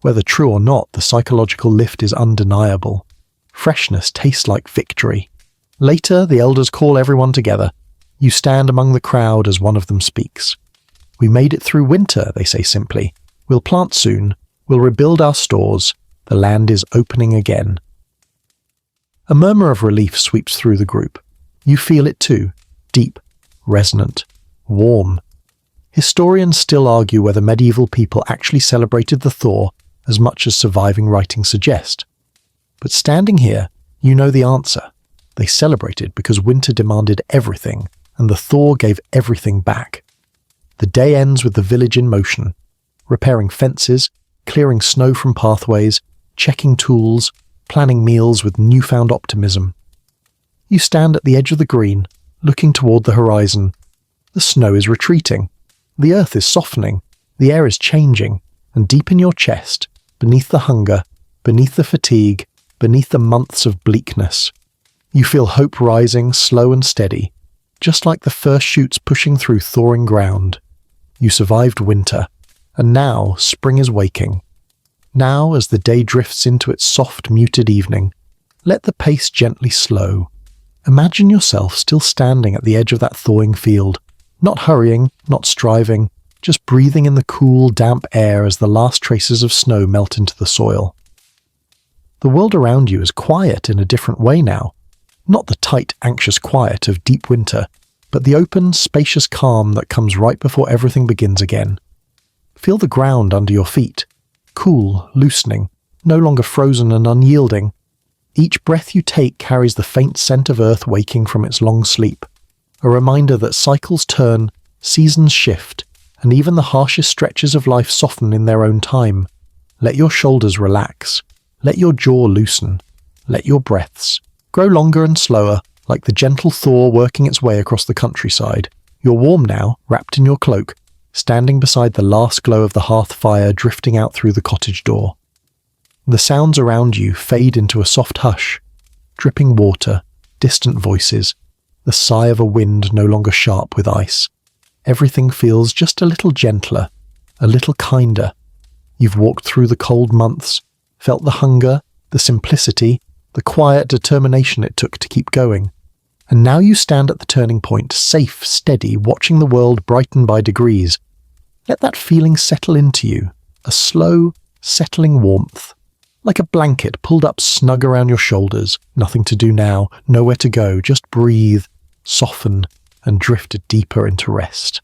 Whether true or not, the psychological lift is undeniable. Freshness tastes like victory. Later, the elders call everyone together. You stand among the crowd as one of them speaks. "We made it through winter," they say simply. "We'll plant soon. We'll rebuild our stores. The land is opening again." A murmur of relief sweeps through the group. You feel it too. Deep, resonant, warm. Historians still argue whether medieval people actually celebrated the thaw as much as surviving writings suggest. But standing here, you know the answer. They celebrated because winter demanded everything, and the thaw gave everything back. The day ends with the village in motion, repairing fences, clearing snow from pathways, checking tools, planning meals with newfound optimism. You stand at the edge of the green, looking toward the horizon. The snow is retreating. The earth is softening. The air is changing. And deep in your chest, beneath the hunger, beneath the fatigue, beneath the months of bleakness, you feel hope rising, slow and steady, just like the first shoots pushing through thawing ground. You survived winter, and now spring is waking. Now, as the day drifts into its soft, muted evening, let the pace gently slow. Imagine yourself still standing at the edge of that thawing field, not hurrying, not striving, just breathing in the cool, damp air as the last traces of snow melt into the soil. The world around you is quiet in a different way now. Not the tight, anxious quiet of deep winter, but the open, spacious calm that comes right before everything begins again. Feel the ground under your feet. Cool, loosening, no longer frozen and unyielding. Each breath you take carries the faint scent of earth waking from its long sleep, a reminder that cycles turn, seasons shift, and even the harshest stretches of life soften in their own time. Let your shoulders relax. Let your jaw loosen. Let your breaths grow longer and slower, like the gentle thaw working its way across the countryside. You're warm now, wrapped in your cloak, standing beside the last glow of the hearth fire drifting out through the cottage door. The sounds around you fade into a soft hush. Dripping water, distant voices, the sigh of a wind no longer sharp with ice. Everything feels just a little gentler, a little kinder. You've walked through the cold months, felt the hunger, the simplicity, the quiet determination it took to keep going. And now you stand at the turning point, safe, steady, watching the world brighten by degrees. Let that feeling settle into you, a slow, settling warmth. Like a blanket pulled up snug around your shoulders, nothing to do now, nowhere to go, just breathe, soften, and drift deeper into rest.